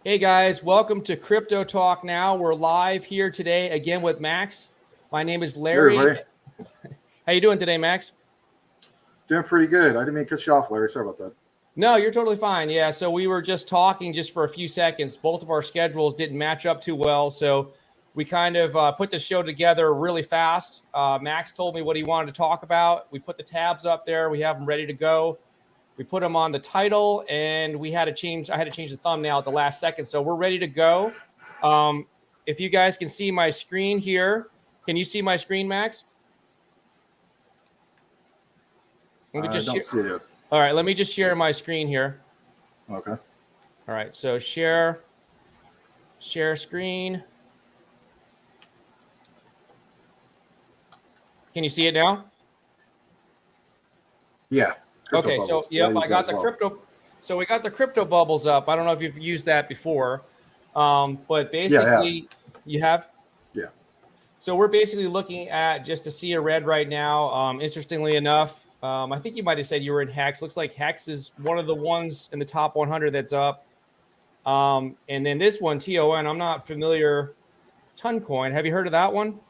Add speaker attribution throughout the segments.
Speaker 1: Hey guys, welcome to Crypto Talk Now. We're live here today again with Max. My name is
Speaker 2: Hey,
Speaker 1: Larry.
Speaker 2: everybody.
Speaker 1: How you doing today, Max?
Speaker 2: Doing pretty good. I didn't mean to cut you off, Larry. Sorry about that.
Speaker 1: No, you're totally fine. Yeah, so we were just talking just for a few seconds. Both of our schedules didn't match up too well, so we kind of put the show together really fast. Max told me what he wanted to talk about. We put the tabs up there. We have them ready to go. We put them on the title, and we had to change. I had to change the thumbnail at the last second, so we're ready to go. If you guys can see my screen here, can you see my screen, Max? Let me
Speaker 2: I
Speaker 1: just
Speaker 2: don't
Speaker 1: share.
Speaker 2: see it.
Speaker 1: All right, let me just share my screen here.
Speaker 2: Okay.
Speaker 1: All right, so share screen. Can you see it now?
Speaker 2: Yeah. Crypto
Speaker 1: Okay, so
Speaker 2: bubbles. Yeah, I
Speaker 1: yep, I
Speaker 2: use that
Speaker 1: got
Speaker 2: as
Speaker 1: the
Speaker 2: well.
Speaker 1: crypto. So we got the crypto bubbles up. I don't know if you've used that before, but
Speaker 2: Yeah, yeah.
Speaker 1: basically you have.
Speaker 2: Yeah.
Speaker 1: So we're basically looking at just to see a red right now. Interestingly enough, I think you might have said you were in Hex. Looks like Hex is one of the ones in the top 100 that's up. And then this one, TON, I'm not familiar. Toncoin, have you heard of that one?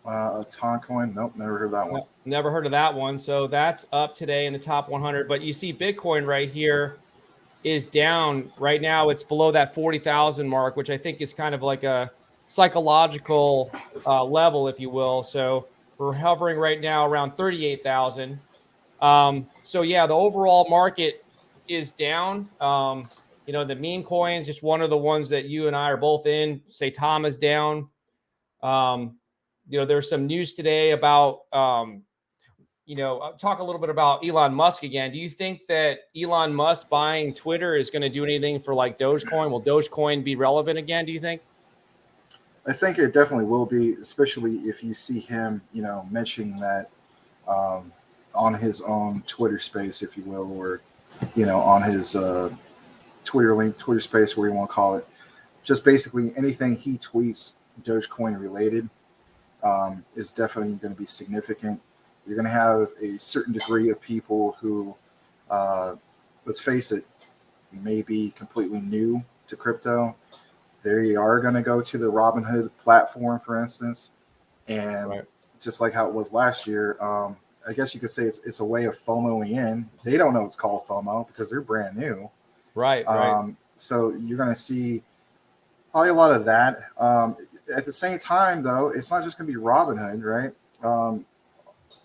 Speaker 2: A Toncoin. Nope, never heard that one.
Speaker 1: No, never heard of that one. So that's up today in the top 100. But you see Bitcoin right here is down right now. It's below that 40,000 mark, which I think is kind of like a psychological level, if you will. So we're hovering right now around 38,000. So yeah, the overall market is down. The meme coins, just one of the ones that you and I are both in. Saitama's down. Um, there's some news today about talk a little bit about Elon Musk again. Do you think that Elon Musk buying Twitter is going to do anything for like Dogecoin? Will Dogecoin be relevant again, do you think?
Speaker 2: I think it definitely will be, especially if you see him, mentioning that um, on his own Twitter space, if you will, or, on his Twitter space, where you want to call it. Just basically anything he tweets Dogecoin related is definitely going to be significant. You're going to have a certain degree of people who, uh, let's face it, may be completely new to crypto. They are going to go to the Robinhood platform, for instance, and
Speaker 1: Right.
Speaker 2: just like how it was last year, I guess you could say it's a way of FOMOing in. They don't know it's called FOMO because they're brand new.
Speaker 1: Right.
Speaker 2: So you're going to see probably a lot of that. At the same time, though, it's not just going to be Robinhood, right?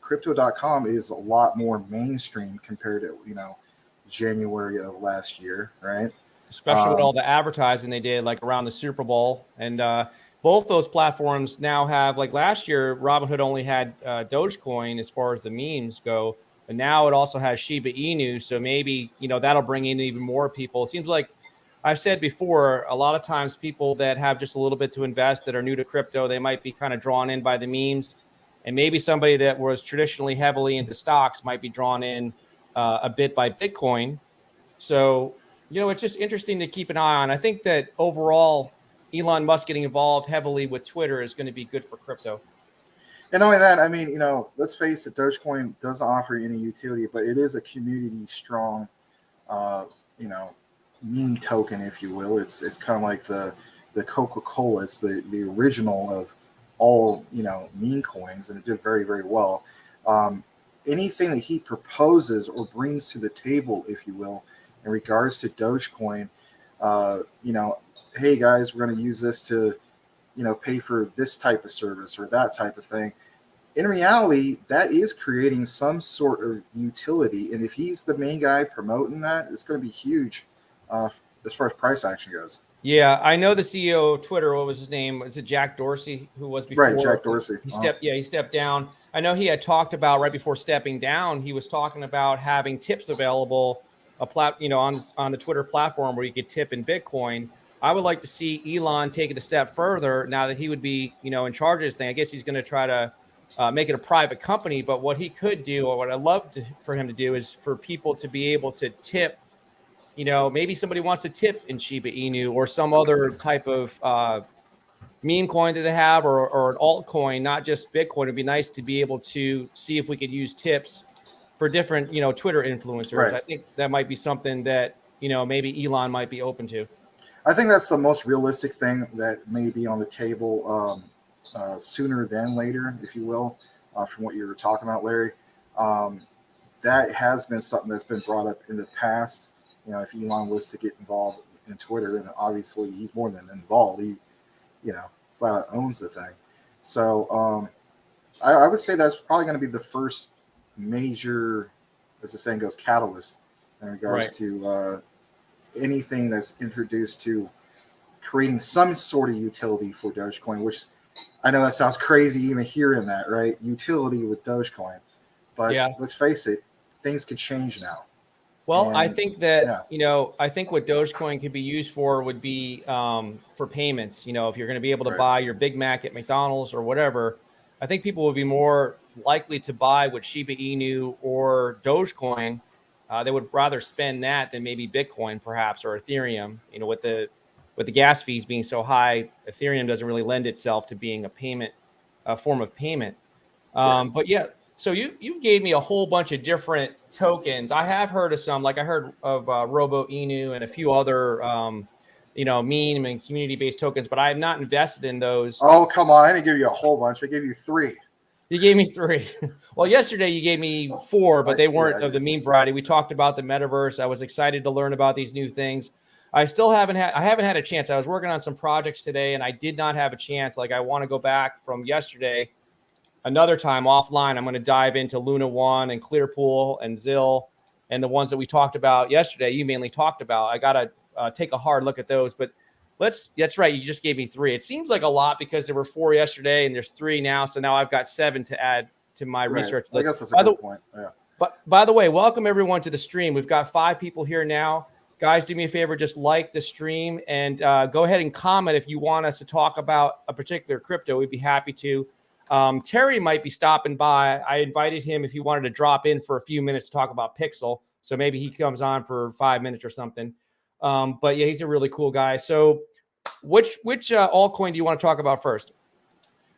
Speaker 2: Crypto.com is a lot more mainstream compared to, January of last year, right?
Speaker 1: Especially with all
Speaker 2: Um,
Speaker 1: the advertising they did like around the Super Bowl. And both those platforms now have, like last year, Robinhood only had Dogecoin as far as the memes go. But now it also has Shiba Inu. So maybe, that'll bring in even more people. It seems like I've said before, a lot of times people that have just a little bit to invest that are new to crypto, they might be kind of drawn in by the memes. And maybe somebody that was traditionally heavily into stocks might be drawn in a bit by Bitcoin. So, it's just interesting to keep an eye on. I think that overall, Elon Musk getting involved heavily with Twitter is going to be good for crypto.
Speaker 2: and not only that, I mean, let's face it, Dogecoin doesn't offer any utility, but it is a community strong, uh, you know, meme token, if you will. It's kind of like the Coca Cola. It's the original of all meme coins, and it did very very well. Um, Anything that he proposes or brings to the table, if you will, in regards to Dogecoin, uh, you know, hey guys, we're going to use this to pay for this type of service or that type of thing. In reality, that is creating some sort of utility, and if he's the main guy promoting that, it's going to be huge uh, as far as price action goes.
Speaker 1: Yeah, I know the CEO of Twitter. What was his name? Was it Jack Dorsey, who was
Speaker 2: Right,
Speaker 1: before
Speaker 2: Jack Dorsey.
Speaker 1: he stepped? Yeah, he stepped down. I know he had talked about right before stepping down. He was talking about having tips available, on the Twitter platform where you could tip in Bitcoin. I would like to see Elon take it a step further now that he would be, in charge of this thing. I guess he's going to try to make it a private company. But what he could do, or what I'd love for him to do, is for people to be able to tip. Maybe somebody wants to tip in Shiba Inu or some other type of meme coin that they have, or an altcoin, not just Bitcoin. It'd be nice to be able to see if we could use tips for different, Twitter influencers.
Speaker 2: Right.
Speaker 1: I think that might be something that, maybe Elon might be open to.
Speaker 2: I think that's the most realistic thing that may be on the table sooner than later, if you will, from what you were talking about, Larry. Um, that has been something that's been brought up in the past. If Elon was to get involved in Twitter, and obviously he's more than involved, he, flat out owns the thing. So I would say that's probably going to be the first major, as the saying goes, catalyst in regards to anything that's introduced to creating some sort of utility for Dogecoin, which I know that sounds crazy even hearing that, right? Utility with Dogecoin. But let's face it, things could change now.
Speaker 1: Well, I think that, I think what Dogecoin could be used for would be for payments. If you're going to be able to buy your Big Mac at McDonald's or whatever, I think people would be more likely to buy with Shiba Inu or Dogecoin. They would rather spend that than maybe Bitcoin, perhaps, or Ethereum. With the gas fees being so high, Ethereum doesn't really lend itself to being a form of payment. But yeah, so you gave me a whole bunch of different tokens. I have heard of some, like I heard of Robo Inu and a few other, meme and community-based tokens, but I have not invested in those.
Speaker 2: Oh, come on. I didn't give you a whole bunch. I gave you 3.
Speaker 1: You gave me 3. Well, yesterday you gave me 4, but they weren't of the meme variety. We talked about the metaverse. I was excited to learn about these new things. I haven't had a chance. I was working on some projects today and I did not have a chance. Like I want to go back from yesterday another time offline. I'm going to dive into LunaOne and Clearpool and Zill and the ones that we talked about yesterday. You mainly talked about. I got to take a hard look at those, but that's right. You just gave me 3. It seems like a lot because there were 4 yesterday and there's 3 now. So now I've got 7 to add to my research list.
Speaker 2: I guess that's a good point. Yeah.
Speaker 1: But by the way, welcome everyone to the stream. We've got 5 people here now. Guys, do me a favor, just like the stream and go ahead and comment if you want us to talk about a particular crypto. We'd be happy to. Terry might be stopping by. I invited him if he wanted to drop in for a few minutes to talk about Pixel. So maybe he comes on for 5 minutes or something. But yeah, he's a really cool guy. So which altcoin do you want to talk about first?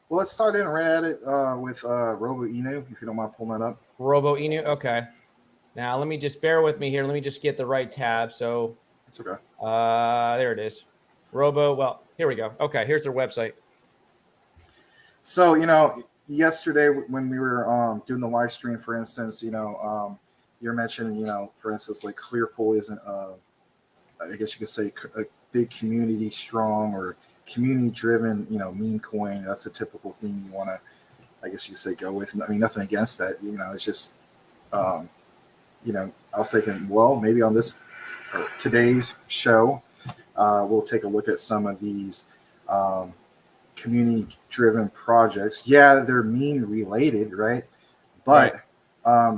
Speaker 2: Well, let's start in right at it with Robo Inu, if you don't mind pulling that up.
Speaker 1: Robo Inu, okay. Now let me just bear with me here. Let me just get the right tab. So
Speaker 2: it's okay.
Speaker 1: There it is. Robo. Well, here we go. Okay, here's their website.
Speaker 2: So yesterday when we were doing the live stream, for instance, you're mentioning, for instance, like Clearpool isn't, I guess you could say, a big community strong or community driven, meme coin. That's a typical theme you want to, I guess you could say, go with. I mean, nothing against that. It's just, I was thinking, well, maybe on this or today's show, we'll take a look at some of these community-driven projects. Yeah, they're meme-related, right? But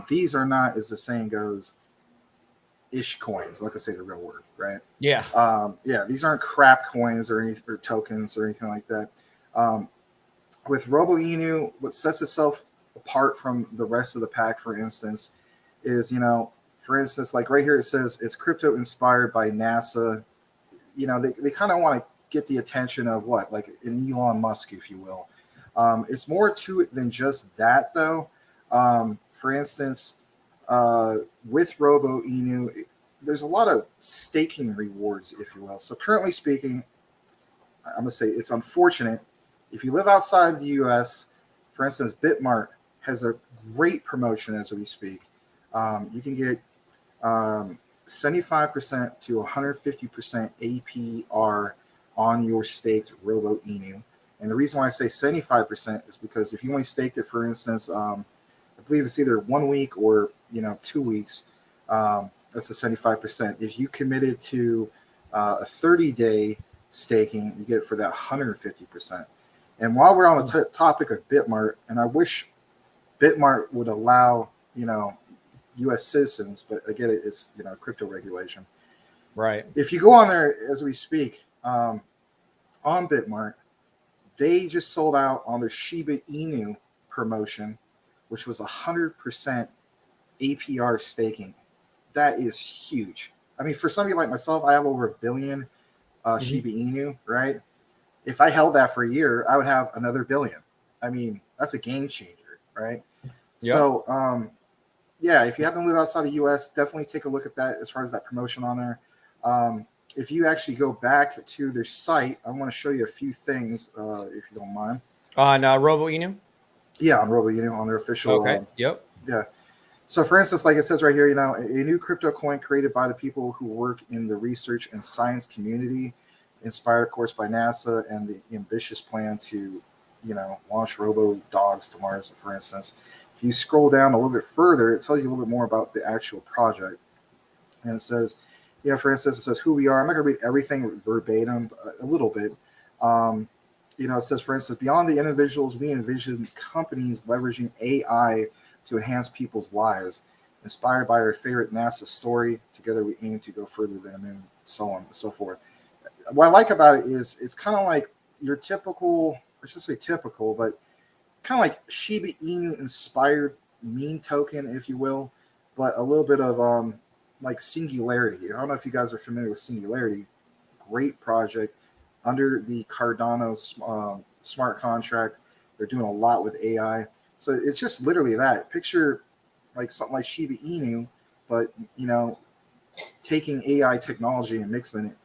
Speaker 2: these are not, as the saying goes, ish coins. Like I say, the real word, right?
Speaker 1: Yeah.
Speaker 2: These aren't crap coins or tokens or anything like that. With Robo Inu, what sets itself apart from the rest of the pack, for instance, is, for instance, like right here it says it's crypto inspired by NASA. They kind of want to get the attention of what, like an Elon Musk, if you will. It's more to it than just that, though. For instance, with Robo Inu, there's a lot of staking rewards, if you will. So currently speaking, I'm going to say it's unfortunate. If you live outside the U.S., for instance, Bitmart has a great promotion as we speak. You can get 75% to 150% APR on your staked Robo Inu. And the reason why I say 75% is because if you only staked it, for instance, I believe it's either 1 week or 2 weeks, that's a 75%. If you committed to a 30-day staking, you get it for that 150%. And while we're on the topic of Bitmart, and I wish Bitmart would allow, U.S. citizens, but again, it's, crypto regulation.
Speaker 1: Right.
Speaker 2: If you go on there as we speak, on Bitmart, they just sold out on their Shiba Inu promotion, which was 100% APR staking. That is huge. I mean, for somebody like myself, I have over 1 billion Shiba Inu, right? If I held that for a year, I would have another 1 billion. I mean, that's a game changer, right? Yep. So, if you happen to live outside the U.S., definitely take a look at that as far as that promotion on there. If you actually go back to their site, I want to show you a few things, if you don't mind.
Speaker 1: On Robo Inu?
Speaker 2: Yeah, on Robo, on their official.
Speaker 1: Okay. Yep.
Speaker 2: Yeah. So, for instance, like it says right here, a new crypto coin created by the people who work in the research and science community, inspired, of course, by NASA and the ambitious plan to, launch Robo dogs to Mars, for instance. If you scroll down a little bit further, it tells you a little bit more about the actual project. And it says, for instance, it says who we are. I'm not going to read everything verbatim, a little bit. It says, for instance, beyond the individuals, we envision companies leveraging AI to enhance people's lives. Inspired by our favorite NASA story, together we aim to go further than the moon, so on and so forth. What I like about it is it's kind of like your typical, I should say typical, but kind of like Shiba Inu inspired meme token, if you will, but a little bit of like Singularity. I don't know if you guys are familiar with Singularity. Great project under the Cardano smart contract. They're doing a lot with AI. So it's just literally that. Picture like something like Shiba Inu, but taking AI technology and mixing it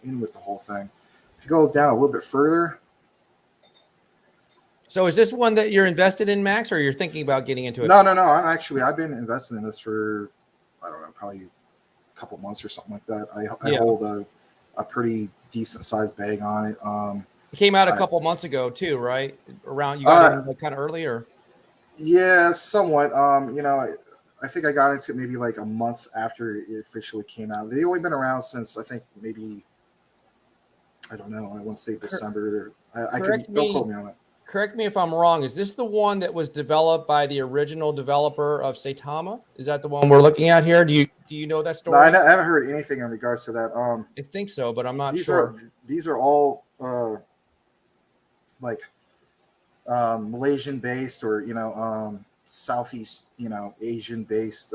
Speaker 2: in with the whole thing. If you go down a little bit further.
Speaker 1: So is this one that you're invested in, Max, or you're thinking about getting into it?
Speaker 2: No. I've been investing in this for, I don't know, probably a couple months or something like that. I hold a pretty decent sized bag on it.
Speaker 1: It came out a couple months ago too, right? Around, you got in kind of early, or?
Speaker 2: Yeah, somewhat. I think I got into it maybe like a month after it officially came out. They've only been around since, I think, maybe, I don't know, I want to say December. Don't quote me on it.
Speaker 1: Correct me if I'm wrong. Is this the one that was developed by the original developer of Saitama? Is that the one we're looking at here? Do you know that story?
Speaker 2: No, I haven't heard anything in regards to that.
Speaker 1: I think so, but I'm not sure.
Speaker 2: These are all like Malaysian based or Southeast Asian based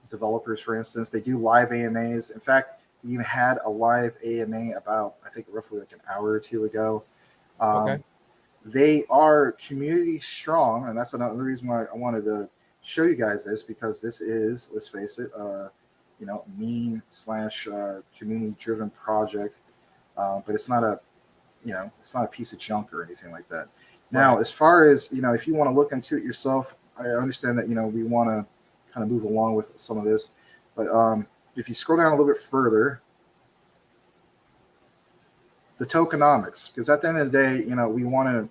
Speaker 2: developers. For instance, they do live AMAs. In fact, we even had a live AMA about, I think, roughly like an hour or two ago.
Speaker 1: Okay.
Speaker 2: They are community strong, and that's another reason why I wanted to show you guys this, because this is, let's face it, meme / community driven project, but it's not a piece of junk or anything like that. Now, as far as if you want to look into it yourself, I understand that we want to kind of move along with some of this, but if you scroll down a little bit further, the tokenomics, because at the end of the day, we want to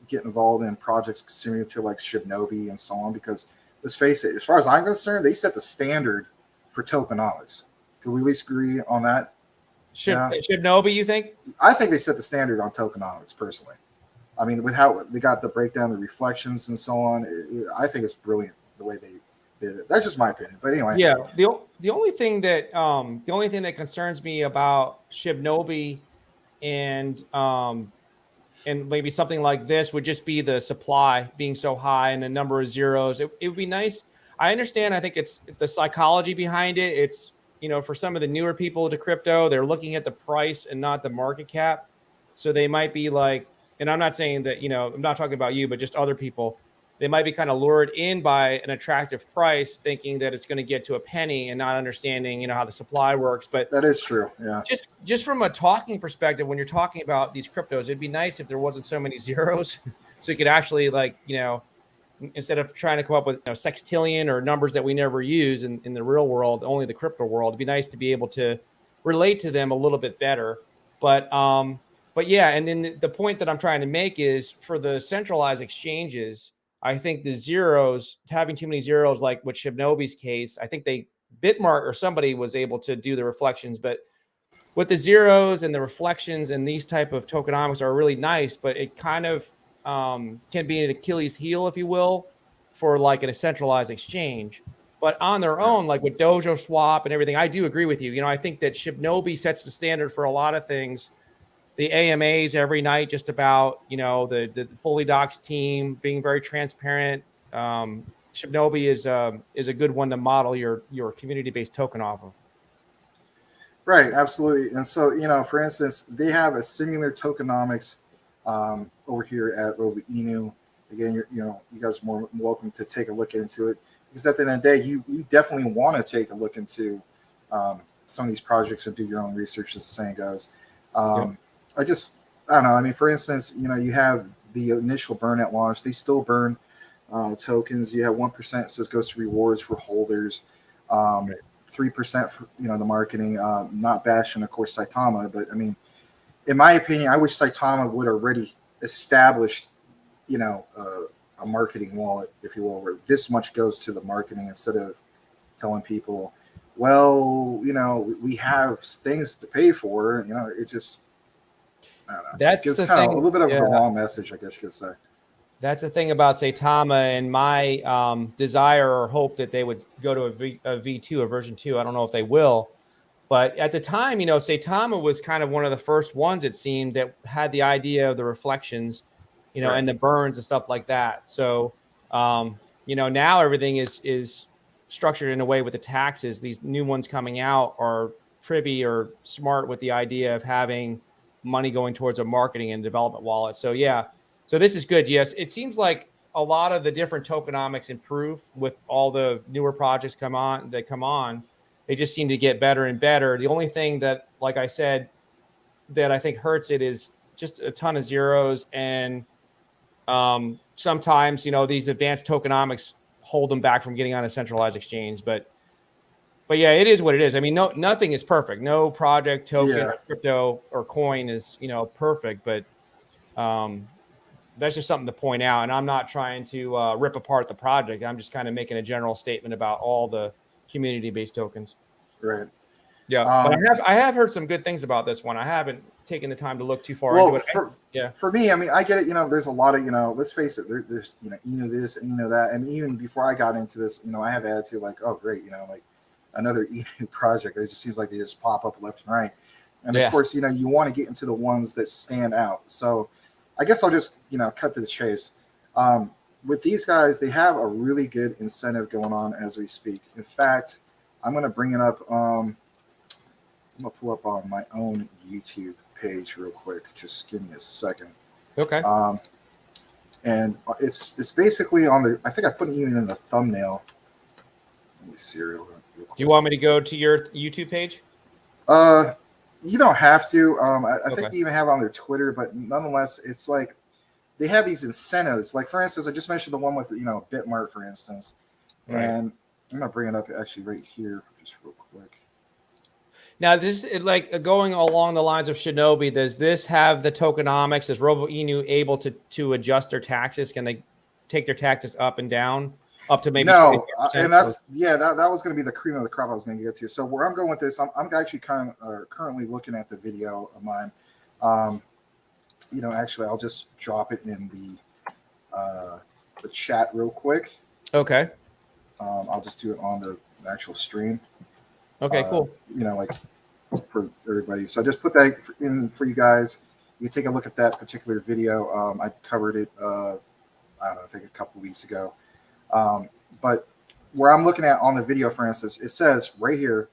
Speaker 2: get involved in projects similar to like Shibnobi and so on, because let's face it, as far as I'm concerned, they set the standard for tokenomics. Could we at least agree on that?
Speaker 1: Shibnobi, you think?
Speaker 2: I think they set the standard on tokenomics, personally. I mean, with how they got the breakdown, the reflections and so on, I think it's brilliant the way they did it. That's just my opinion. But anyway.
Speaker 1: Yeah. The only thing that concerns me about Shibnobi and maybe something like this would just be the supply being so high and the number of zeros. It would be nice. I understand. I think it's the psychology behind it. It's, for some of the newer people to crypto, they're looking at the price and not the market cap. So they might be like, and I'm not saying that, I'm not talking about you, but just other people, they might be kind of lured in by an attractive price, thinking that it's going to get to a penny and not understanding, how the supply works. But
Speaker 2: that is true. Yeah.
Speaker 1: Just from a talking perspective, when you're talking about these cryptos, it'd be nice if there wasn't so many zeros, so you could actually instead of trying to come up with sextillion or numbers that we never use in the real world, only the crypto world, it'd be nice to be able to relate to them a little bit better. But yeah, and then the point that I'm trying to make is for the centralized exchanges, I think the zeros, having too many zeros, like with Shibnobi's case, I think Bitmark or somebody was able to do the reflections, but with the zeros and the reflections and these type of tokenomics are really nice, but it kind of can be an Achilles heel, if you will, for like a centralized exchange. But on their own, like with Dojo Swap and everything, I do agree with you. I think that Shibnobi sets the standard for a lot of things. The AMAs every night, just about, the Fully Docs team being very transparent. Shibnobi is a good one to model your community-based token off of.
Speaker 2: Right, absolutely. And so, for instance, they have a similar tokenomics over here at Robo Inu. Again, you guys are more welcome to take a look into it, because at the end of the day, you definitely want to take a look into some of these projects and do your own research, as the saying goes.
Speaker 1: Yep.
Speaker 2: I don't know. I mean, for instance, you have the initial burn at launch. They still burn tokens. You have 1% says goes to rewards for holders. 3% for the marketing. Not bashing, of course, Saitama, but I mean, in my opinion, I wish Saitama would already established, a marketing wallet, if you will, where this much goes to the marketing instead of telling people, well, we have things to pay for. It just, I don't know.
Speaker 1: That's
Speaker 2: It gives
Speaker 1: the
Speaker 2: kind of
Speaker 1: thing.
Speaker 2: a little bit of
Speaker 1: Yeah.
Speaker 2: the wrong message, I guess you could say.
Speaker 1: That's the thing about Saitama, and my desire or hope that they would go to a V2, a version 2. I don't know if they will, but at the time, Saitama was kind of one of the first ones, it seemed, that had the idea of the reflections,
Speaker 2: Right.
Speaker 1: and the burns and stuff like that. So, now everything is structured in a way with the taxes. These new ones coming out are privy or smart with the idea of having money going towards a marketing and development wallet. So, yeah. So this is good. Yes, it seems like a lot of the different tokenomics improve with all the newer projects come on. They just seem to get better and better. The only thing that, like I said, that I think hurts it is just a ton of zeros, and sometimes these advanced tokenomics hold them back from getting on a centralized exchange. But yeah, it is what it is. I mean, nothing is perfect. No project, token,
Speaker 2: Yeah.
Speaker 1: or crypto or coin is perfect, but that's just something to point out. And I'm not trying to rip apart the project. I'm just kind of making a general statement about all the community-based tokens.
Speaker 2: Right.
Speaker 1: Yeah, but I have heard some good things about this one. I haven't taken the time to look too far into it.
Speaker 2: For me, I mean, I get it. There's a lot of let's face it. There's this and that, and even before I got into this, I have attitude like, oh great, like another project. It just seems like they just pop up left and right, and of course, you want to get into the ones that stand out. So I guess I'll just cut to the chase. With these guys, they have a really good incentive going on as we speak. In fact, I'm going to bring it up. I'm going to pull up on my own YouTube page real quick. Just give me a second.
Speaker 1: Okay.
Speaker 2: And it's basically on the. I think I put it even in the thumbnail. Let me see real quick.
Speaker 1: Do you want me to go to your YouTube page?
Speaker 2: You don't have to. I think
Speaker 1: Okay.
Speaker 2: they even have it on their Twitter, but nonetheless, it's like they have these incentives. Like for instance, I just mentioned the one with Bitmart, for instance,
Speaker 1: Right.
Speaker 2: and I'm gonna bring it up actually right here, just real quick.
Speaker 1: Now, this is like going along the lines of Shinobi. Does this have the tokenomics? Is Robo Inu able to adjust their taxes? Can they take their taxes up and down, up to maybe
Speaker 2: No,
Speaker 1: 25%?
Speaker 2: and that was going to be the cream of the crop I was going to get to. So where I'm going with this, I'm actually currently looking at the video of mine. Actually, I'll just drop it in the chat real quick.
Speaker 1: Okay.
Speaker 2: I'll just do it on the actual stream.
Speaker 1: Okay, cool.
Speaker 2: Like for everybody. So I just put that in for you guys. You take a look at that particular video. I covered it, I don't know, I think a couple weeks ago. But where I'm looking at on the video, for instance, it says right here,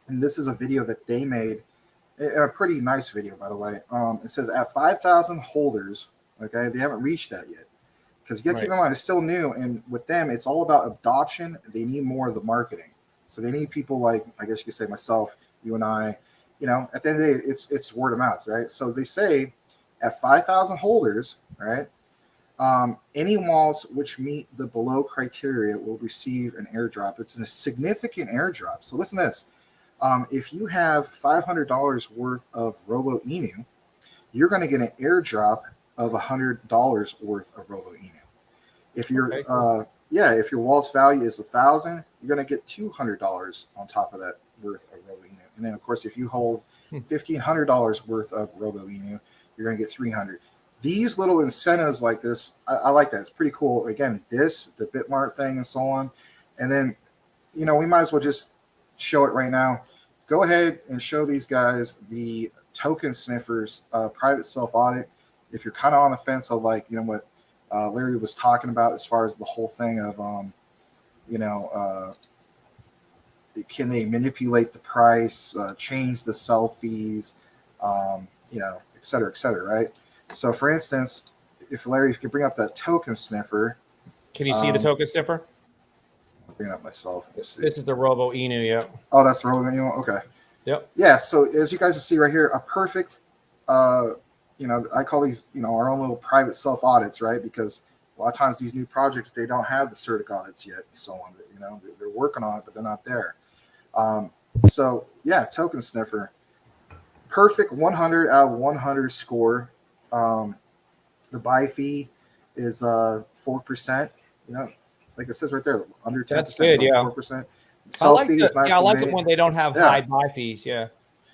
Speaker 2: and this is a video that they made, a pretty nice video, by the way. It says at 5,000 holders, okay, they haven't reached that yet. Because you got to keep in mind, it's still new. And with them, it's all about adoption. They need more of the marketing. So they need people like, I guess you could say myself, you and I, at the end of the day, it's word of mouth, right? So they say at 5,000 holders, right, any wallets which meet the below criteria will receive an airdrop. It's a significant airdrop. So listen to this. If you have $500 worth of Robo Inu, you're going to get an airdrop of $100 worth of Robo Inu. If you're if your wallet's value is $1,000, you're going to get $200 on top of that worth of Robo Inu. And then of course, if you hold $1,500 worth of Robo Inu, you're going to get $300. These little incentives like this, I like that. It's pretty cool. Again, the Bitmart thing and so on. And then, we might as well just show it right now. Go ahead and show these guys the token sniffers private self audit. If you're kind of on the fence of like, what Larry was talking about as far as the whole thing of, can they manipulate the price, change the sell fees, et cetera, right? So, for instance, if Larry, if you could bring up that token sniffer.
Speaker 1: Can you see the token sniffer?
Speaker 2: bring it up myself. Let's see.
Speaker 1: This is the Robo Inu, yeah.
Speaker 2: Oh, that's the Robo Inu. Okay.
Speaker 1: Yep.
Speaker 2: Yeah. So as you guys can see right here, a perfect, I call these, our own little private self audits, right? Because a lot of times these new projects, they don't have the CertiK audits yet, and so on. They're working on it, but they're not there. So yeah, Token Sniffer, perfect 100 out of 100 score. The buy fee is 4%. Like it says right there, under 10%.
Speaker 1: That's good, yeah.
Speaker 2: 4%.
Speaker 1: I like it when they don't have high buy fees. Yeah.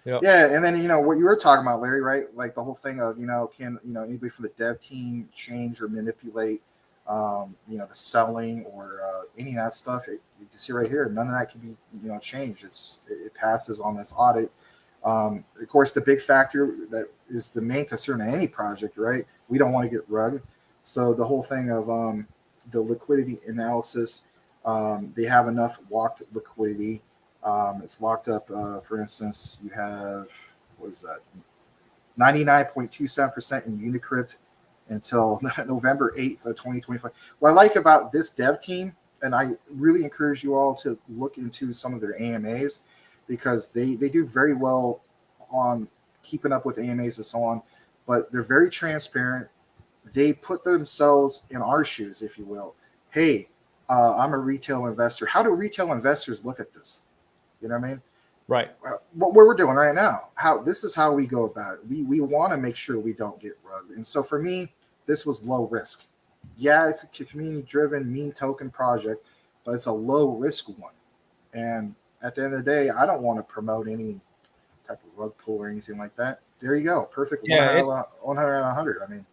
Speaker 1: Yep.
Speaker 2: Yeah, and then what you were talking about, Larry, right? Like the whole thing of can anybody from the dev team change or manipulate the selling or any of that stuff. You can see right here, none of that can be changed. It passes on this audit. Of course, the big factor that is the main concern of any project, right? We don't want to get rugged. So the whole thing of the liquidity analysis, they have enough locked liquidity. It's locked up. For instance, you have, what is that? 99.27% in Unicrypt until November 8th of 2025. What I like about this dev team, and I really encourage you all to look into some of their AMAs, because they do very well on keeping up with AMAs and so on, but they're very transparent. They put themselves in our shoes, if you will. Hey, I'm a retail investor. How do retail investors look at this? You know what I mean?
Speaker 1: Right.
Speaker 2: What we're doing right now, this is how we go about it. We want to make sure we don't get rugged. And so for me, this was low risk. Yeah, it's a community-driven meme token project, but it's a low-risk one. And at the end of the day, I don't want to promote any type of rug pull or anything like that. There you go. Perfect.
Speaker 1: Yeah,
Speaker 2: 100 out of 100. I mean,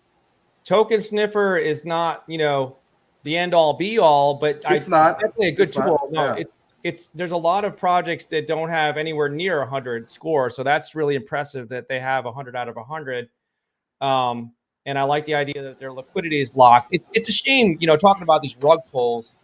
Speaker 1: Token Sniffer is not, the end-all, be-all, but
Speaker 2: it's not
Speaker 1: definitely a good tool. No,
Speaker 2: yeah.
Speaker 1: There's a lot of projects that don't have anywhere near 100 score, so that's really impressive that they have 100 out of 100. And I like the idea that their liquidity is locked. It's a shame, talking about these rug pulls.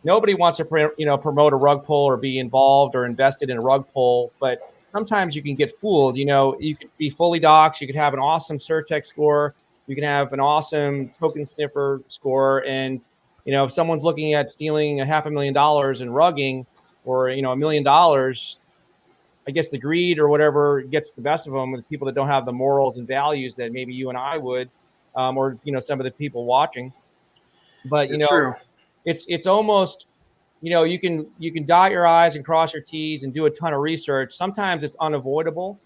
Speaker 1: Nobody wants to promote a rug pull or be involved or invested in a rug pull, but sometimes you can get fooled. You could be fully doxed. You could have an awesome CertiK score. You can have an awesome Token Sniffer score, and if someone's looking at stealing $500,000 in rugging, or $1 million, I guess the greed or whatever gets the best of them with people that don't have the morals and values that maybe you and I would, or some of the people watching. But
Speaker 2: true.
Speaker 1: It's almost, you can dot your I's and cross your T's and do a ton of research. Sometimes it's unavoidable.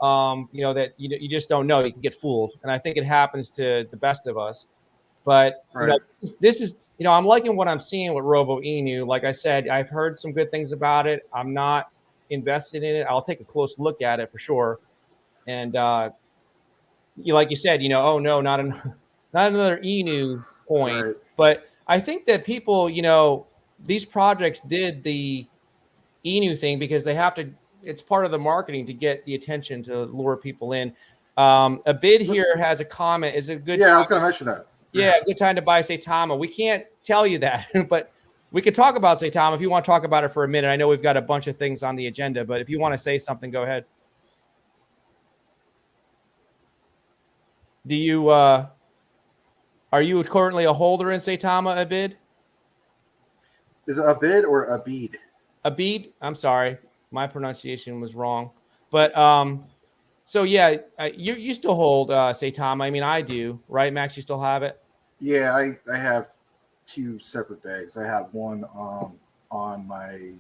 Speaker 1: That you just don't know. You can get fooled, and I think it happens to the best of us. But
Speaker 2: right.
Speaker 1: This is, I'm liking what I'm seeing with Robo Inu. Like I said, I've heard some good things about it. I'm not invested in it. I'll take a close look at it for sure. And like you said, oh no, not another Inu coin.
Speaker 2: Right.
Speaker 1: But I think that people, these projects did the Inu thing because they have to. It's part of the marketing to get the attention to lure people in. A bid here has a comment. Is it good?
Speaker 2: Yeah, I was going to mention that.
Speaker 1: Yeah, good time to buy Saitama. We can't tell you that, but we could talk about Saitama if you want to talk about it for a minute. I know we've got a bunch of things on the agenda, but if you want to say something, go ahead. Do you are you currently a holder in Saitama, a bid?
Speaker 2: Is it a bid or a bead?
Speaker 1: A bead? I'm sorry. My pronunciation was wrong. But so yeah, you still hold Saitama. I mean, I do, right, Max? You still have it?
Speaker 2: Yeah, I have two separate bags. I have one on my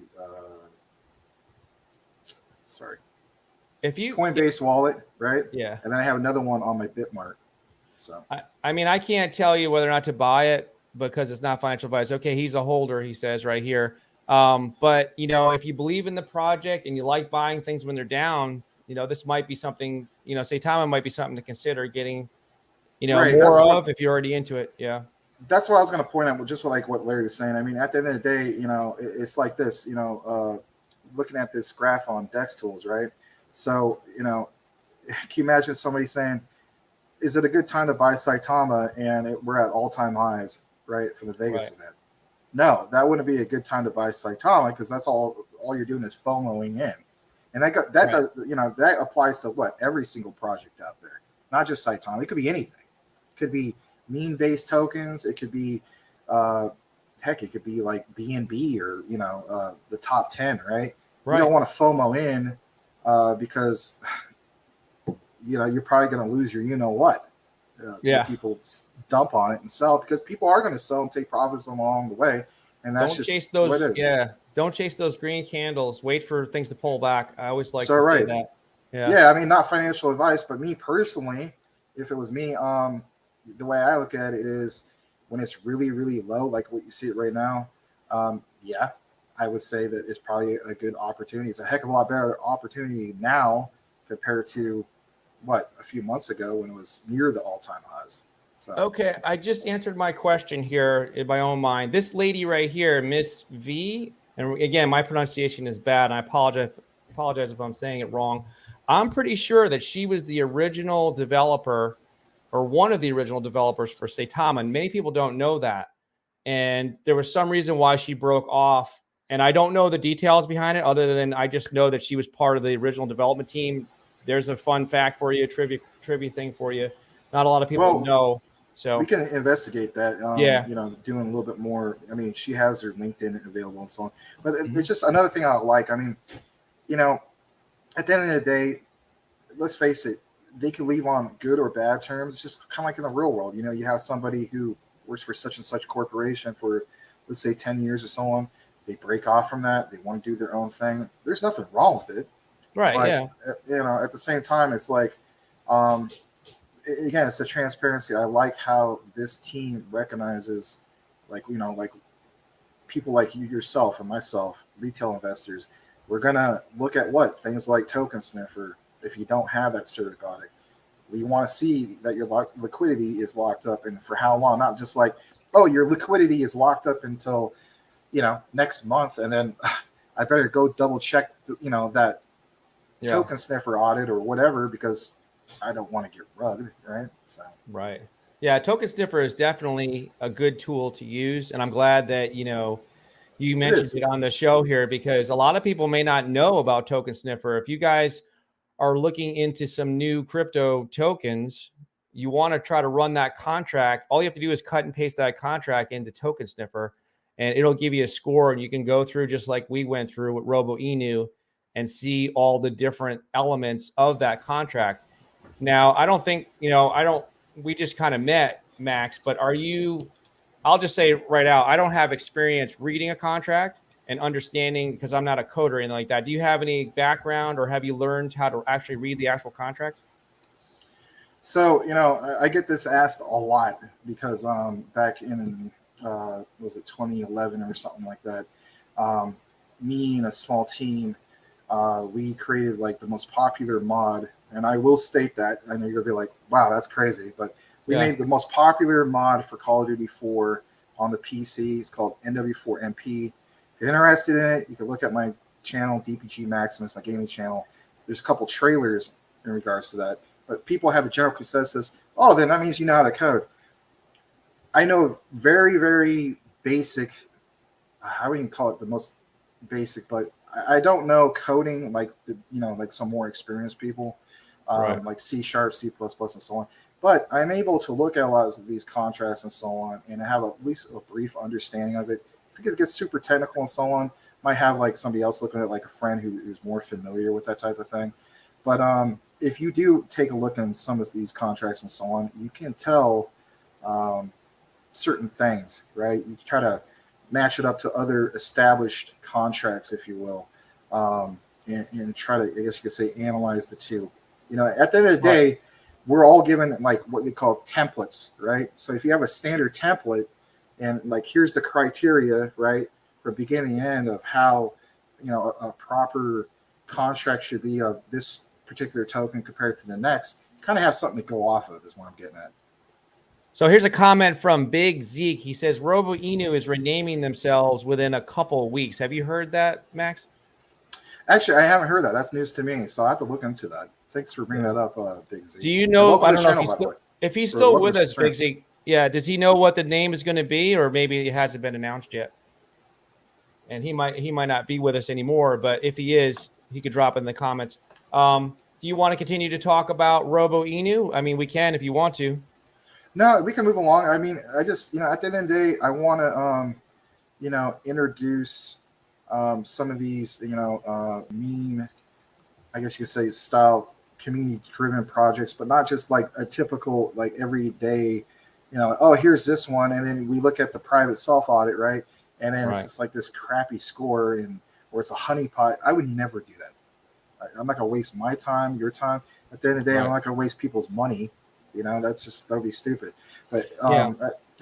Speaker 2: Coinbase wallet, right?
Speaker 1: Yeah.
Speaker 2: And then I have another one on my Bitmart. So
Speaker 1: I mean, I can't tell you whether or not to buy it because it's not financial advice. Okay, he's a holder, he says right here. But if you believe in the project and you like buying things when they're down, this might be something, Saitama might be something to consider getting,
Speaker 2: right,
Speaker 1: more of if you're already into it. Yeah.
Speaker 2: That's what I was going to point out, just like what Larry was saying. I mean, at the end of the day, it's like this, looking at this graph on Dex Tools, right? So, can you imagine somebody saying, is it a good time to buy Saitama? And we're at all-time highs, right, for the Vegas event. No, that wouldn't be a good time to buy Saitama because that's all you're doing is FOMOing in. And that applies to what? Every single project out there, not just Saitama. It could be anything. It could be meme-based tokens. It could be, heck, it could be like BNB or the top 10, right? You
Speaker 1: Right.
Speaker 2: don't want to FOMO in because you're probably going to lose your what. When people dump on it and sell, because people are going to sell and take profits along the way, and that's
Speaker 1: Don't
Speaker 2: just
Speaker 1: chase those.
Speaker 2: what it is.
Speaker 1: Yeah. Don't chase those green candles. Wait for things to pull back. I always like
Speaker 2: So
Speaker 1: to say
Speaker 2: right,
Speaker 1: that.
Speaker 2: yeah. I mean, not financial advice, but me personally, if it was me, the way I look at it is when it's really, really low, like what you see it right now. Yeah, I would say that it's probably a good opportunity. It's a heck of a lot better opportunity now compared to a few months ago when it was near the all-time highs. So.
Speaker 1: Okay, I just answered my question here in my own mind. This lady right here, Miss V, and again, my pronunciation is bad, and I apologize if I'm saying it wrong. I'm pretty sure that she was the original developer, or one of the original developers for Saitama, and many people don't know that. And there was some reason why she broke off, and I don't know the details behind it, other than I just know that she was part of the original development team. There's a fun fact for you, trivia thing for you. Not a lot of people know. So
Speaker 2: we can investigate that.
Speaker 1: Yeah.
Speaker 2: Doing a little bit more. I mean, she has her LinkedIn available and so on. But it's just another thing I like. I mean, at the end of the day, let's face it, they can leave on good or bad terms. It's just kind of like in the real world. You have somebody who works for such and such corporation for, let's say, 10 years or so on. They break off from that. They want to do their own thing. There's nothing wrong with it.
Speaker 1: Right.
Speaker 2: But,
Speaker 1: yeah.
Speaker 2: At the same time, it's like, again, it's the transparency. I like how this team recognizes, like people like you yourself and myself, retail investors. We're gonna look at things like token sniffer. If you don't have that certificate, we want to see that your liquidity is locked up, and for how long. Not just like, oh, your liquidity is locked up until next month, and then I better go double check that token sniffer audit or whatever, because I don't want to get rugged, right? So
Speaker 1: Right. Yeah, token sniffer is definitely a good tool to use, and I'm glad that you mentioned it on the show here, because a lot of people may not know about token sniffer. If you guys are looking into some new crypto tokens, you want to try to run that contract. All you have to do is cut and paste that contract into token sniffer, and it'll give you a score, and you can go through just like we went through with Robo Inu and see all the different elements of that contract. Now, I don't think, we just kind of met, Max, but I'll just say right out, I don't have experience reading a contract and understanding, because I'm not a coder or anything like that. Do you have any background, or have you learned how to actually read the actual contracts?
Speaker 2: So, I get this asked a lot because back in, was it 2011 or something like that, me and a small team, we created like the most popular mod. And I will state that. I know you're going to be like, wow, that's crazy. But we made the most popular mod for Call of Duty 4 on the PC. It's called NW4MP. If you're interested in it, you can look at my channel, DPGmaximus, my gaming channel. There's a couple trailers in regards to that. But people have the general consensus, oh, then that means you know how to code. I know very, very basic, I wouldn't call it the most basic, but I don't know coding like like some more experienced people. Like C#, C++, and so on. But I'm able to look at a lot of these contracts and so on, and have at least a brief understanding of it. Because it gets super technical and so on, might have like somebody else looking at, like a friend who's more familiar with that type of thing. But if you do take a look at some of these contracts and so on, you can tell certain things, right? You try to match it up to other established contracts, if you will, and try to, I guess you could say, analyze the two. At the end of the day, we're all given like what they call templates, right? So if you have a standard template, and like here's the criteria, right, for beginning and end of how a proper contract should be of this particular token compared to the next, you kind of have something to go off of, is what I'm getting at.
Speaker 1: So here's a comment from Big Zeke. He says Robo Inu is renaming themselves within a couple of weeks. Have you heard that, Max?
Speaker 2: Actually, I haven't heard that. That's news to me, so I have to look into that. Thanks for bringing that up, Big Z.
Speaker 1: Do you know? I don't know
Speaker 2: channel,
Speaker 1: if he's still with us, Big Z. Yeah. Does he know what the name is going to be, or maybe it hasn't been announced yet? And he might not be with us anymore. But if he is, he could drop in the comments. Do you want to continue to talk about Robo Inu? I mean, we can if you want to.
Speaker 2: No, we can move along. I mean, I just at the end of the day, I want to introduce some of these, meme, I guess you could say, style community-driven projects, but not just like a typical like everyday, oh, here's this one, and then we look at the private self audit, right? And then it's
Speaker 1: Right.
Speaker 2: just like this crappy score, and or it's a honeypot. I would never do that. I'm not gonna waste my time, your time. At the end of the day, I'm
Speaker 1: Right.
Speaker 2: not gonna waste people's money. That would be stupid. But
Speaker 1: Yeah.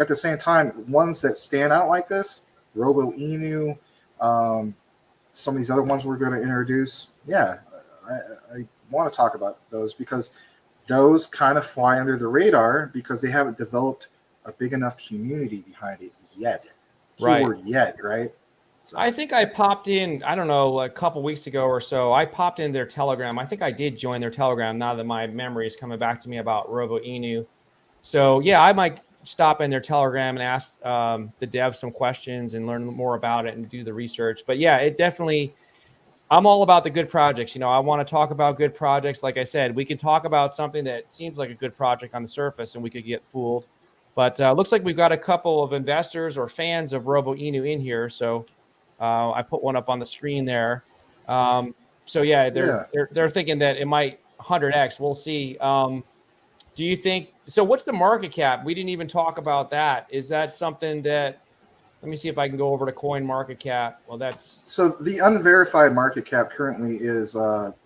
Speaker 2: at the same time, ones that stand out like this, Robo Inu, some of these other ones we're going to introduce, yeah, I want to talk about those because those kind of fly under the radar because they haven't developed a big enough community behind it yet.
Speaker 1: Right.
Speaker 2: Keyword yet, right? So,
Speaker 1: I think I popped in, I don't know, a couple weeks ago or so. I popped in their Telegram. I think I did join their Telegram now that my memory is coming back to me about Robo Inu. So, yeah, I might stop in their Telegram and ask the devs some questions and learn more about it and do the research. But, yeah, it definitely, I'm all about the good projects. I want to talk about good projects. Like I said, we can talk about something that seems like a good project on the surface and we could get fooled. But looks like we've got a couple of investors or fans of Robo Inu in here. So, I put one up on the screen there. So yeah,
Speaker 2: yeah.
Speaker 1: they're thinking that it might 100x. We'll see. Do you think so? What's the market cap? We didn't even talk about that. Is that something that? Let me see if I can go over to Coin Market Cap. Well, that's
Speaker 2: So the unverified market cap currently is about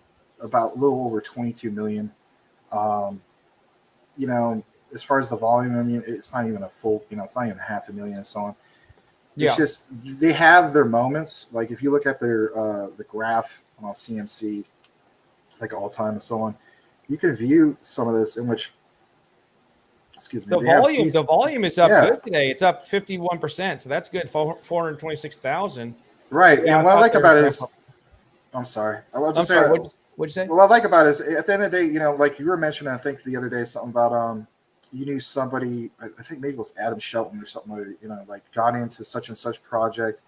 Speaker 2: a little over 22 million. Um, as far as the volume, I mean, it's not even a full, it's not even 500,000 and so on. It's
Speaker 1: yeah.
Speaker 2: just they have their moments. Like if you look at their the graph on CMC, like all time and so on, you can view some of this in which, excuse me,
Speaker 1: The volume is up
Speaker 2: yeah,
Speaker 1: good today. It's up 51%. So that's good. 426,000.
Speaker 2: right.
Speaker 1: Yeah,
Speaker 2: And
Speaker 1: I
Speaker 2: what I
Speaker 1: thought
Speaker 2: like
Speaker 1: they were
Speaker 2: about it
Speaker 1: going
Speaker 2: is,
Speaker 1: to.
Speaker 2: I'm sorry, I'll
Speaker 1: I'm
Speaker 2: just say,
Speaker 1: sorry. What'd you say?
Speaker 2: what I like about it is at the end of the day, like you were mentioning, I think the other day something about you knew somebody, I think maybe it was Adam Shelton or something, like got into such and such project,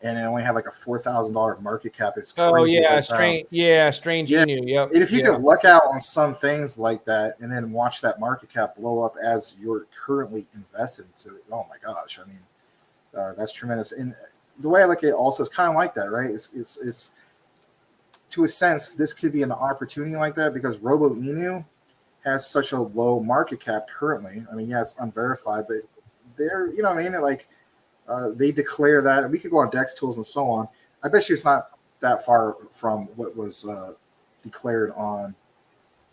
Speaker 2: and it only had like a $4,000 market cap. As
Speaker 1: Oh
Speaker 2: crazy as
Speaker 1: yeah,
Speaker 2: that sounds.
Speaker 1: Strange
Speaker 2: Yeah.
Speaker 1: Inu. Yep.
Speaker 2: And if you
Speaker 1: Yeah.
Speaker 2: could luck out on some things like that and then watch that market cap blow up as you're currently invested into it, oh my gosh. I mean, that's tremendous. And the way I look at it also is kind of like that, right? It's to a sense, this could be an opportunity like that because Robo Inu has such a low market cap currently. I mean, yeah, it's unverified, but they're, what I mean? Like, they declare that, and we could go on Dex Tools and so on. I bet you it's not that far from what was declared on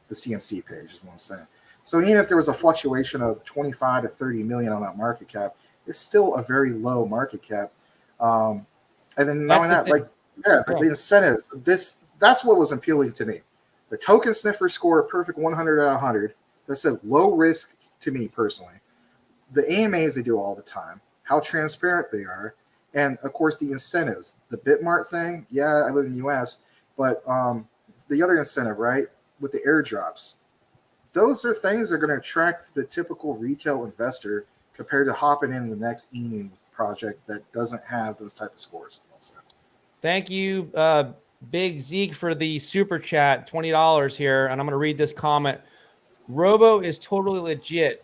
Speaker 2: the CMC page, is what I'm saying. So even if there was a fluctuation of 25 to 30 million on that market cap, it's still a very low market cap. And then
Speaker 1: That's
Speaker 2: knowing
Speaker 1: the
Speaker 2: that, like,
Speaker 1: thing.
Speaker 2: yeah,
Speaker 1: Yeah.
Speaker 2: the incentives, that's what was appealing to me. The token sniffer score a perfect 100 out of 100. That's a low risk to me personally. The AMAs they do all the time, how transparent they are, and of course the incentives. The Bitmart thing, yeah, I live in the US, but the other incentive, right, with the airdrops, those are things that are going to attract the typical retail investor compared to hopping in the next Enu project that doesn't have those type of scores.
Speaker 1: Thank you, Big Zeke, for the super chat, $20 here, and I'm going to read this comment. Robo is totally legit,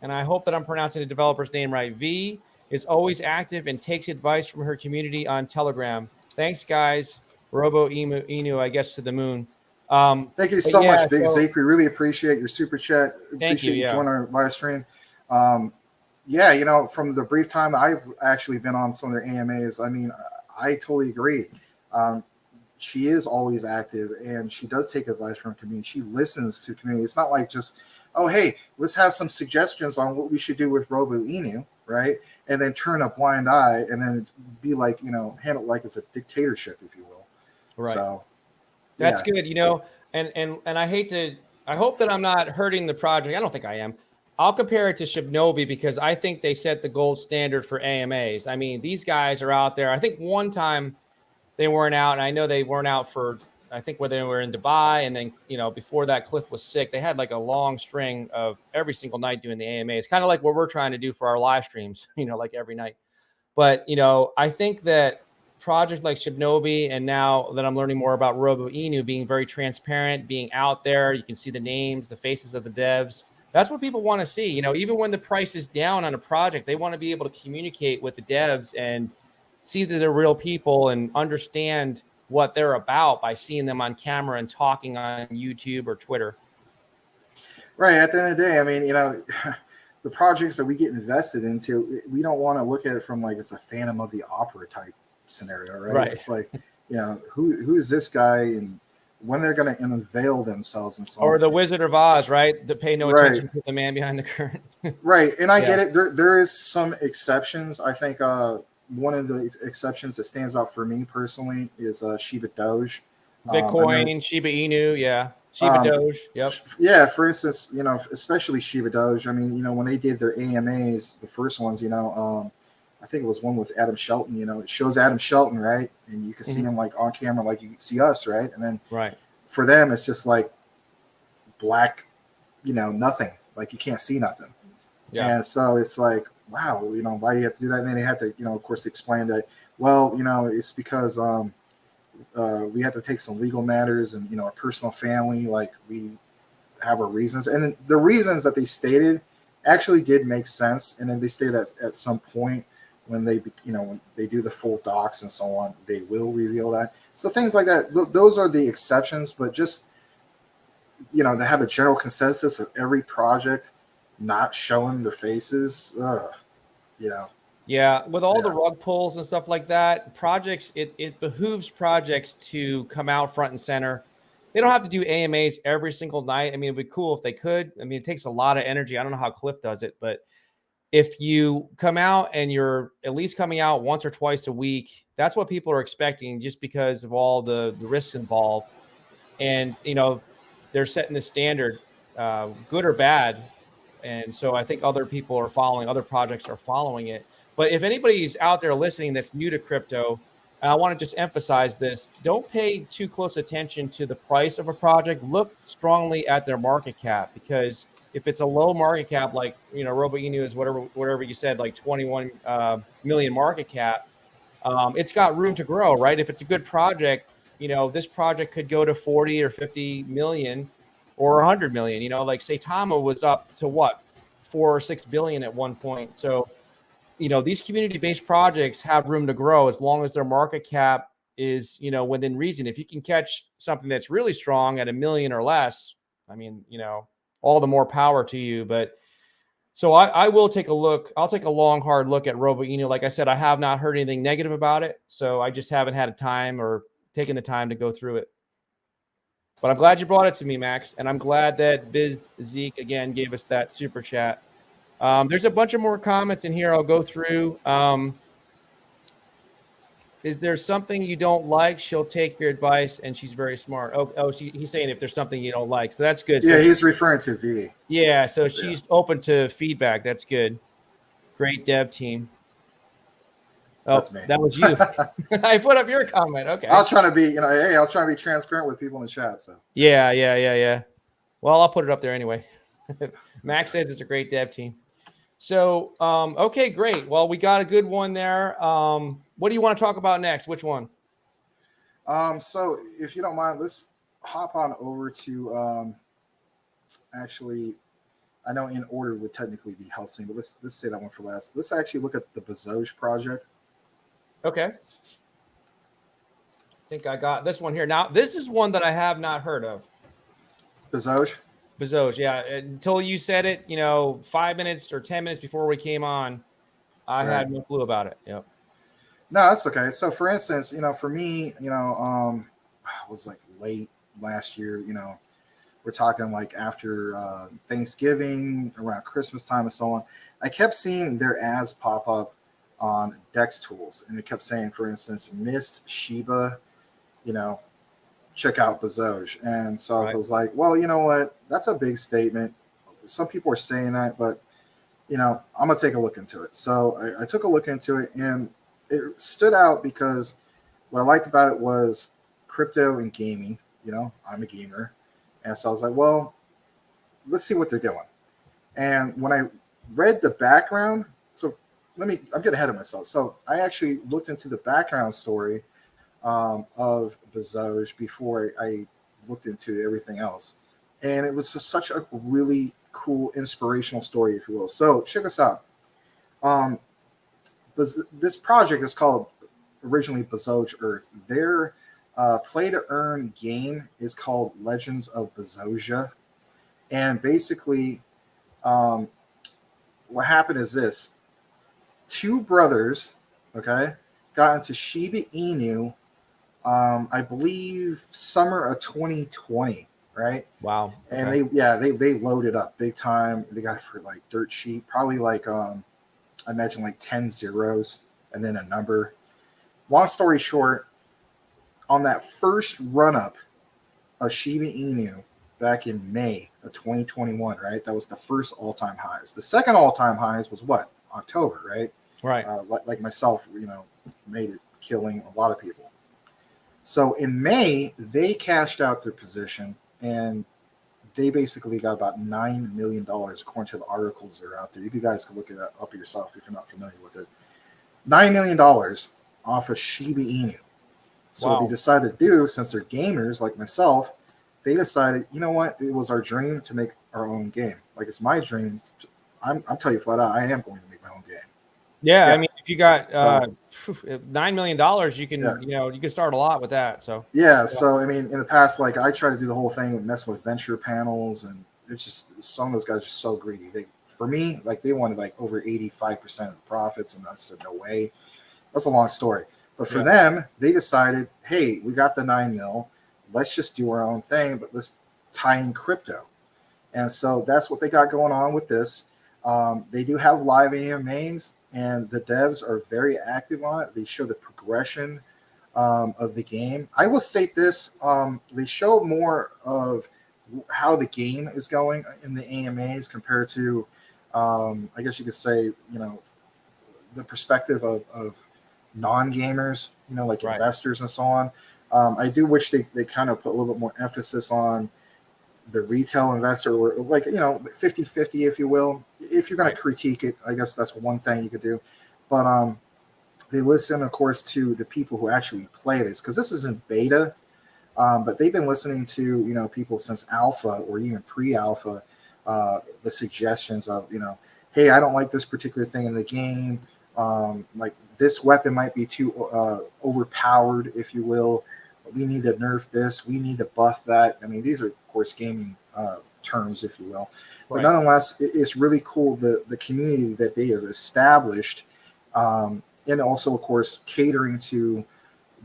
Speaker 1: and I hope that I'm pronouncing the developer's name right. V is always active and takes advice from her community on Telegram. Thanks, guys. Robo Inu, I guess, to the moon.
Speaker 2: Thank you
Speaker 1: But
Speaker 2: so
Speaker 1: yeah,
Speaker 2: much, Big
Speaker 1: so
Speaker 2: Zeke. We really appreciate your super chat.
Speaker 1: thank you.
Speaker 2: Appreciate you
Speaker 1: Yeah.
Speaker 2: joining our live stream. Yeah, from the brief time I've actually been on some of their AMAs, I mean, I totally agree. She is always active and she does take advice from community. She listens to community. It's not like just, oh, hey, let's have some suggestions on what we should do with Robo Inu, right? And then turn a blind eye and then be like, handle it like it's a dictatorship, if you will.
Speaker 1: Right.
Speaker 2: So
Speaker 1: That's
Speaker 2: yeah.
Speaker 1: good, and I hope that I'm not hurting the project. I don't think I am. I'll compare it to Shibnobi because I think they set the gold standard for AMAs. I mean, these guys are out there. I think one time they weren't out, and I know they weren't out for, I think, where they were in Dubai, and then, before that, Cliff was sick. They had like a long string of every single night doing the AMAs, kind of like what we're trying to do for our live streams, like every night. But, I think that projects like Shibnobi, and now that I'm learning more about Robo Inu being very transparent, being out there, you can see the names, the faces of the devs. That's what people want to see. Even when the price is down on a project, they want to be able to communicate with the devs and see that they're real people and understand what they're about by seeing them on camera and talking on YouTube or Twitter.
Speaker 2: Right. At the end of the day, I mean, the projects that we get invested into, we don't want to look at it from like it's a Phantom of the Opera type scenario, right?
Speaker 1: Right.
Speaker 2: It's like, who is this guy and when they're going to unveil themselves and so on.
Speaker 1: Or the Wizard of Oz, right? To pay no attention to the man behind the curtain.
Speaker 2: Right. And I get it. There is some exceptions. I think one of the exceptions that stands out for me personally is Shiba Doge.
Speaker 1: Bitcoin, Shiba Inu, yeah. Shiba Doge, yep.
Speaker 2: Yeah, for instance, especially Shiba Doge. I mean, when they did their AMAs, the first ones, I think it was one with Adam Shelton. It shows Adam Shelton, right, and you can see him like on camera, like you see us, right, and then for them, it's just like black, nothing, like you can't see nothing. Yeah. And so it's like, wow, why do you have to do that? And then they have to, of course, explain that. Well, it's because we have to take some legal matters and our personal family, like we have our reasons, and the reasons that they stated actually did make sense. And then they stated that at some point when they when they do the full docs and so on, they will reveal that. So things like that, those are the exceptions. But just to have a general consensus of every project not showing their faces,
Speaker 1: Yeah, with all the rug pulls and stuff like that, projects, it behooves projects to come out front and center. They don't have to do AMAs every single night. I mean, it'd be cool if they could. I mean, it takes a lot of energy. I don't know how Cliff does it, but if you come out and you're at least coming out once or twice a week, that's what people are expecting just because of all the risks involved. And, they're setting the standard, good or bad. And so I think other people are following, other projects are following it. But if anybody's out there listening that's new to crypto, I want to just emphasize this. Don't pay too close attention to the price of a project. Look strongly at their market cap, because if it's a low market cap, like, Robo Inu is whatever you said, like 21 million market cap, it's got room to grow, right? If it's a good project, this project could go to 40 or 50 million or 100 million, like Saitama was up to what, 4 or 6 billion at one point. So, these community-based projects have room to grow as long as their market cap is, within reason. If you can catch something that's really strong at $1 million or less, I mean, all the more power to you. But so I will take a look. I'll take a long, hard look at Robo Inu. Like I said, I have not heard anything negative about it. So I just haven't had a time or taken the time to go through it. But I'm glad you brought it to me, Max. And I'm glad that Zeke again gave us that super chat. There's a bunch of more comments in here I'll go through. Is there something you don't like? She'll take your advice, and she's very smart. He's saying if there's something you don't like. So that's good.
Speaker 2: Yeah, he's referring to V.
Speaker 1: Yeah, so she's open to feedback. That's good. Great dev team. Oh, that's me. That was you. I put up your comment. Okay.
Speaker 2: I was trying to be, I was trying to be transparent with people in the chat. So
Speaker 1: Yeah. Well, I'll put it up there anyway. Max says it's a great dev team. So, okay, great. Well, we got a good one there. What do you want to talk about next? Which one?
Speaker 2: So if you don't mind, let's hop on over to, actually, I know in order would technically be Hellsing, but let's say that one for last. Let's actually look at the Bezoge project.
Speaker 1: Okay. I think I got this one here. Now, this is one that I have not heard of.
Speaker 2: Bezoge,
Speaker 1: yeah. Until you said it, 5 minutes or 10 minutes before we came on, I had no clue about it. Yep.
Speaker 2: No, that's okay. So, for instance, for me, it was like late last year. We're talking like after Thanksgiving, around Christmas time, and so on. I kept seeing their ads pop up on Dex Tools, and it kept saying, for instance, Mist Shiba, check out Bezoge. And so I was like, well, you know what? That's a big statement. Some people are saying that, but, I'm going to take a look into it. So I took a look into it, and it stood out because what I liked about it was crypto and gaming. I'm a gamer. And so I was like, well, let's see what they're doing. And when I read the background, so I'm getting ahead of myself. So I actually looked into the background story of Bezoge before I looked into everything else. And it was just such a really cool, inspirational story, if you will. So check this out. This project is called originally Bezoge Earth. Their play to earn game is called Legends of Bezoge, and basically, um, what happened is this: two brothers, okay, got into Shiba Inu. I believe summer of 2020, right?
Speaker 1: Wow.
Speaker 2: And
Speaker 1: Okay.
Speaker 2: they loaded up big time. They got it for like dirt cheap, probably like I imagine like 10 zeros and then a number. Long story short, on that first run up of Shiba Inu back in May of 2021, right? That was the first all time highs. The second all time highs was what? October, right?
Speaker 1: Right.
Speaker 2: Like myself, made it killing a lot of people. So in May, they cashed out their position and they basically got about $9 million according to the articles that are out there. You guys can look it up yourself if you're not familiar with it. $9 million off of Shiba Inu. So what they
Speaker 1: Wow.
Speaker 2: decided to do, since they're gamers like myself, they decided, you know what, it was our dream to make our own game. Like it's my dream. I'm telling you flat out, I am going to make my own game.
Speaker 1: Yeah. I
Speaker 2: Yeah.
Speaker 1: mean, if you got
Speaker 2: So
Speaker 1: $9 million, you
Speaker 2: yeah.
Speaker 1: can, you can start a lot with that. So
Speaker 2: Yeah,
Speaker 1: yeah.
Speaker 2: so I mean, in the past, like I tried to do the whole thing with messing with venture panels, and it's just some of those guys are so greedy. They, for me, like they wanted like over 85% of the profits, and I said no way. That's a long story, but for
Speaker 1: Yeah.
Speaker 2: them, they decided, hey, we got the 9 mil, let's just do our own thing, but let's tie in crypto, and so that's what they got going on with this. They do have live AMAs, and the devs are very active on it. They show the progression of the game. I will state this: they show more of how the game is going in the AMAs compared to, I guess you could say, the perspective of non-gamers, like
Speaker 1: Right.
Speaker 2: investors and so on. I do wish they kind of put a little bit more emphasis on the retail investor, or like 50-50, if you will. If you're going
Speaker 1: Right.
Speaker 2: to critique it, I guess that's one thing you could do. But they listen, of course, to the people who actually play this, because this is in beta. But they've been listening to people since alpha or even pre-alpha, the suggestions of hey, I don't like this particular thing in the game. Like this weapon might be too overpowered, if you will. We need to nerf this. We need to buff that. I mean, these are of course gaming terms, if you will. But
Speaker 1: Right.
Speaker 2: nonetheless, it's really cool the community that they have established, and also of course catering to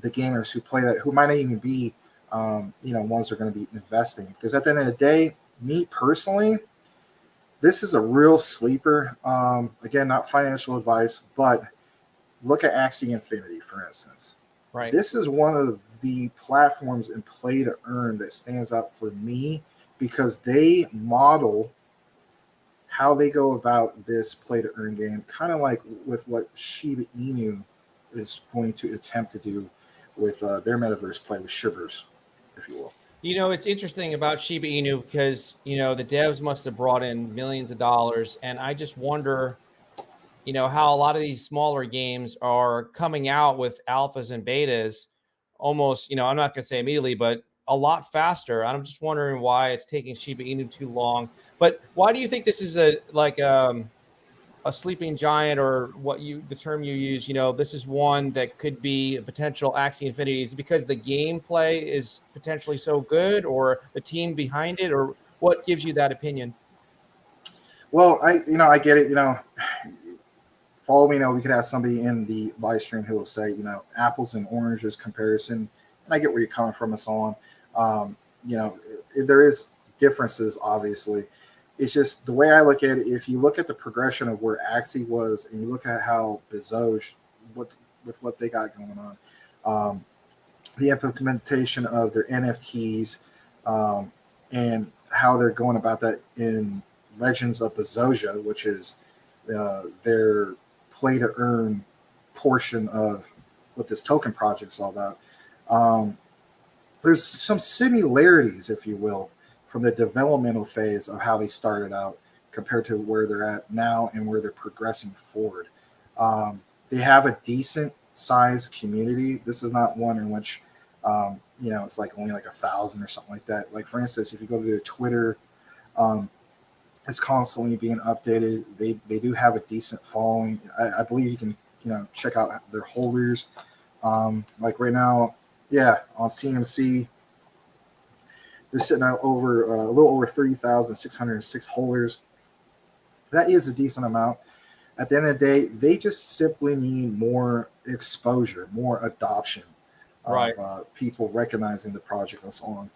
Speaker 2: the gamers who play that, who might not even be ones that are going to be investing. Because at the end of the day, me personally, this is a real sleeper. Again, not financial advice, but look at Axie Infinity, for instance.
Speaker 1: Right.
Speaker 2: This is one of the platforms in play to earn that stands out for me, because they model how they go about this play to earn game, kind of like with what Shiba Inu is going to attempt to do with their metaverse play with Shivers, if you will.
Speaker 1: It's interesting about Shiba Inu because, the devs must have brought in millions of dollars. And I just wonder, how a lot of these smaller games are coming out with alphas and betas almost, I'm not going to say immediately, but a lot faster. I'm just wondering why it's taking Shiba Inu too long. But why do you think this is a sleeping giant, or the term you use, this is one that could be a potential Axie Infinity? Is it because the gameplay is potentially so good, or the team behind it, or what gives you that opinion?
Speaker 2: Well, I get it. Follow me. We could have somebody in the live stream who will say, apples and oranges comparison, and I get where you're coming from and so on. There is differences, obviously. It's just the way I look at it. If you look at the progression of where Axie was, and you look at how Bezoge, with what they got going on, the implementation of their NFTs, and how they're going about that in Legends of Bezoge, which is their play to earn portion of what this token project is all about. Um, there's some similarities, if you will, from the developmental phase of how they started out compared to where they're at now and where they're progressing forward. They have a decent sized community. This is not one in which it's like only like 1,000 or something like that. Like for instance, if you go to their Twitter, um, it's constantly being updated. They do have a decent following. I believe you can check out their holders. Like right now, yeah, on CMC, they're sitting at over a little over 30,606 holders. That is a decent amount. At the end of the day, they just simply need more exposure, more adoption of
Speaker 1: Right.
Speaker 2: people recognizing the project and so on.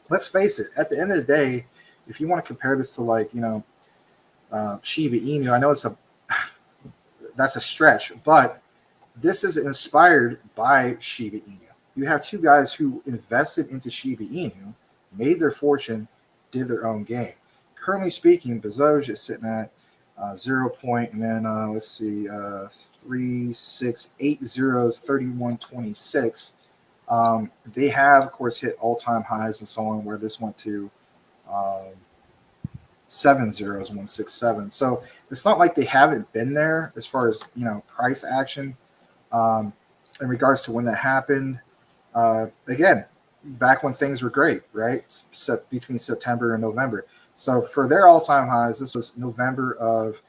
Speaker 2: Let's face it, at the end of the day, if you want to compare this to like, Shiba Inu, I know that's a stretch, but this is inspired by Shiba Inu. You have two guys who invested into Shiba Inu, made their fortune, did their own game. Currently speaking, Bezoge is sitting at 0 point, and then let's see, 3, 6, 8 zeros, 31.26. They have, of course, hit all-time highs and so on, where this went to 7 zeros, 167. So it's not like they haven't been there as far as price action. In regards to when that happened, again, back when things were great, right? Between September and November. So for their all-time highs, this was November of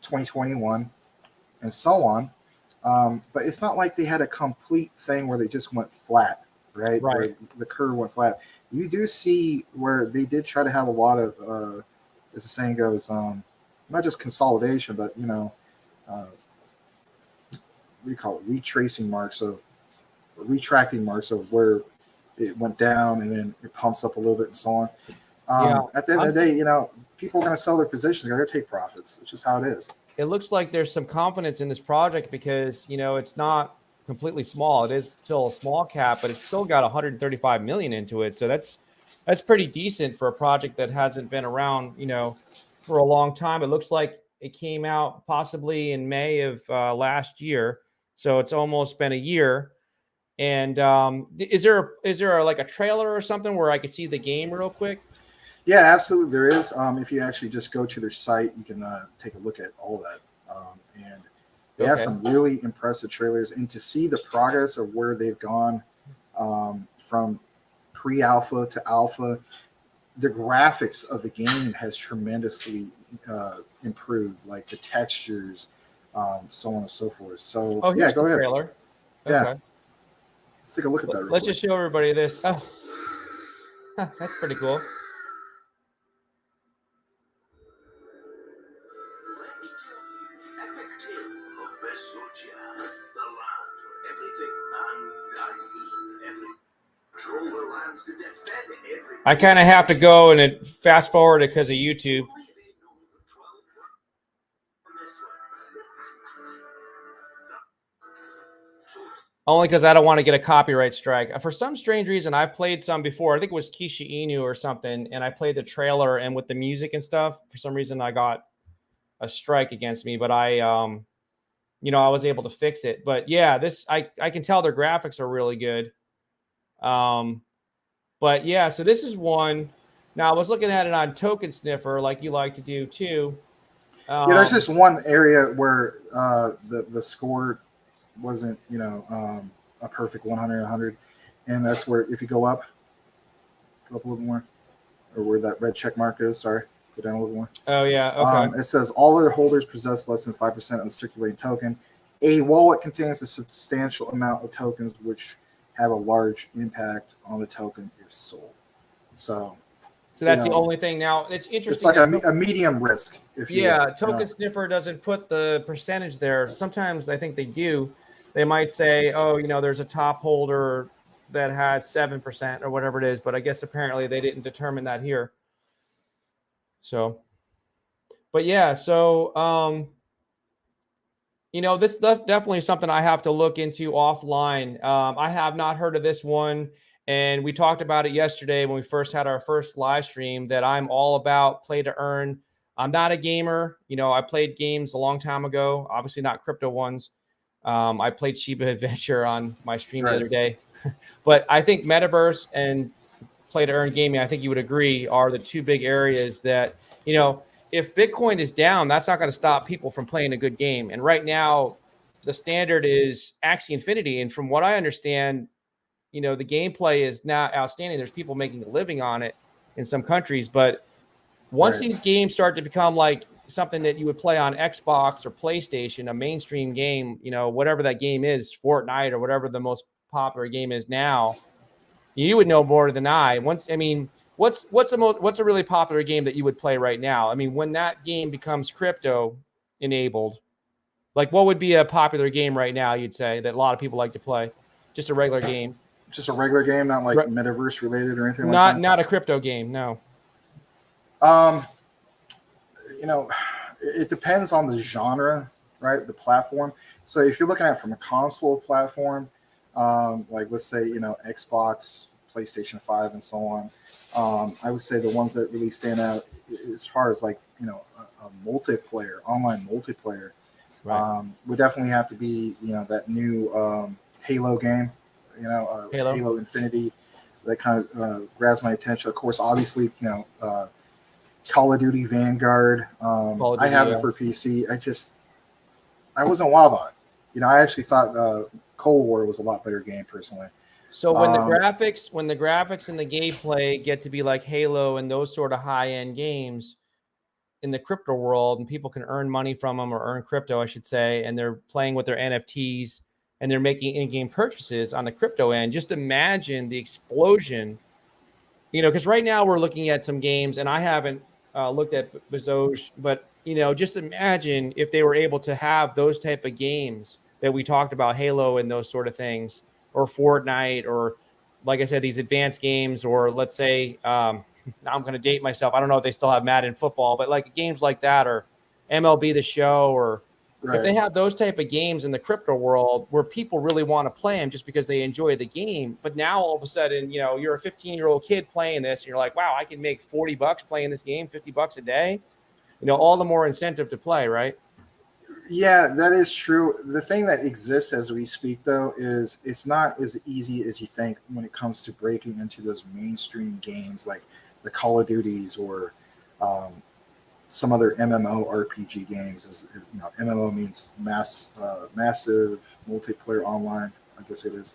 Speaker 2: 2021 and so on. But it's not like they had a complete thing where they just went flat, right? Where the curve went flat. You do see where they did try to have a lot of, as the saying goes, not just consolidation, but, what do you call it? Retracting marks of where it went down and then it pumps up a little bit and so on. At the end of the day, people are going to sell their positions. They're going to take profits. It's just how it is.
Speaker 1: It looks like there's some confidence in this project because, it's not completely small. It is still a small cap, but it's still got 135 million into it. So that's pretty decent for a project that hasn't been around, for a long time. It looks like it came out possibly in May of last year. So it's almost been a year. And is there like a trailer or something where I could see the game real quick?
Speaker 2: Yeah, absolutely. There is. If you actually just go to their site, you can take a look at all that. And they have some really impressive trailers. And to see the progress of where they've gone from pre-alpha to alpha, the graphics of the game has tremendously improved, like the textures, so on and so forth. So, yeah, go ahead.
Speaker 1: Trailer.
Speaker 2: Yeah.
Speaker 1: Okay.
Speaker 2: Let's take a look at that.
Speaker 1: Let's just show everybody this. Oh, that's pretty cool. I kind of have to go and fast forward it because of YouTube. Only because I don't want to get a copyright strike. For some strange reason, I played some before. I think it was Kisha Inu or something, and I played the trailer, and with the music and stuff, for some reason, I got a strike against me. But I was able to fix it. But yeah, I can tell their graphics are really good. But yeah, so this is one. Now I was looking at it on Token Sniffer, like you like to do too.
Speaker 2: Yeah, there's just one area where the score wasn't, a perfect 100, and that's where if you go up a little more, or where that red check mark is. Sorry, go down a little more.
Speaker 1: Oh yeah, okay.
Speaker 2: It says all other holders possess less than 5% of the circulating token. A wallet contains a substantial amount of tokens which have a large impact on the token if sold. So
Speaker 1: that's the only thing. Now it's interesting.
Speaker 2: It's like a medium risk.
Speaker 1: Token Sniffer doesn't put the percentage there. Sometimes I think they do. They might say, oh, there's a top holder that has 7% or whatever it is, but I guess apparently they didn't determine that here. So, but yeah, so this definitely something I have to look into offline. I have not heard of this one. And we talked about it yesterday when we first had our first live stream that I'm all about play to earn. I'm not a gamer. I played games a long time ago, obviously not crypto ones. I played Shiba Adventure on my stream the other day. But I think Metaverse and play to earn gaming, I think you would agree, are the two big areas that, if Bitcoin is down, that's not going to stop people from playing a good game. And right now, the standard is Axie Infinity. And from what I understand, the gameplay is not outstanding. There's people making a living on it in some countries. But once these games start to become like something that you would play on Xbox or PlayStation, a mainstream game, whatever that game is, Fortnite or whatever the most popular game is now, you would know more than I. What's a really popular game that you would play right now? I mean, when that game becomes crypto enabled, like what would be a popular game right now, you'd say, that a lot of people like to play? Just a regular game.
Speaker 2: Just a regular game, not like metaverse related or anything like that?
Speaker 1: Not a crypto game, no.
Speaker 2: It depends on the genre, right? The platform. So if you're looking at it from a console platform, like let's say, Xbox, PlayStation 5, and so on, I would say the ones that really stand out as far as like, a multiplayer, online multiplayer, would definitely have to be, that new Halo game, Halo Infinity, that kind of grabs my attention. Of course, obviously, Call of Duty Vanguard. I have it for PC. I wasn't wild on it. I actually thought Cold War was a lot better game personally.
Speaker 1: So when the graphics and the gameplay get to be like Halo and those sort of high-end games in the crypto world, and people can earn money from them, or earn crypto, I should say, and they're playing with their NFTs and they're making in-game purchases on the crypto end, just imagine the explosion. Because right now we're looking at some games, and I haven't looked at Bezoge, but just imagine if they were able to have those type of games that we talked about, Halo and those sort of things, or Fortnite, or like I said, these advanced games, or let's say, now I'm going to date myself, I don't know if they still have Madden football, but like games like that, or MLB The Show, or if they have those type of games in the crypto world where people really want to play them just because they enjoy the game. But now all of a sudden, you're a 15-year-old kid playing this, and you're like, wow, I can make $40 playing this game, $50 a day. All the more incentive to play, right?
Speaker 2: Yeah, that is true. The thing that exists as we speak, though, is it's not as easy as you think when it comes to breaking into those mainstream games like the Call of Duties or some other MMO RPG games. MMO means massive multiplayer online, I guess it is.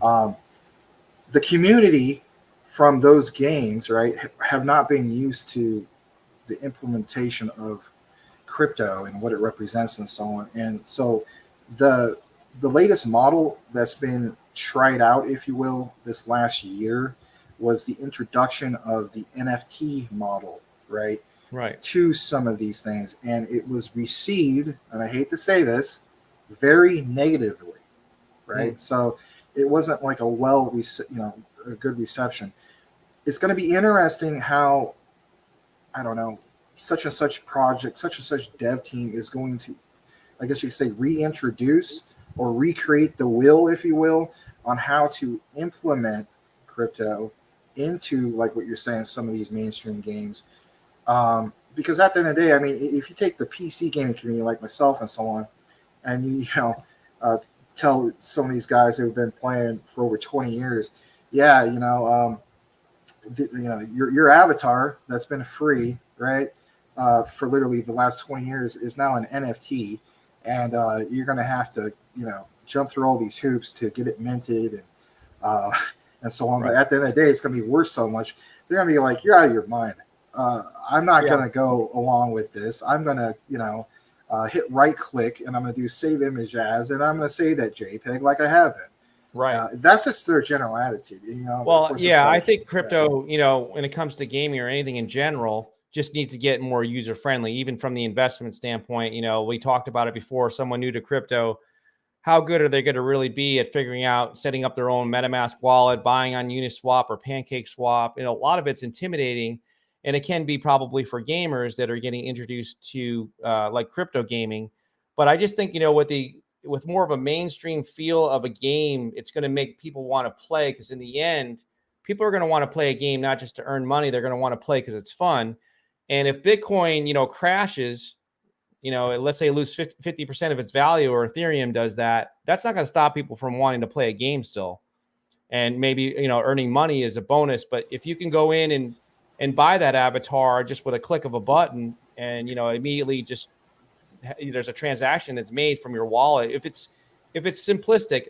Speaker 2: The community from those games, right, have not been used to the implementation of crypto and what it represents and so on. And so the latest model that's been tried out, if you will, this last year was the introduction of the NFT model, right, to some of these things. And it was received, and I hate to say this, very negatively, right? So it wasn't like a a good reception. It's going to be interesting how, I don't know, such and such project, such and such dev team is going to, I guess you could say, reintroduce or recreate the wheel, if you will, on how to implement crypto into, like what you're saying, some of these mainstream games. Because at the end of the day, I mean, if you take the PC gaming community like myself and so on, and you tell some of these guys who have been playing for over 20 years, your avatar that's been free, right, for literally the last 20 years is now an NFT, and you're going to have to, jump through all these hoops to get it minted and so on. Right. But at the end of the day, it's going to be worth so much. They're going to be like, you're out of your mind. I'm not going to go along with this. I'm going to, hit right click, and I'm going to do save image as, and I'm going to save that JPEG like I have been.
Speaker 1: Right.
Speaker 2: That's just their general attitude.
Speaker 1: Well, yeah, I think crypto, when it comes to gaming or anything in general, just needs to get more user friendly, even from the investment standpoint. We talked about it before. Someone new to crypto, how good are they going to really be at figuring out setting up their own MetaMask wallet, buying on Uniswap or PancakeSwap? A lot of it's intimidating, and it can be probably for gamers that are getting introduced to like crypto gaming. But I just think, with more of a mainstream feel of a game, it's going to make people want to play, because in the end, people are going to want to play a game not just to earn money. They're going to want to play because it's fun. And if Bitcoin, crashes, let's say lose 50% of its value, or Ethereum does that, that's not going to stop people from wanting to play a game still. And maybe, earning money is a bonus. But if you can go in and buy that avatar just with a click of a button, and, immediately just there's a transaction that's made from your wallet. If it's simplistic,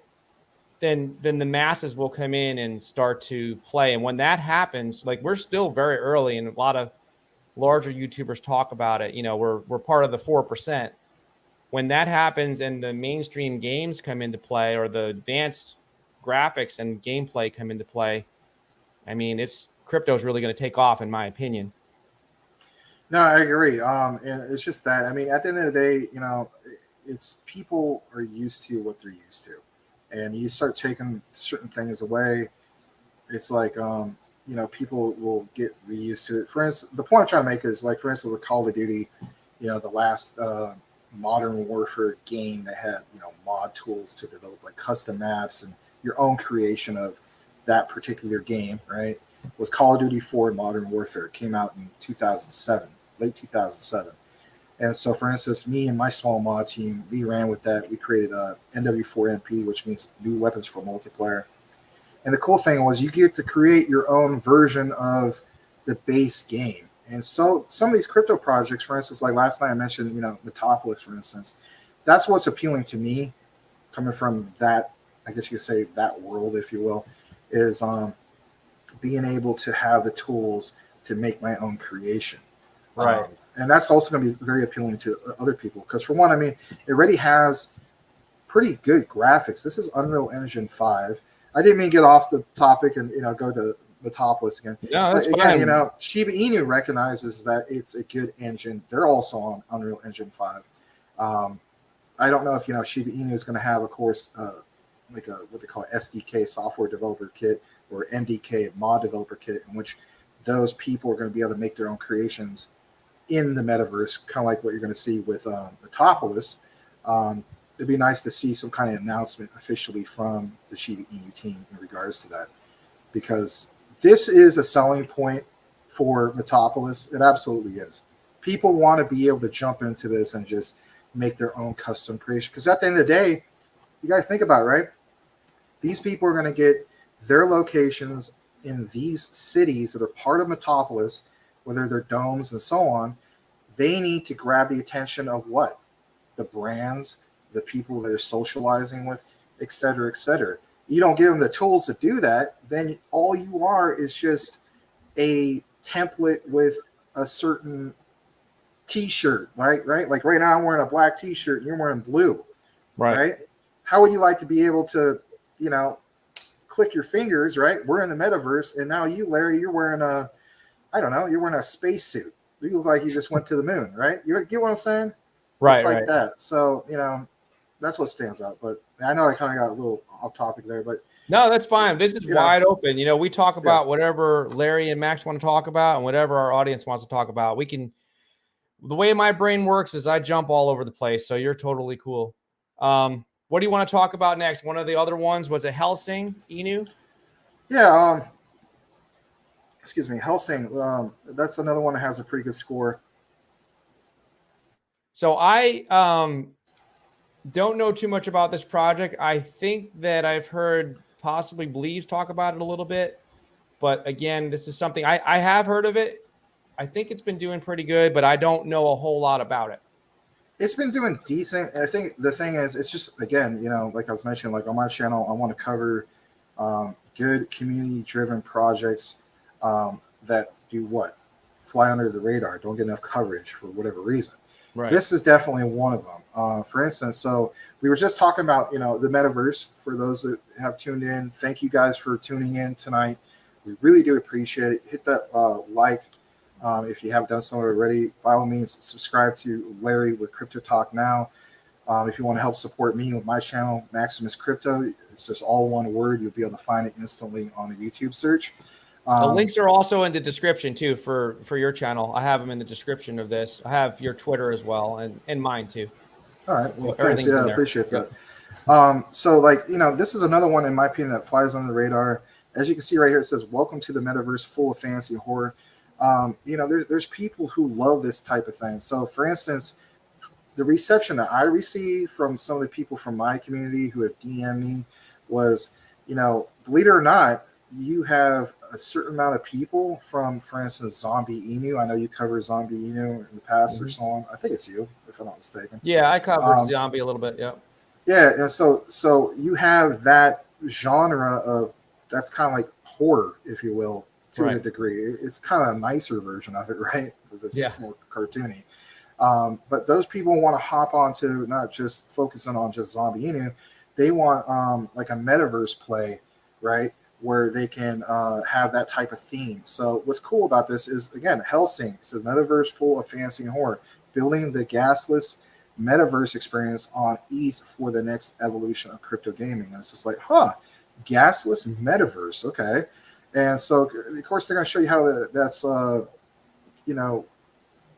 Speaker 1: then the masses will come in and start to play. And when that happens, like, we're still very early in a lot of larger YouTubers talk about it. We're part of the 4%. When that happens and the mainstream games come into play, or the advanced graphics and gameplay come into play, I mean, crypto is really going to take off, in my opinion.
Speaker 2: No, I agree. And it's just that, I mean, at the end of the day, it's people are used to what they're used to, and you start taking certain things away, it's like, people will get reused to it. For instance, the point I'm trying to make is, like, for instance, with Call of Duty, the last Modern Warfare game that had, mod tools to develop like custom maps and your own creation of that particular game, right? Was Call of Duty 4 Modern Warfare. It came out in 2007, late 2007. And so, for instance, me and my small mod team, we ran with that. We created a NW4MP, which means new weapons for multiplayer. And the cool thing was you get to create your own version of the base game. And so some of these crypto projects, for instance, like last night I mentioned, Metapolis, for instance, that's what's appealing to me, coming from that, I guess you could say, that world, if you will, is being able to have the tools to make my own creation.
Speaker 1: Right.
Speaker 2: And that's also going to be very appealing to other people. Because for one, I mean, it already has pretty good graphics. This is Unreal Engine 5. I didn't mean to get off the topic and, go to Metapolis again.
Speaker 1: No, that's
Speaker 2: but
Speaker 1: fine.
Speaker 2: again, Shiba Inu recognizes that it's a good engine. They're also on Unreal Engine 5. I don't know if, Shiba Inu is going to have, of course, like what they call SDK, software developer kit, or MDK, mod developer kit, in which those people are going to be able to make their own creations in the metaverse, kind of like what you're going to see with Metapolis. It'd be nice to see some kind of announcement officially from the Shiba Inu team in regards to that, because this is a selling point for Metapolis. It absolutely is. People want to be able to jump into this and just make their own custom creation. Because at the end of the day, you got to think about it, right? These people are going to get their locations in these cities that are part of Metapolis, whether they're domes and so on. They need to grab the attention of what? The brands, the people that they're socializing with, et cetera, et cetera. You don't give them the tools to do that, then all you are is just a template with a certain t-shirt, right? Like right now I'm wearing a black t-shirt and you're wearing blue, right? How would you like to be able to, click your fingers, right? We're in the metaverse, and now you, Larry, you're wearing you're wearing a spacesuit. You look like you just went to the moon, right? You get what I'm saying?
Speaker 1: Right,
Speaker 2: it's like that. So, that's what stands out. But I know I kind of got a little off topic there, but
Speaker 1: no, that's fine. This is wide open. We talk about whatever Larry and Max want to talk about, and whatever our audience wants to talk about. We can. The way my brain works is I jump all over the place. So you're totally cool. What do you want to talk about next? One of the other ones was a Hellsing, Inu.
Speaker 2: Yeah. Excuse me, Hellsing. That's another one that has a pretty good score.
Speaker 1: So I don't know too much about this project. I think that I've heard possibly Bleaves talk about it a little bit. But again, this is something I have heard of it. I think it's been doing pretty good, but I don't know a whole lot about it.
Speaker 2: It's been doing decent. I think the thing is, it's just, again, like I was mentioning, like on my channel, I want to cover good community-driven projects that do what? Fly under the radar, don't get enough coverage for whatever reason. Right. This is definitely one of them. For instance, so we were just talking about, the metaverse. For those that have tuned in, thank you guys for tuning in tonight. We really do appreciate it. Hit that like. If you haven't done so already, by all means, subscribe to Larry with Crypto Talk Now. If you want to help support me with my channel, Maximus Crypto, it's just all one word. You'll be able to find it instantly on a YouTube search.
Speaker 1: The links are also in the description too for your channel. I have them in the description of this. I have your Twitter as well, and mine too.
Speaker 2: All right. Well, thanks. Yeah, I appreciate that. So, like, this is another one, in my opinion, that flies under the radar. As you can see right here, it says, "Welcome to the metaverse full of fantasy and horror." There's people who love this type of thing. So, for instance, the reception that I received from some of the people from my community who have DM'd me was, believe it or not, you have a certain amount of people from, for instance, Zombie Inu. I know you covered Zombie Inu in the past or so on. I think it's you, if I'm not mistaken.
Speaker 1: Yeah, I covered Zombie a little bit. Yeah.
Speaker 2: Yeah, and so you have that genre of, that's kind of like horror, if you will, to a
Speaker 1: Right.
Speaker 2: degree. It's kind of a nicer version of it, right? Because it's
Speaker 1: Yeah.
Speaker 2: more cartoony. But those people want to hop onto not just focusing on just Zombie Inu, they want like a metaverse play, right? Where they can have that type of theme. So what's cool about this is, again, Hellsing. It says metaverse full of fantasy and horror, building the gasless metaverse experience on ease for the next evolution of crypto gaming. And it's just like, gasless metaverse, okay. And so, of course, they're going to show you how that's,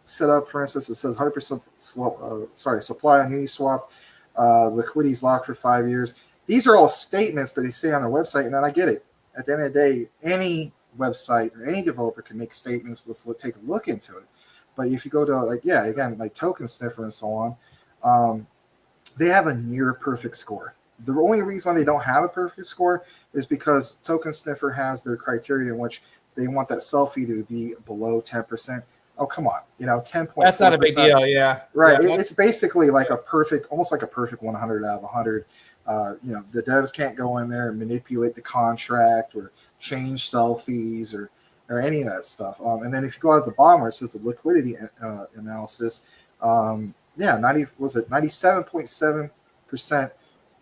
Speaker 2: set up. For instance, it says 100% supply on Uniswap. Liquidity is locked for 5 years. These are all statements that they say on their website, and then I get it. At the end of the day, any website or any developer can make statements. Take a look into it. But if you go to like Token Sniffer and so on, they have a near perfect score. The only reason why they don't have a perfect score is because Token Sniffer has their criteria in which they want that selfie to be below 10%. Oh, come on. 10.4%.
Speaker 1: That's not a big deal. Yeah.
Speaker 2: Right.
Speaker 1: Yeah,
Speaker 2: It's basically like almost like a perfect 100 out of 100. The devs can't go in there and manipulate the contract or change selfies or any of that stuff. And then if you go out at the bottom where it says the liquidity analysis, 97.7%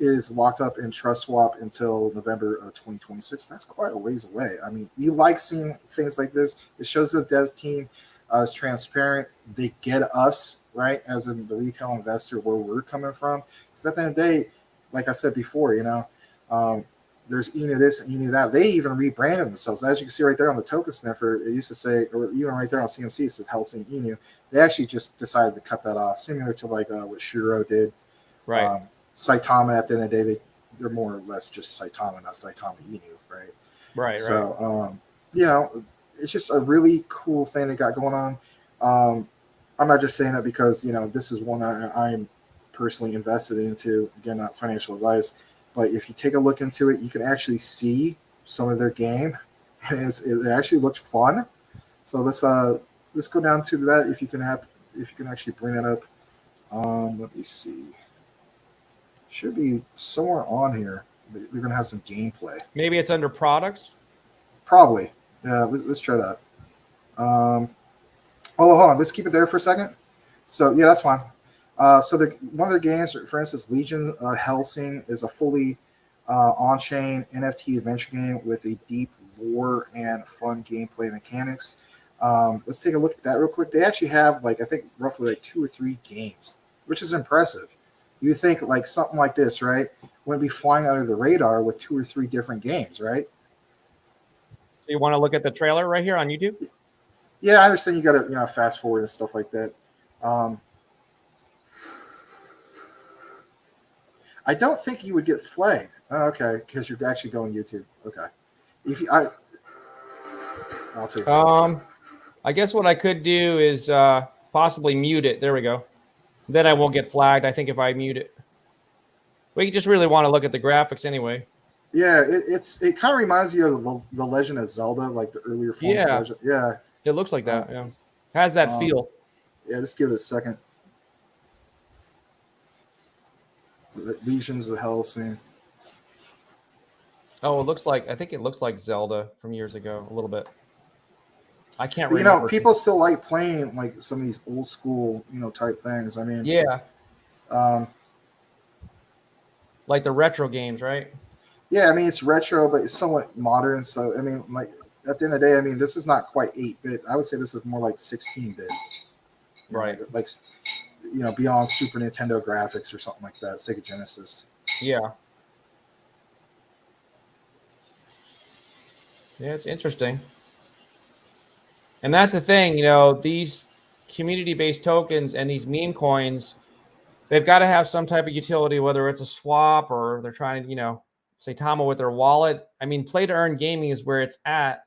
Speaker 2: is locked up in Trust Swap until November of 2026. That's quite a ways away. I mean, you like seeing things like this. It shows the dev team is transparent. They get us, right, as in the retail investor, where we're coming from. Because at the end of the day, like I said before, there's Inu this and Inu that. They even rebranded themselves. As you can see right there on the Token Sniffer, it used to say, or even right there on CMC, it says Hellsing Inu. They actually just decided to cut that off, similar to like what Shiro did.
Speaker 1: Right.
Speaker 2: Saitama, at the end of the day, they're more or less just Saitama, not Saitama Inu, right?
Speaker 1: Right.
Speaker 2: So, it's just a really cool thing they got going on. I'm not just saying that because, this is one I'm personally invested into. Again, not financial advice, but if you take a look into it, you can actually see some of their game, and it actually looks fun. So let's go down to that. If you can actually bring that up. Let me see. Should be somewhere on here. We're gonna have some gameplay.
Speaker 1: Maybe it's under products.
Speaker 2: Probably. Yeah. Let's try that. Hold on. Let's keep it there for a second. So yeah, that's fine. So one of their games, for instance, Legion Hellsing, is a fully on-chain NFT adventure game with a deep lore and fun gameplay mechanics. Let's take a look at that real quick. They actually have I think roughly 2 or 3 games, which is impressive. You think like something like this, right, wouldn't be flying under the radar with 2 or 3 different games, right?
Speaker 1: So you want to look at the trailer right here on YouTube?
Speaker 2: Yeah, I understand you got to fast forward and stuff like that. I don't think you would get flagged. Oh, okay, because you're actually going YouTube. Okay, I'll take.
Speaker 1: I guess what I could do is possibly mute it. There we go. Then I won't get flagged, I think, if I mute it. We just really want to look at the graphics anyway.
Speaker 2: Yeah, it kind of reminds you of the Legend of Zelda, like the earlier forms of Legend. Yeah.
Speaker 1: It looks like that. Yeah. Has that feel.
Speaker 2: Yeah, just give it a second. Legions of Hellsing.
Speaker 1: Oh, I think it looks like Zelda from years ago, a little bit. I can't remember.
Speaker 2: People still like playing like some of these old school, type things. I mean,
Speaker 1: yeah. Like the retro games, right?
Speaker 2: Yeah, I mean it's retro, but it's somewhat modern. So I mean, like at the end of the day, I mean this is not quite 8-bit. I would say this is more like 16-bit.
Speaker 1: Right.
Speaker 2: Like beyond Super Nintendo graphics or something like that, Sega Genesis.
Speaker 1: Yeah. Yeah, it's interesting. And that's the thing, these community-based tokens and these meme coins, they've got to have some type of utility, whether it's a swap or they're trying to, Saitama with their wallet. I mean, play-to-earn gaming is where it's at.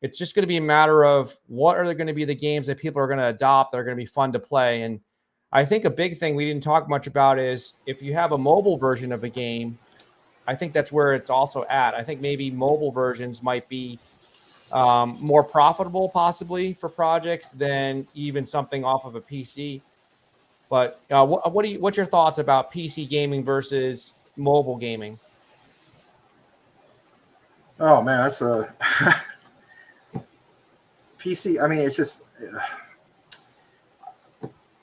Speaker 1: It's just going to be a matter of what are going to be the games that people are going to adopt that are going to be fun to play. And I think a big thing we didn't talk much about is if you have a mobile version of a game, I think that's where it's also at. I think maybe mobile versions might be more profitable possibly for projects than even something off of a PC. But what's your thoughts about PC gaming versus mobile gaming?
Speaker 2: Oh man, that's PC. I mean, it's just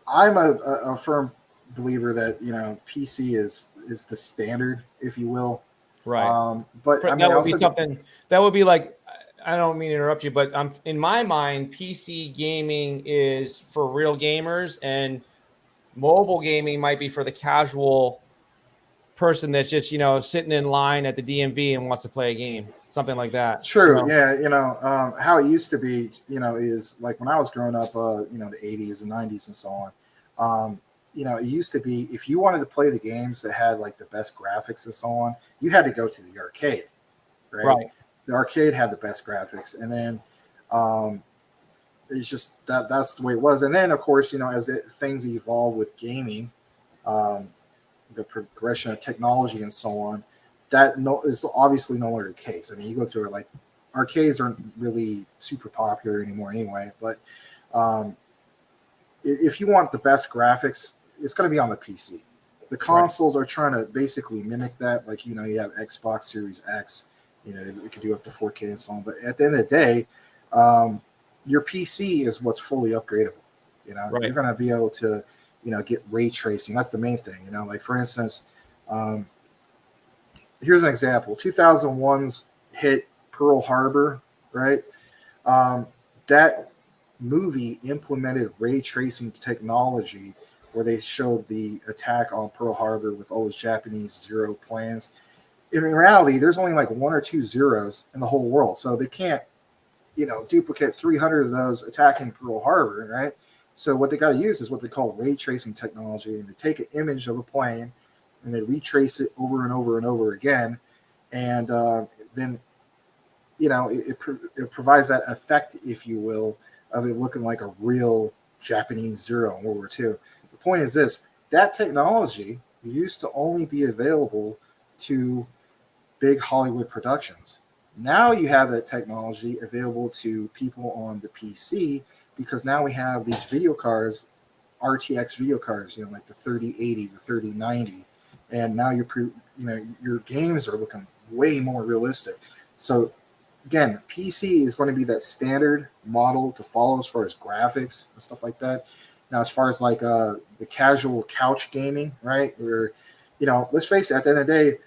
Speaker 2: I'm a firm believer that PC is the standard, if you will.
Speaker 1: Right.
Speaker 2: But I mean,
Speaker 1: that would
Speaker 2: also
Speaker 1: be something that would be like, I don't mean to interrupt you, but in my mind, PC gaming is for real gamers, and mobile gaming might be for the casual person that's just sitting in line at the DMV and wants to play a game, something like that.
Speaker 2: true. Yeah, how it used to be, is like when I was growing up, the 80s and 90s and so on. It used to be if you wanted to play the games that had like the best graphics and so on, you had to go to the arcade, right?
Speaker 1: Right.
Speaker 2: The arcade had the best graphics, and then it's just that's the way it was. And then of course, as things evolve with gaming, um, the progression of technology and so on, that is obviously no longer the case. I mean, you go through it, like arcades aren't really super popular anymore anyway. But if you want the best graphics, it's going to be on the PC. The consoles are trying to basically mimic that. Like, you have Xbox Series X, it can do up to 4K and so on. But at the end of the day, your PC is what's fully upgradable. You're going to be able to, get ray tracing. That's the main thing. Like for instance, here's an example: 2001's hit Pearl Harbor, right? That movie implemented ray tracing technology where they showed the attack on Pearl Harbor with all those Japanese Zero planes. In reality, there's only like 1 or 2 zeros in the whole world, so they can't, duplicate 300 of those attacking Pearl Harbor, right? So what they got to use is what they call ray tracing technology, and they take an image of a plane and they retrace it over and over and over again, and then it provides that effect, if you will, of it looking like a real Japanese Zero in World War II. The point is this: that technology used to only be available to big Hollywood productions. Now you have that technology available to people on the PC, because now we have these video cards, RTX video cards, like the 3080, the 3090, and now your games are looking way more realistic. So again, PC is going to be that standard model to follow as far as graphics and stuff like that. Now, as far as like the casual couch gaming, right? Where, let's face it, at the end of the day,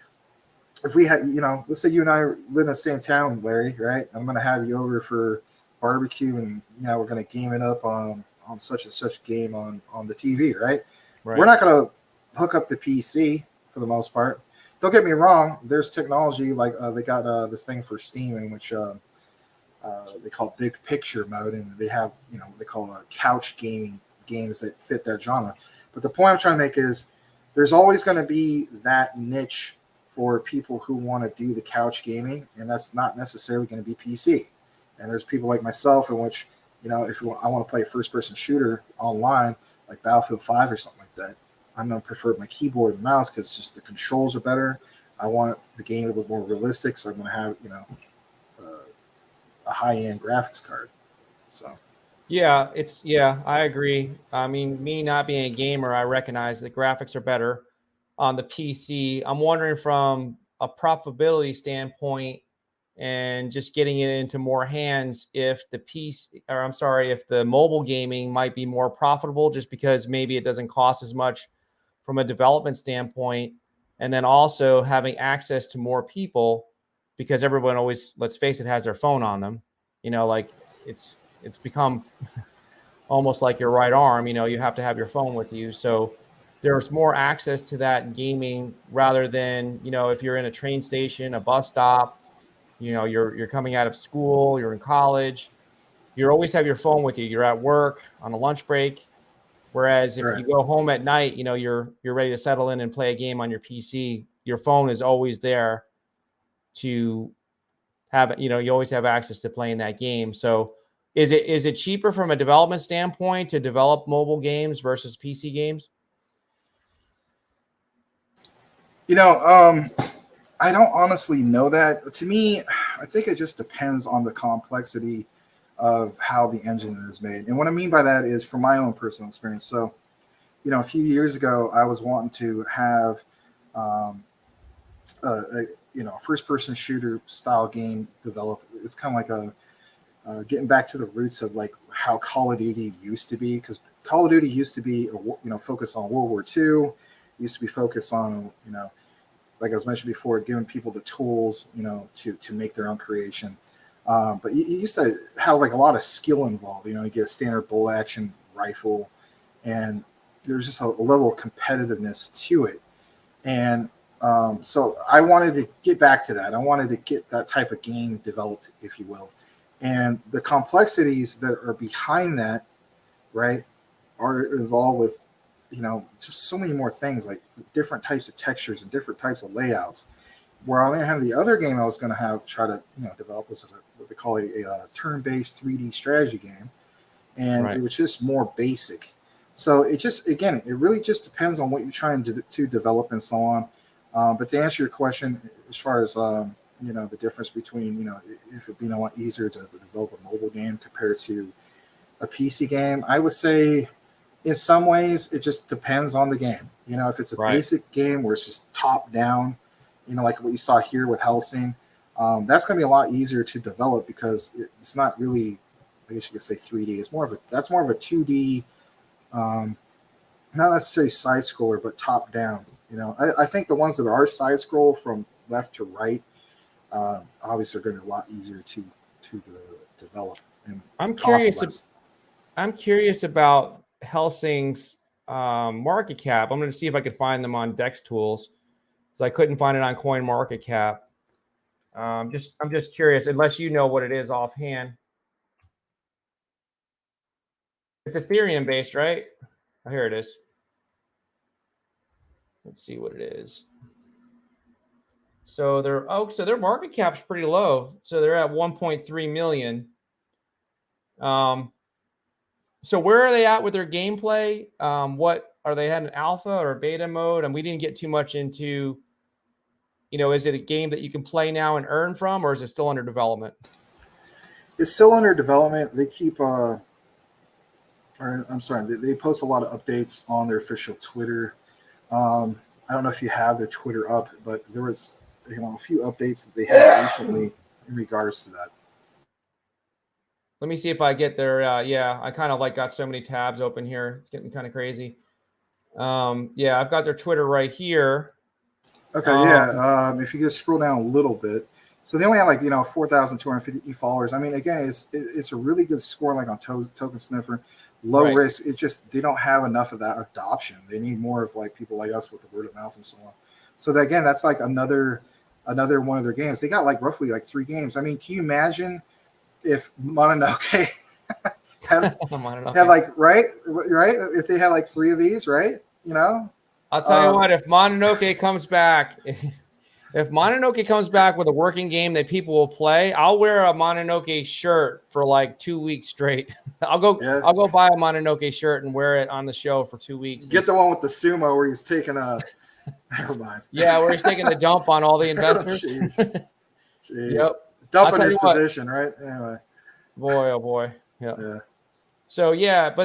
Speaker 2: if we had, let's say you and I live in the same town, Larry, right? I'm going to have you over for barbecue, and we're going to game it up on such and such game on the TV, right? We're not going to hook up the PC for the most part. Don't get me wrong. There's technology like they got this thing for Steam in which they call big picture mode, and they have they call couch gaming games that fit that genre. But the point I'm trying to make is there's always going to be that niche for people who want to do the couch gaming, and that's not necessarily going to be PC. And there's people like myself in which if I want to play a first-person shooter online like Battlefield 5 or something like that, I'm going to prefer my keyboard and mouse because just the controls are better. I want the game to look more realistic, so I'm going to have a high-end graphics card. So
Speaker 1: I agree. I mean, me not being a gamer, I recognize that graphics are better on the PC. I'm wondering from a profitability standpoint and just getting it into more hands, if if the mobile gaming might be more profitable, just because maybe it doesn't cost as much from a development standpoint, and then also having access to more people, because everyone always, let's face it, has their phone on them. Like it's become almost like your right arm. You have to have your phone with you, so there's more access to that gaming rather than if you're in a train station, a bus stop, you're coming out of school, you're in college, you always have your phone with you. You're at work on a lunch break. Whereas if you go home at night, you're ready to settle in and play a game on your PC, your phone is always there to have, you always have access to playing that game. So is it cheaper from a development standpoint to develop mobile games versus PC games?
Speaker 2: I don't honestly know that. To me, I think it just depends on the complexity of how the engine is made. And what I mean by that is from my own personal experience. So, a few years ago, I was wanting to have a first-person shooter style game developed. It's kind of like getting back to the roots of like how Call of Duty used to be, because Call of Duty used to be focused on World War II, used to be focused on like I was mentioned before, giving people the tools to make their own creation. But you used to have like a lot of skill involved. You get a standard bolt action rifle, and there's just a level of competitiveness to it. And so I wanted to get back to that. I wanted to get that type of game developed, if you will. And the complexities that are behind that, right, are involved with, just so many more things, like different types of textures and different types of layouts. Where I'm going to have the other game I was going to try to develop was what they call a turn-based 3D strategy game, and
Speaker 1: Right.
Speaker 2: It was just more basic. So it really just depends on what you're trying to develop and so on. But to answer your question, as far as the difference between if it being a lot easier to develop a mobile game compared to a PC game, I would say in some ways it just depends on the game. If it's a basic game where it's just top down, like what you saw here with Hellsing, that's going to be a lot easier to develop because it's not really, I guess you could say 3D. That's more of a 2D, not necessarily side scroller, but top down. I think the ones that are side scroll from left to right, obviously are going to be a lot easier to develop. And
Speaker 1: I'm curious about Hellsing's market cap. I'm going to see if I could find them on Dex Tools, because I couldn't find it on Coin Market Cap. I'm just curious, unless you know what it is offhand. It's Ethereum based, right? Oh, here it is. Let's see what it is. So their market cap's pretty low. So they're at 1.3 million. So where are they at with their gameplay? What are they had an alpha or beta mode? And we didn't get too much into, is it a game that you can play now and earn from, or is it still under development?
Speaker 2: It's still under development. They keep they post a lot of updates on their official Twitter. I don't know if you have their Twitter up, but there was a few updates that they had recently in regards to that.
Speaker 1: Let me see if I get there. Yeah, I kind of got so many tabs open here. It's getting kind of crazy. Yeah, I've got their Twitter right here.
Speaker 2: Okay, if you just scroll down a little bit. So they only have 4,250 followers. I mean, again, it's a really good score on Token Sniffer. Low risk. It just, they don't have enough of that adoption. They need more of people like us with the word of mouth and so on. So again, that's another one of their games. They got roughly 3 games. I mean, can you imagine if Mononoke had right? If they had 3 of these, right?
Speaker 1: I'll tell you what, if Mononoke comes back, if Mononoke comes back with a working game that people will play, I'll wear a Mononoke shirt for 2 weeks straight. I'll go buy a Mononoke shirt and wear it on the show for 2 weeks.
Speaker 2: Get the one with the sumo where he's taking a never mind.
Speaker 1: Yeah, where he's taking the dump on all the investors.
Speaker 2: Jeez.
Speaker 1: Yep.
Speaker 2: Dumping his position, right? Anyway.
Speaker 1: Boy, oh boy.
Speaker 2: Yeah.
Speaker 1: So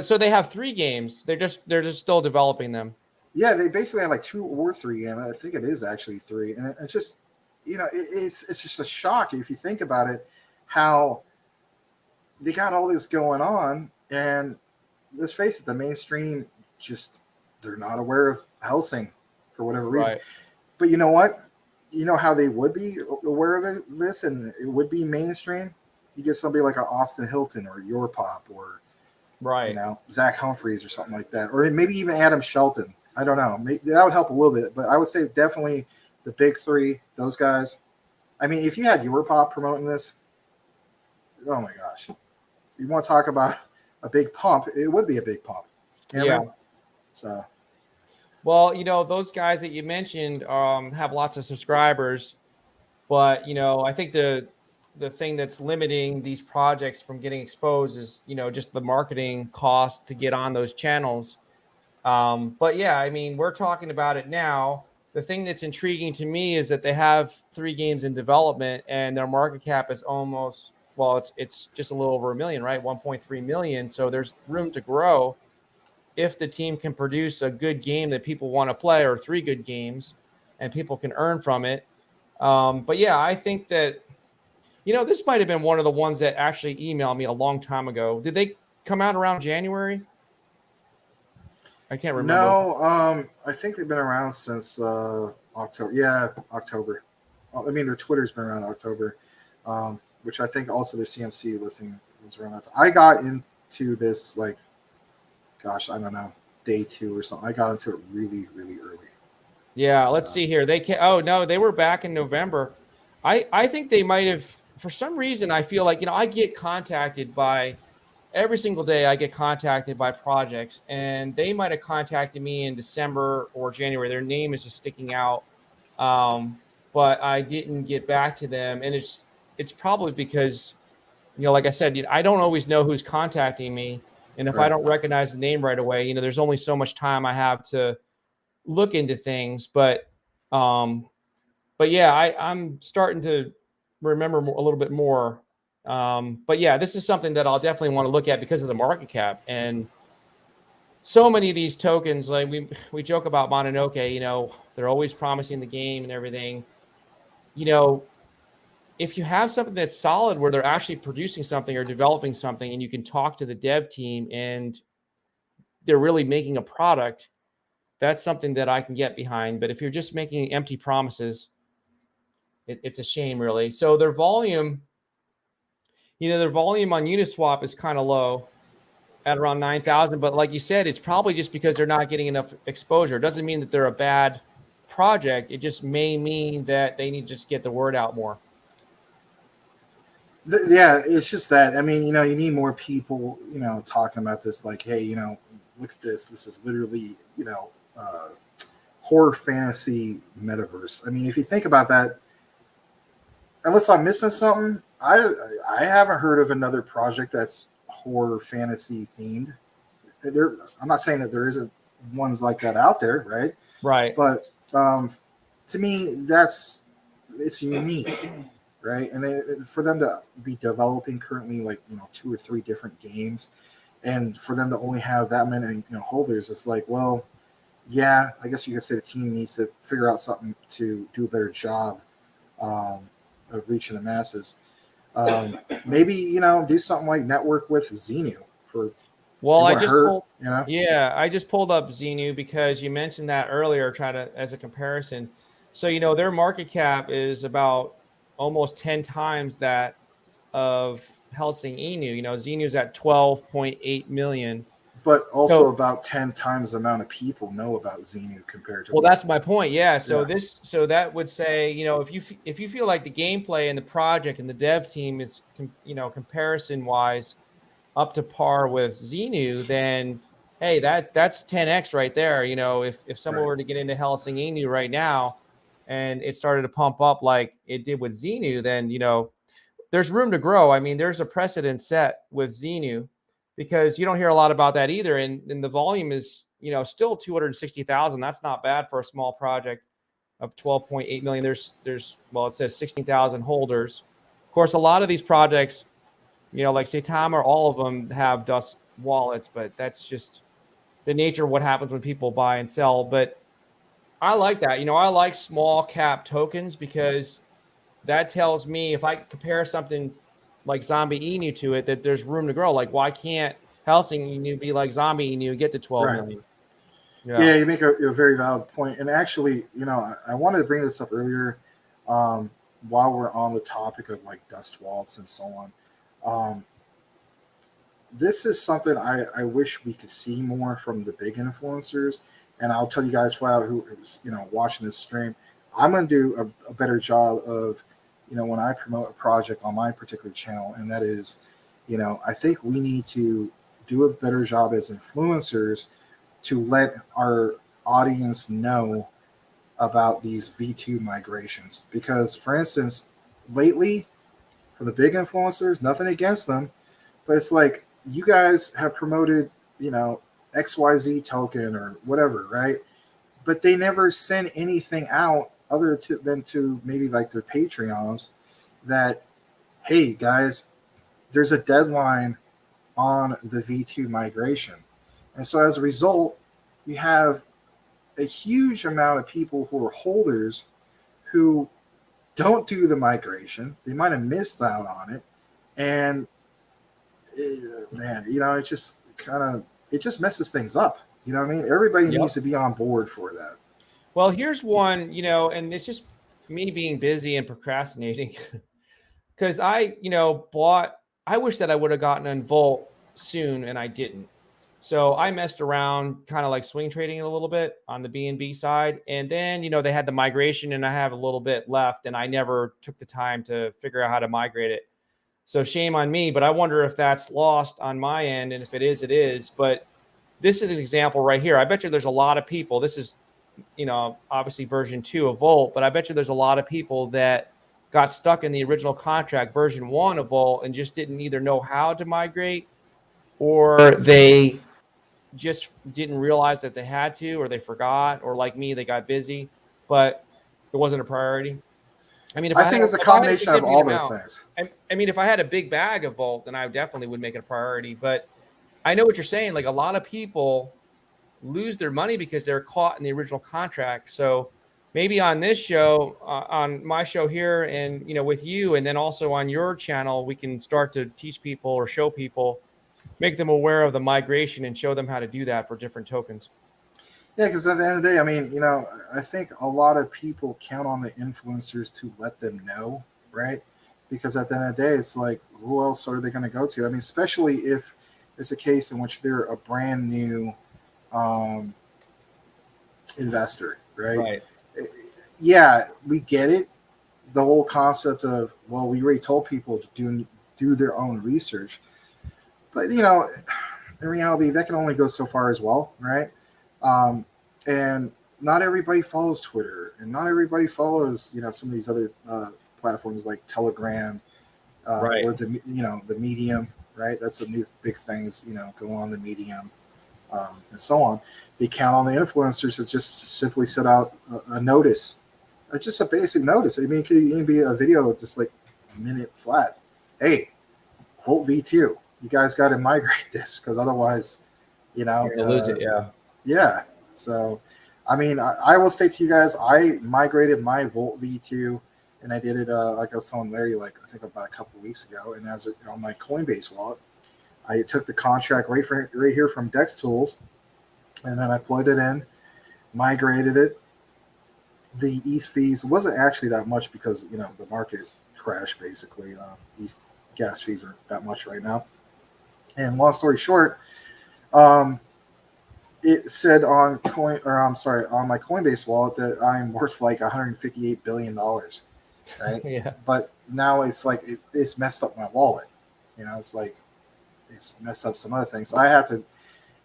Speaker 1: so they have 3 games. They're just still developing them.
Speaker 2: Yeah, they basically have 2 or 3 games. I think it is actually 3, and it's just it's just a shock if you think about it, how they got all this going on, and let's face it, the mainstream they're not aware of Hellsing for whatever reason.
Speaker 1: Right.
Speaker 2: But you know what? You know how they would be aware of this, and it would be mainstream. You get somebody like an Austin Hilton or Your Pop or Zach Humphreys or something like that, or maybe even Adam Shelton. I don't know. Maybe that would help a little bit, but I would say definitely the big 3, those guys. I mean, if you had Your Pop promoting this, oh my gosh, you want to talk about a big pump? It would be a big pump. So.
Speaker 1: Well, those guys that you mentioned have lots of subscribers, but I think the thing that's limiting these projects from getting exposed is just the marketing cost to get on those channels. But yeah, I mean, we're talking about it now. The thing that's intriguing to me is that they have 3 games in development and their market cap is almost, it's just a little over $1 million, right? 1.3 million. So there's room to grow if the team can produce a good game that people want to play, or 3 good games, and people can earn from it. But yeah, I think that This might have been one of the ones that actually emailed me a long time ago. Did they come out around January? I can't remember.
Speaker 2: No, I think they've been around since October. Yeah, October. I mean, their Twitter's been around October, which I think also their CMC listing was around that time. I got into this like, gosh, I don't know, day 2 or something. I got into it really, really early.
Speaker 1: Yeah, let's see here. They can. Oh no, they were back in November. I think they might have. For some reason, I feel like I get contacted by every single day. I get contacted by projects, and they might have contacted me in December or January. Their name is just sticking out, but I didn't get back to them, and it's probably because like I said, I don't always know who's contacting me, and if I don't recognize the name right away, there's only so much time I have to look into things. But yeah, I'm starting to remember a little bit more. But yeah, this is something that I'll definitely want to look at because of the market cap. And so many of these tokens, like we joke about Mononoke, they're always promising the game and everything. If you have something that's solid where they're actually producing something or developing something, and you can talk to the dev team and they're really making a product, that's something that I can get behind. But if you're just making empty promises, it's a shame, really. So their volume on Uniswap is kind of low at around 9,000. But like you said, it's probably just because they're not getting enough exposure. It doesn't mean that they're a bad project. It just may mean that they need to just get the word out more.
Speaker 2: Yeah, it's just that. I mean, you need more people, talking about this. Like, hey, look at this. This is literally, horror fantasy metaverse. I mean, if you think about that, unless I'm missing something, I haven't heard of another project that's horror fantasy themed. I'm not saying that there isn't ones like that out there, right?
Speaker 1: Right.
Speaker 2: But to me, it's unique, right? And for them to be developing currently like 2 or 3 different games, and for them to only have that many holders, it's like, well, yeah, I guess you could say the team needs to figure out something to do a better job of reaching the masses. Maybe do something like network with Xenu for.
Speaker 1: Well, I just pulled up Xenu because you mentioned that earlier, as a comparison. So their market cap is about almost 10 times that of Hellsing Inu. Xenu's at 12.8 million.
Speaker 2: But also about 10 times the amount of people know about Xenu compared to.
Speaker 1: Well, that's my point. Yeah. So that would say, if you feel like the gameplay and the project and the dev team is, comparison wise up to par with Xenu, then hey, that's 10x right there. If someone were to get into Hellsing Inu right now and it started to pump up like it did with Xenu, then there's room to grow. I mean, there's a precedent set with Xenu, because you don't hear a lot about that either. And the volume is, still 260,000. That's not bad for a small project of 12.8 million. There's it says 16,000 holders. Of course, a lot of these projects, like Saitama, all of them have dust wallets, but that's just the nature of what happens when people buy and sell. But I like that. I like small cap tokens, because that tells me, if I compare something like Zombie Inu to it, that there's room to grow. Like, why can't Hellsing Inu be like Zombie Inu and get to 12 million?
Speaker 2: Yeah, you make a very valid point. And actually, I wanted to bring this up earlier while we're on the topic of like dust wallets and so on. This is something I wish we could see more from the big influencers. And I'll tell you guys flat out who's watching this stream, I'm going to do a better job of when I promote a project on my particular channel, and that is, I think we need to do a better job as influencers to let our audience know about these V2 migrations. Because, for instance, lately, for the big influencers, nothing against them, but it's like, you guys have promoted, XYZ token or whatever, right? But they never send anything out other than to maybe like their Patreons that, hey guys, there's a deadline on the V2 migration. And so as a result, you have a huge amount of people who are holders who don't do the migration. They might have missed out on it, and man, it just messes things up. You know what I mean? Everybody
Speaker 1: Yep.
Speaker 2: needs to be on board for that.
Speaker 1: Well, here's one, and it's just me being busy and procrastinating because I wish that I would have gotten on Volt soon and I didn't. So I messed around kind of like swing trading it a little bit on the BNB side. And then, they had the migration and I have a little bit left and I never took the time to figure out how to migrate it. So shame on me, but I wonder if that's lost on my end. And if it is, it is. But this is an example right here. I bet you there's a lot of people. This is, obviously version 2 of Volt, but I bet you there's a lot of people that got stuck in the original contract version 1 of Volt and just didn't either know how to migrate or they just didn't realize that they had to, or they forgot, or like me, they got busy, but it wasn't a priority. I mean,
Speaker 2: I think it's a combination of all those things.
Speaker 1: I mean, if I had a big bag of Volt, then I definitely would make it a priority. But I know what you're saying. Like a lot of people lose their money because they're caught in the original contract. So maybe on this show, on my show here, and with you, and then also on your channel, we can start to teach people or show people, make them aware of the migration and show them how to do that for different tokens.
Speaker 2: Yeah, because at the end of the day, I mean, I think a lot of people count on the influencers to let them know, right? Because at the end of the day, it's like, who else are they going to go to? I mean, especially if it's a case in which they're a brand new investor, right?
Speaker 1: Right.
Speaker 2: Yeah, we get it. The whole concept of, well, we already told people to do their own research. But, in reality, that can only go so far as well, right? And not everybody follows Twitter, and not everybody follows, some of these other platforms like Telegram,
Speaker 1: Right.
Speaker 2: or the Medium, right? That's a new big thing is, go on the Medium, and so on. They count on the influencers to just simply set out a notice, just a basic notice. I mean, it could even be a video that's just like a minute flat. Hey, Volt V2, you guys got to migrate this because otherwise,
Speaker 1: You're gonna lose it. Yeah.
Speaker 2: Yeah. So, I mean, I will state to you guys, I migrated my Volt V2, and I did it like I was telling Larry, like I think about a couple of weeks ago. And on my Coinbase wallet, I took the contract right here from Dex Tools, and then I plugged it in, migrated it. The ETH fees wasn't actually that much because the market crashed basically. ETH gas fees are that much right now. And long story short, it said on my Coinbase wallet that I'm worth like $158 billion, right?
Speaker 1: Yeah.
Speaker 2: But now it's like it's messed up my wallet. It's like it's messed up some other things. So I have to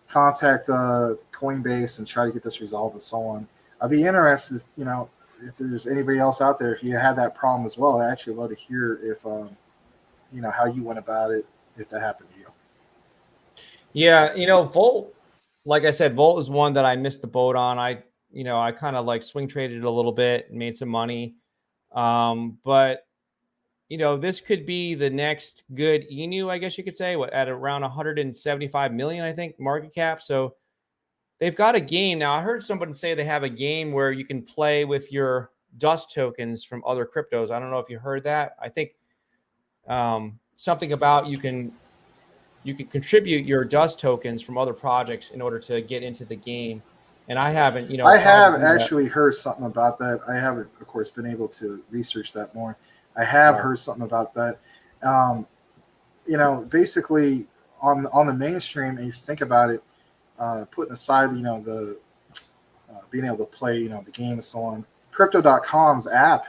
Speaker 2: contact Coinbase and try to get this resolved and so on. I'd be interested, if there's anybody else out there, if you had that problem as well. I'd actually love to hear if how you went about it, if that happened to you.
Speaker 1: Yeah. Volt, like I said, Volt is one that I missed the boat on. I kind of like swing traded a little bit and made some money. But this could be the next good Inu, I guess you could say, at around 175 million, I think, market cap. So they've got a game now. I heard someone say they have a game where you can play with your dust tokens from other cryptos. I don't know if you heard that. I think something about you can contribute your dust tokens from other projects in order to get into the game. And I haven't,
Speaker 2: I have actually heard something about that. I haven't, of course, been able to research that more. I have heard something about that. Basically on the mainstream, and you think about it, putting aside, the being able to play, the game and so on, Crypto.com's app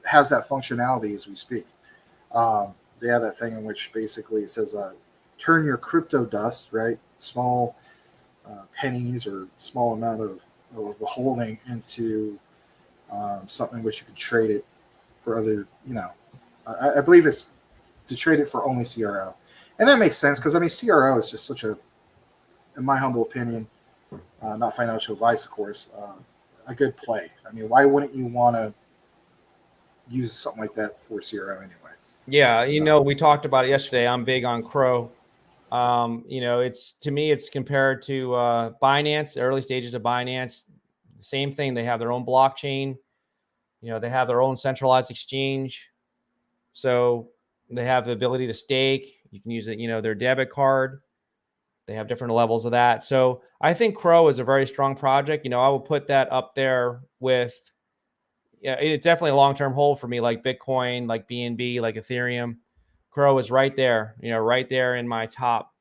Speaker 2: has that functionality as we speak. They have that thing in which basically it says, turn your crypto dust, right, small pennies or small amount of a holding into something which you can trade it for other, I believe it's to trade it for only CRO. And that makes sense because, I mean, CRO is just such a, in my humble opinion, not financial advice, of course, a good play. I mean, why wouldn't you want to use something like that for CRO anyway?
Speaker 1: Yeah, we talked about it yesterday. I'm big on Crow. It's, to me, it's compared to Binance, the early stages of Binance. Same thing. They have their own blockchain. They have their own centralized exchange. So they have the ability to stake. You can use it, their debit card. They have different levels of that. So I think Crow is a very strong project. I will put that up there with, it's definitely a long-term hold for me, like Bitcoin, like BNB, like Ethereum. Crow is right there, right there in my top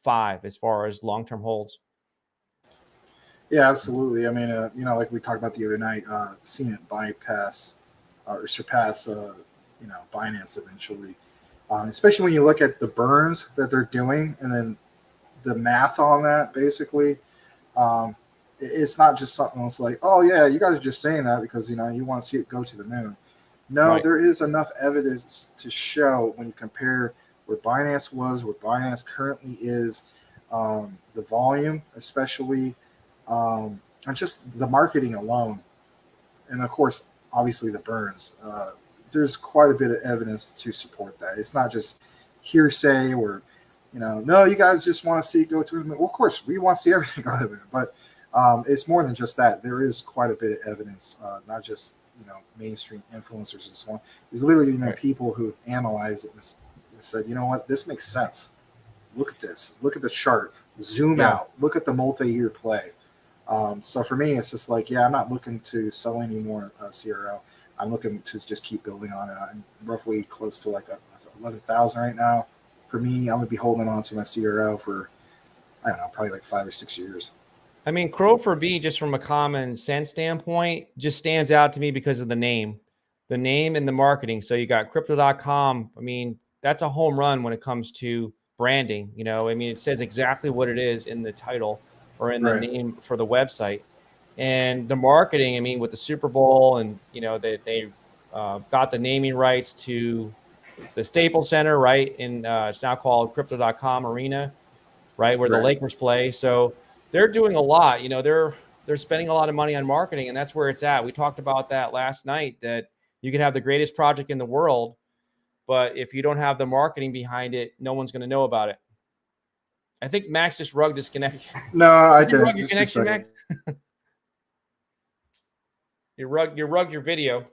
Speaker 1: 5 as far as long-term holds.
Speaker 2: Yeah, absolutely. I mean, like we talked about the other night, seeing it bypass or surpass, Binance eventually. Especially when you look at the burns that they're doing, and then the math on that, basically. Um, it's not just something that's like, oh yeah, you guys are just saying that because you want to see it go to the moon. No,
Speaker 1: Right.
Speaker 2: there is enough evidence to show when you compare where Binance was, where Binance currently is, the volume, especially, and just the marketing alone, and of course, obviously the burns. There's quite a bit of evidence to support that. It's not just hearsay or, no, you guys just want to see it go to the moon. Well, of course, we want to see everything go to the moon, but it's more than just that. There is quite a bit of evidence, not just mainstream influencers and so on. There's literally
Speaker 1: Right.
Speaker 2: people who have analyzed it and said, you know what, this makes sense. Look at this. Look at the chart. Zoom out. Look at the multi-year play. So for me, it's just like, yeah, I'm not looking to sell any more CRO. I'm looking to just keep building on it. I'm roughly close to like 11,000 right now. For me, I'm going to be holding on to my CRO for, I don't know, probably like 5 or 6 years.
Speaker 1: I mean, Crow for B, just from a common sense standpoint, just stands out to me because of the name and the marketing. So you got crypto.com. I mean, that's a home run when it comes to branding. I mean, it says exactly what it is in the title or in the
Speaker 2: Right.
Speaker 1: name for the website. And the marketing, I mean, with the Super Bowl and, they got the naming rights to the Staples Center, right? And it's now called crypto.com Arena, right? Where the
Speaker 2: Right.
Speaker 1: Lakers play. So they're doing a lot, they're spending a lot of money on marketing, and that's where it's at. We talked about that last night, that you can have the greatest project in the world, but if you don't have the marketing behind it, no one's going to know about it. I think Max just rugged his connection.
Speaker 2: No, I
Speaker 1: Did you rug
Speaker 2: didn't.
Speaker 1: your
Speaker 2: Just a
Speaker 1: connection,
Speaker 2: second.
Speaker 1: Max? You rugged your video.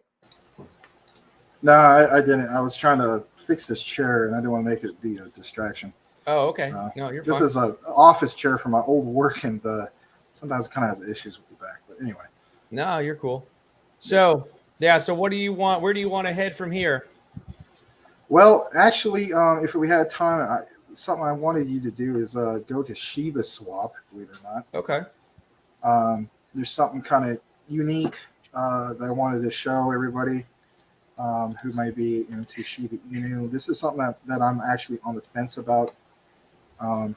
Speaker 2: No, I didn't. I was trying to fix this chair, and I didn't want to make it be a distraction.
Speaker 1: Oh, okay.
Speaker 2: So,
Speaker 1: No, you're
Speaker 2: this
Speaker 1: fine.
Speaker 2: is an office chair from my old work, and sometimes it kind of has issues with the back. But anyway.
Speaker 1: No, you're cool. So, yeah. So what do you want? Where do you want to head from here?
Speaker 2: Well, actually, if we had time, something I wanted you to do is go to Shiba Swap, believe it or not.
Speaker 1: Okay.
Speaker 2: There's something kind of unique that I wanted to show everybody who might be into Shiba Inu. This is something that I'm actually on the fence about. And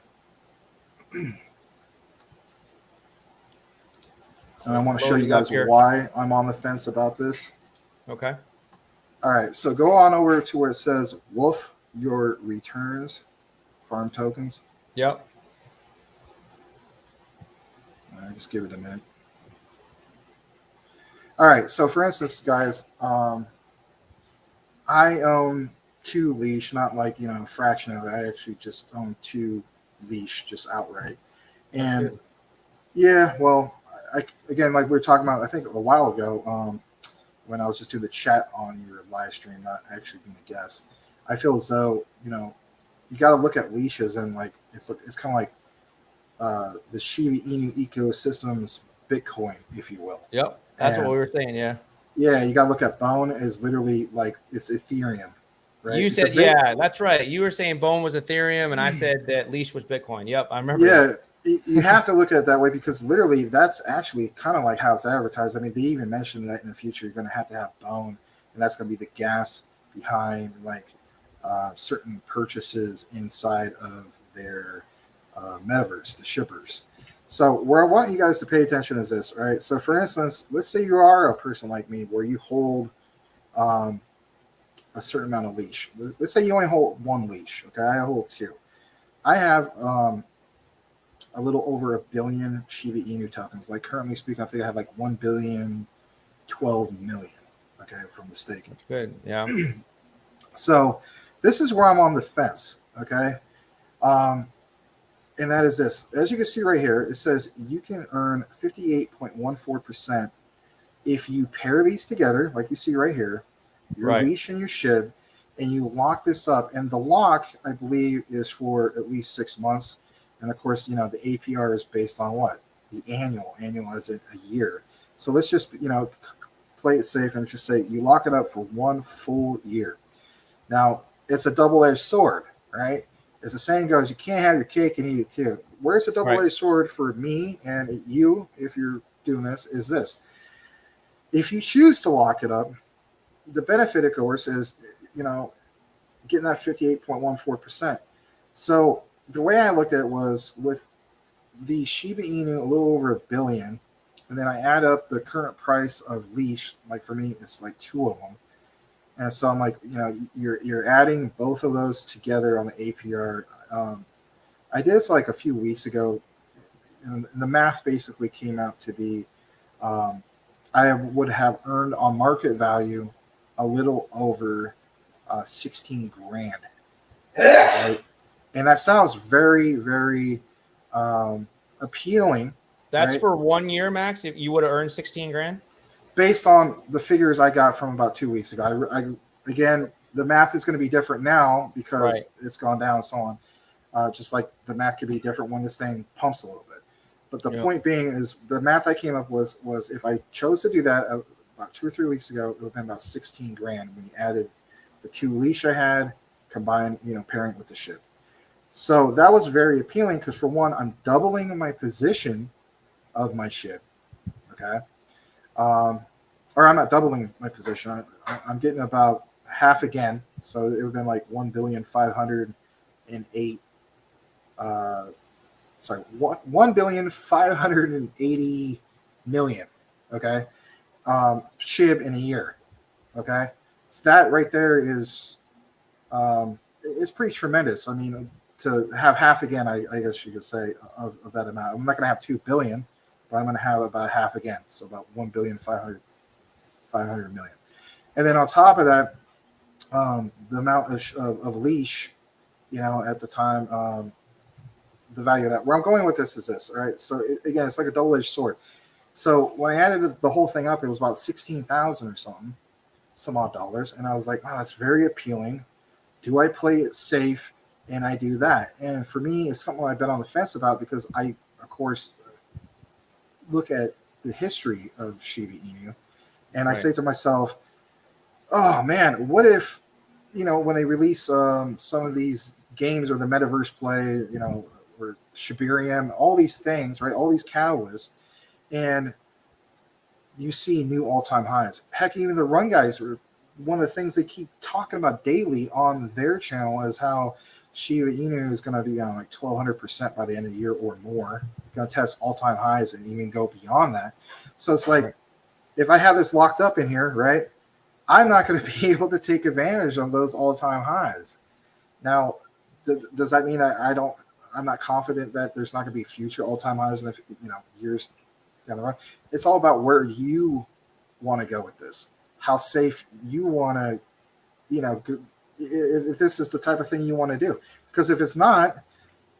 Speaker 2: I want to show you guys why I'm on the fence about this.
Speaker 1: Okay.
Speaker 2: All right, so go on over to where it says Wolf Your Returns Farm Tokens.
Speaker 1: Yep.
Speaker 2: All right, just give it a minute. All right, so for instance, guys, I own 2 leash, not like a fraction of it. I actually just own 2 leash, just outright. And yeah, well, again, like we were talking about, I think a while ago, when I was just doing the chat on your live stream, not actually being a guest, I feel as though you got to look at leashes and like it's kind of like the Shiba Inu ecosystem's Bitcoin, if you will.
Speaker 1: Yep, that's what we were saying. Yeah.
Speaker 2: Yeah, you got to look at Bone as literally like it's Ethereum, right?
Speaker 1: You said, yeah, that's right. You were saying Bone was Ethereum, and I said that Leash was Bitcoin. Yep, I remember.
Speaker 2: Yeah, you have to look at it that way because literally that's actually kind of like how it's advertised. I mean, they even mentioned that in the future you're going to have Bone, and that's going to be the gas behind like certain purchases inside of their metaverse, the shippers. So where I want you guys to pay attention is this, right? So for instance, let's say you are a person like me where you hold a certain amount of leash. Let's say you only hold 1 leash. Okay, I hold 2. I have a little over 1 billion Shiba Inu tokens. Like currently speaking, I think I have like 1,012 million. Okay, from the staking.
Speaker 1: That's good. Yeah.
Speaker 2: So this is where I'm on the fence. Okay. And that is this. As you can see right here, it says you can earn 58.14% if you pair these together, like you see right here, your
Speaker 1: Right.
Speaker 2: leash and your shib, and you lock this up, and the lock, I believe, is for at least 6 months. And of course, the APR is based on what? The annual as a year. So let's just, play it safe and just say you lock it up for 1 full year. Now, it's a double-edged sword, right? As the saying goes, you can't have your cake and eat it too. Where's the double-edged sword for me and you, if you're doing this, is this. If you choose to lock it up, the benefit, of course, is, getting that 58.14%. So the way I looked at it was with the Shiba Inu a little over $1 billion, and then I add up the current price of leash. Like for me, it's like 2 of them, and so I'm like, you're adding both of those together on the APR. I did this like a few weeks ago, and the math basically came out to be, I would have earned on market value a little over 16 grand. Right? And that sounds very, very appealing.
Speaker 1: That's
Speaker 2: right?
Speaker 1: for 1 year, Max. If you would have earned 16 grand,
Speaker 2: Based on the figures I got from about 2 weeks ago. Again, the math is going to be different now because it's gone down and so on. Just like the math could be different when this thing pumps a little bit. But the point being is the math I came up was if I chose to do that about 2 or 3 weeks ago, it would have been about 16 grand when you added the 2 leash I had combined, pairing with the ship. So that was very appealing because, for one, I'm doubling my position of my ship. Okay. Or I'm not doubling my position. I'm getting about half again. So it would have been like 1,508. Sorry, 1,580 million. Okay. SHIB in a year. Okay. So that right there is pretty tremendous. I mean, to have half again, I guess you could say, of that amount. I'm not going to have 2 billion, but I'm going to have about half again. So about 1,500 million. And then on top of that, the amount of leash, at the time, the value of that. Where I'm going with this is this. All right. So again, it's like a double-edged sword. So when I added the whole thing up, it was about 16,000 or something, some odd dollars. And I was like, wow, that's very appealing. Do I play it safe? And I do that. And for me, it's something I've been on the fence about because I, of course, look at the history of Shiba Inu. And I say to myself, oh, man, what if, when they release some of these games or the metaverse play, or Shibarium, all these things, right? All these catalysts, and you see new all-time highs. Heck, even the Run guys, one of the things they keep talking about daily on their channel is how Shiba Inu is going to be down like 1,200% by the end of the year or more. Going to test all-time highs and even go beyond that. So it's like, if I have this locked up in here, right, I'm not going to be able to take advantage of those all-time highs. Now, does that mean that I'm not confident that there's not going to be future all-time highs in the years down the road? It's all about where you want to go with this, how safe you want to, if this is the type of thing you want to do. Because if it's not,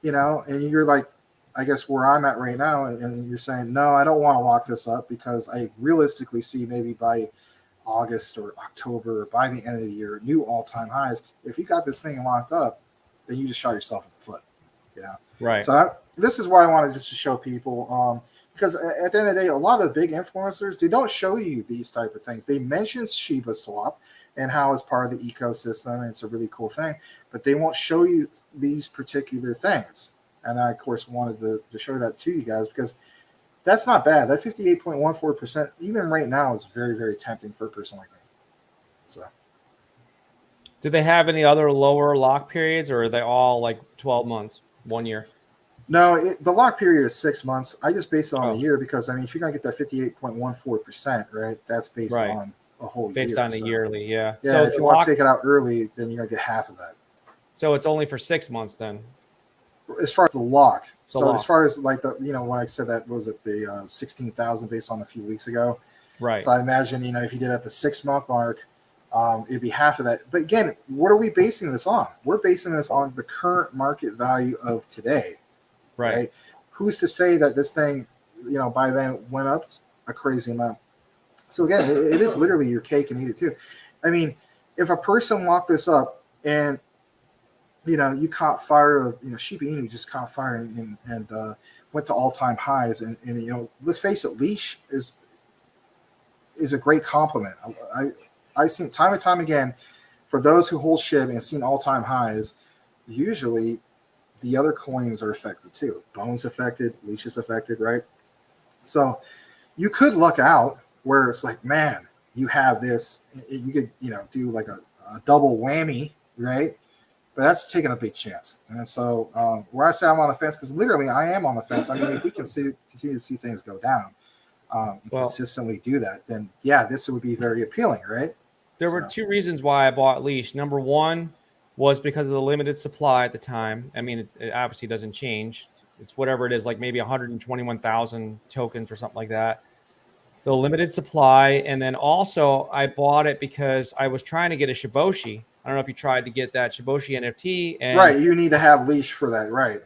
Speaker 2: and you're like, I guess where I'm at right now, and you're saying, no, I don't want to lock this up because I realistically see maybe by August or October or by the end of the year, new all-time highs. If you got this thing locked up, then you just shot yourself in the foot.
Speaker 1: Right.
Speaker 2: So this is why I wanted just to show people, because at the end of the day, a lot of the big influencers, they don't show you these type of things. They mention Shiba Swap and how it's part of the ecosystem, and it's a really cool thing, but they won't show you these particular things. And I, of course, wanted to show that to you guys because that's not bad. That 58.14%, even right now, is very, very tempting for a person like me. So,
Speaker 1: do they have any other lower lock periods, or are they all like 12 months, 1 year?
Speaker 2: No, the lock period is 6 months. I just base it on the year because, I mean, if you're going to get that 58.14%, right, that's based on a whole year.
Speaker 1: Based on a yearly, yeah.
Speaker 2: Yeah,
Speaker 1: so
Speaker 2: if you want to take it out early, then you're going to get half of that.
Speaker 1: So it's only for 6 months then?
Speaker 2: As far as the lock. As far as like when I said that, was it the 16,000 based on a few weeks ago?
Speaker 1: Right.
Speaker 2: So I imagine, if you did at the 6 month mark, it'd be half of that. But again, what are we basing this on? We're basing this on the current market value of today. Right. Who's to say that this thing, by then went up a crazy amount? So again, it is literally your cake and eat it too. I mean, if a person locked this up and you caught fire of Shiba Inu just caught fire and went to all-time highs, and let's face it, leash is a great compliment. I've seen time and time again, for those who hold SHIB and seen all-time highs, usually the other coins are affected too. Bone's affected, leash is affected, right? So you could luck out where it's like, man, you have this, you could do like a double whammy, right? But that's taking a big chance. And so where I say I'm on the fence, because literally I am on the fence. I mean, if we can continue to see things go down, consistently do that, then yeah, this would be very appealing, right?
Speaker 1: There were two reasons why I bought leash. Number one was because of the limited supply at the time. I mean, it obviously doesn't change. It's whatever it is, like maybe 121,000 tokens or something like that. The limited supply. And then also I bought it because I was trying to get a Shiboshi. I don't know if you tried to get that Shiboshi NFT. And,
Speaker 2: right. You need to have leash for that. Right.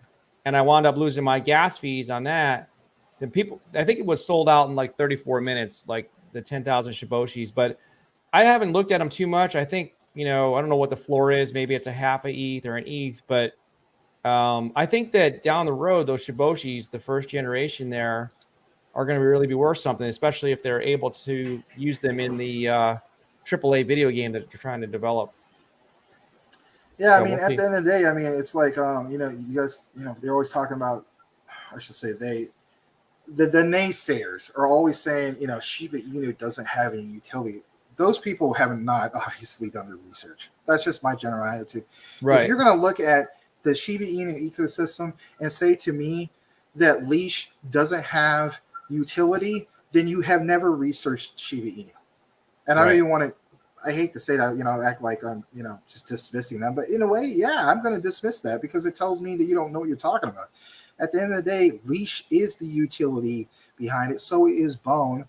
Speaker 1: And I wound up losing my gas fees on that. And people, I think it was sold out in like 34 minutes, like the 10,000 Shiboshis, but I haven't looked at them too much. I think, I don't know what the floor is. Maybe it's a half a ETH or an ETH, but I think that down the road, those Shiboshis, the first generation there, are going to really be worth something, especially if they're able to use them in the AAA video game that they're trying to develop.
Speaker 2: Yeah, I mean, at the end of the day, I mean, it's like, you guys, they're always talking about, I should say the naysayers are always saying, Shiba Inu doesn't have any utility. Those people have not obviously done their research. That's just my general attitude.
Speaker 1: Right.
Speaker 2: If you're going to look at the Shiba Inu ecosystem and say to me that leash doesn't have utility, then you have never researched Shiba Inu. And I don't even want to, I hate to say that, act like I'm, just dismissing them. But in a way, yeah, I'm going to dismiss that because it tells me that you don't know what you're talking about. At the end of the day, leash is the utility behind it. So is bone.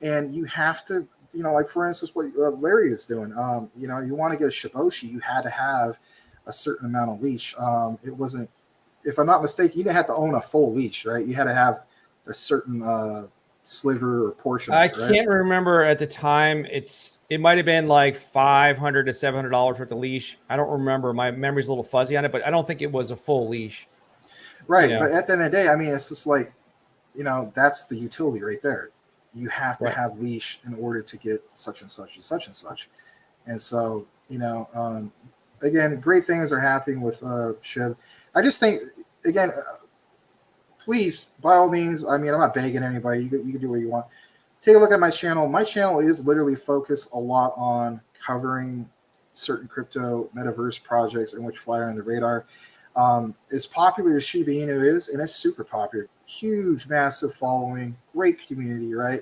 Speaker 2: And you have to, like for instance, what Larry is doing, you want to get a Shiboshi, you had to have a certain amount of leash. It wasn't, if I'm not mistaken, you didn't have to own a full leash, right? You had to have a certain sliver or portion.
Speaker 1: I can't remember at the time. It might have been like $500 to $700 worth of leash. I don't remember. My memory's a little fuzzy on it, but I don't think it was a full leash.
Speaker 2: Right. But at the end of the day, I mean, it's just like, that's the utility right there. You have to have leash in order to get such and such and such and such. And so, again, great things are happening with SHIB. I just think, again, please, by all means, I mean, I'm not begging anybody. You can do what you want. Take a look at my channel. My channel is literally focused a lot on covering certain crypto metaverse projects in which fly under the radar. As popular as Shiba Inu is, and it's super popular, huge, massive following, great community, right?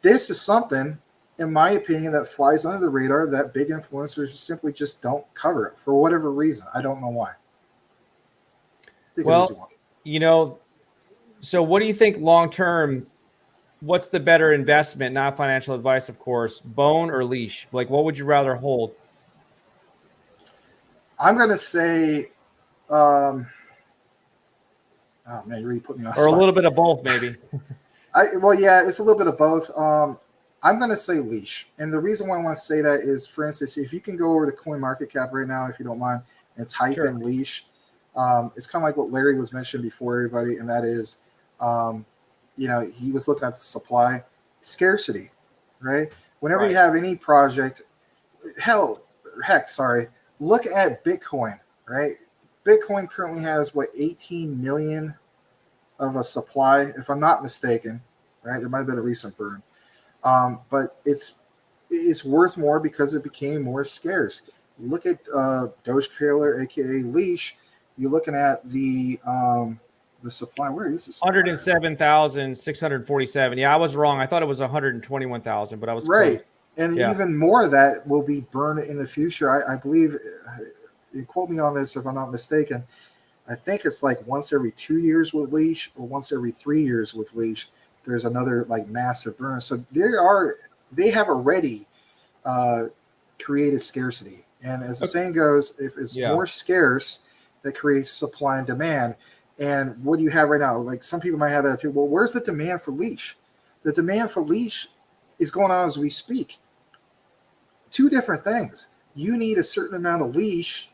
Speaker 2: This is something, in my opinion, that flies under the radar that big influencers simply just don't cover it for whatever reason. I don't know why.
Speaker 1: Well, so what do you think long term? What's the better investment? Not financial advice, of course. Bone or leash? Like, what would you rather hold?
Speaker 2: I'm going to say, oh man, you really put me on.
Speaker 1: Or a little bit of both, maybe.
Speaker 2: Yeah, it's a little bit of both. I'm going to say leash. And the reason why I want to say that is, for instance, if you can go over to CoinMarketCap right now, if you don't mind, and type in leash, it's kind of like what Larry was mentioning before, everybody, and that is, he was looking at the supply scarcity, right? Whenever you have any project, look at Bitcoin, right? Bitcoin currently has 18 million of a supply, if I'm not mistaken, right? There might have been a recent burn, but it's worth more because it became more scarce. Look at Doge Killer, aka Leash. You're looking at the supply. Where is this?
Speaker 1: 107,647. Yeah, I was wrong. I thought it was 121,000, but I was
Speaker 2: right. Close. And even more of that will be burned in the future. I believe. Quote me on this if I'm not mistaken. I think it's like once every 2 years with leash, or once every 3 years with leash. There's another like massive burn. So they have already created scarcity. And as the saying goes, if it's more scarce, that creates supply and demand. And what do you have right now? Like some people might have that too. Well, where's the demand for leash? The demand for leash is going on as we speak. Two different things. You need a certain amount of leash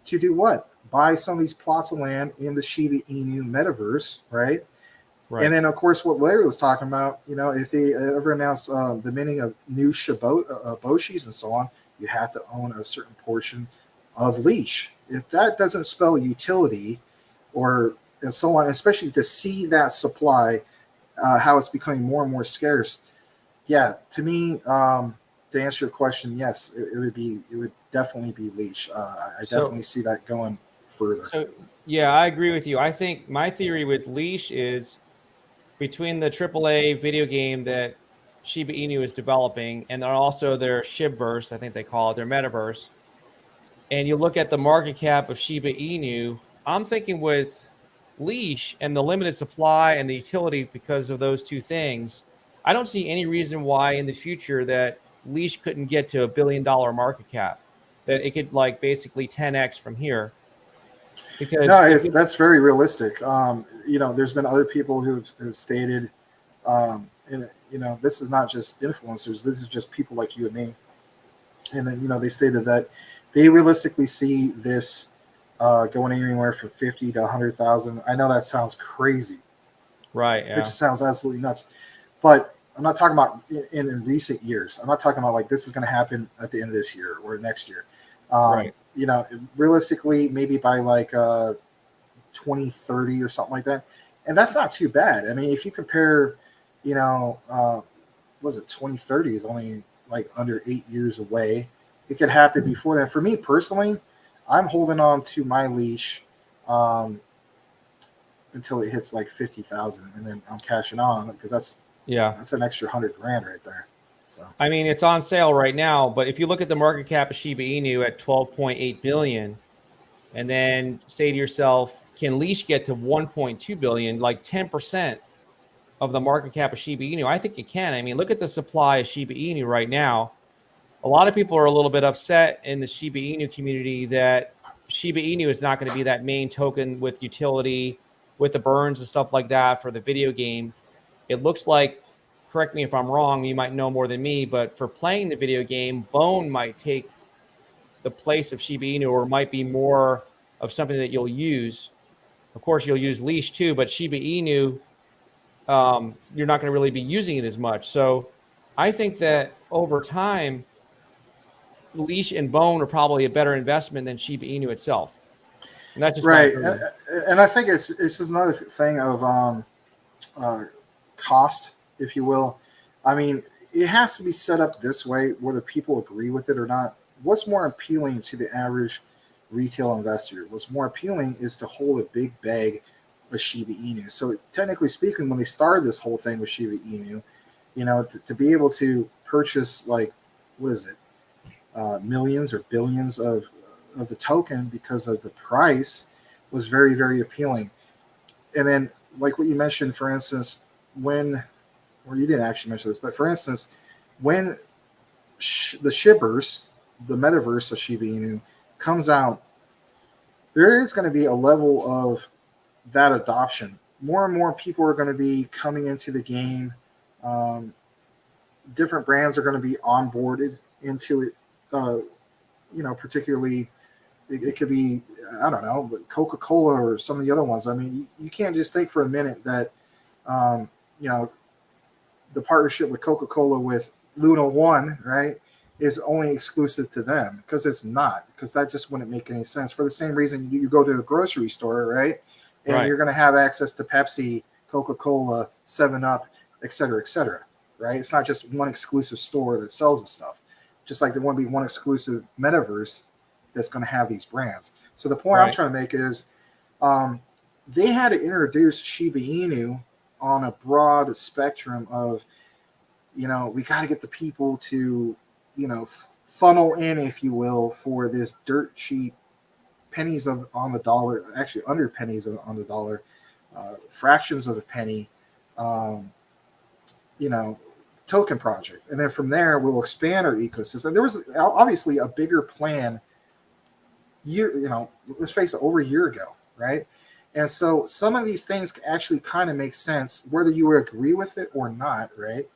Speaker 2: to do what? Buy some of these plots of land in the Shiba Inu metaverse, right?
Speaker 1: Right.
Speaker 2: And then, of course, what Larry was talking about, if they ever announce the minting of new Boshis and so on, you have to own a certain portion of leash. If that doesn't spell utility and so on, especially to see that supply, how it's becoming more and more scarce. Yeah, to me, to answer your question, yes, it would definitely be leash. I definitely see that going further.
Speaker 1: So yeah, I agree with you. I think my theory with leash is between the AAA video game that Shiba Inu is developing and also their Shibverse, I think they call it, their metaverse, and you look at the market cap of Shiba Inu, I'm thinking with leash and the limited supply and the utility because of those two things, I don't see any reason why in the future that leash couldn't get to $1 billion market cap, that it could like basically 10x from here. Because
Speaker 2: no, that's very realistic. There's been other people who've stated, and this is not just influencers. This is just people like you and me. And they stated that they realistically see this going anywhere from 50 to 100,000. I know that sounds crazy,
Speaker 1: right? Yeah.
Speaker 2: It just sounds absolutely nuts. But I'm not talking about in recent years. I'm not talking about like this is going to happen at the end of this year or next year.
Speaker 1: Right.
Speaker 2: Realistically, maybe by like 2030 or something like that. And that's not too bad. I mean, if you compare, was it 2030 is only like under 8 years away. It could happen before then. For me personally, I'm holding on to my leash until it hits like 50,000, and then I'm cashing on because that's an extra $100,000 right there. So
Speaker 1: I mean, it's on sale right now, but if you look at the market cap of Shiba Inu at 12.8 billion, and then say to yourself, can leash get to 1.2 billion, like 10% of the market cap of Shiba Inu? I think it can. I mean, look at the supply of Shiba Inu right now. A lot of people are a little bit upset in the Shiba Inu community that Shiba Inu is not going to be that main token with utility, with the burns and stuff like that for the video game. It looks like, correct me if I'm wrong, you might know more than me, but for playing the video game, Bone might take the place of Shiba Inu, or might be more of something that you'll use. Of course, you'll use leash too, but Shiba Inu, you're not going to really be using it as much. So I think that over time, leash and Bone are probably a better investment than Shiba Inu itself. And that's just
Speaker 2: right. And I think it's just another thing of cost, if you will. I mean, it has to be set up this way, whether people agree with it or not. What's more appealing to the average retail investor? What's more appealing is to hold a big bag of Shiba Inu. So technically speaking, when they started this whole thing with Shiba Inu, to be able to purchase like, what is it, millions or billions of the token because of the price was very, very appealing. And then, like what you mentioned, for instance, or you didn't actually mention this, but for instance, when the Shibverse, the metaverse of Shiba Inu, comes out, there is going to be a level of that adoption. More and more people are going to be coming into the game. Different brands are going to be onboarded into it. Particularly, it could be, I don't know, Coca-Cola or some of the other ones. I mean, you can't just think for a minute that, the partnership with Coca-Cola with LunaOne, right, is only exclusive to them, because it's not, because that just wouldn't make any sense. For the same reason you go to a grocery store, right, and you're going to have access to Pepsi, Coca-Cola, 7-Up, et cetera, right? It's not just one exclusive store that sells the stuff. Just like there won't be one exclusive metaverse that's going to have these brands. So the point I'm trying to make is they had to introduce Shiba Inu on a broad spectrum of, we got to get the people to, funnel in, if you will, for this dirt cheap pennies on the dollar, actually under pennies on the dollar, fractions of a penny, token project. And then from there, we'll expand our ecosystem. There was obviously a bigger plan let's face it, over a year ago, right? And so some of these things actually kind of make sense, whether you agree with it or not, right?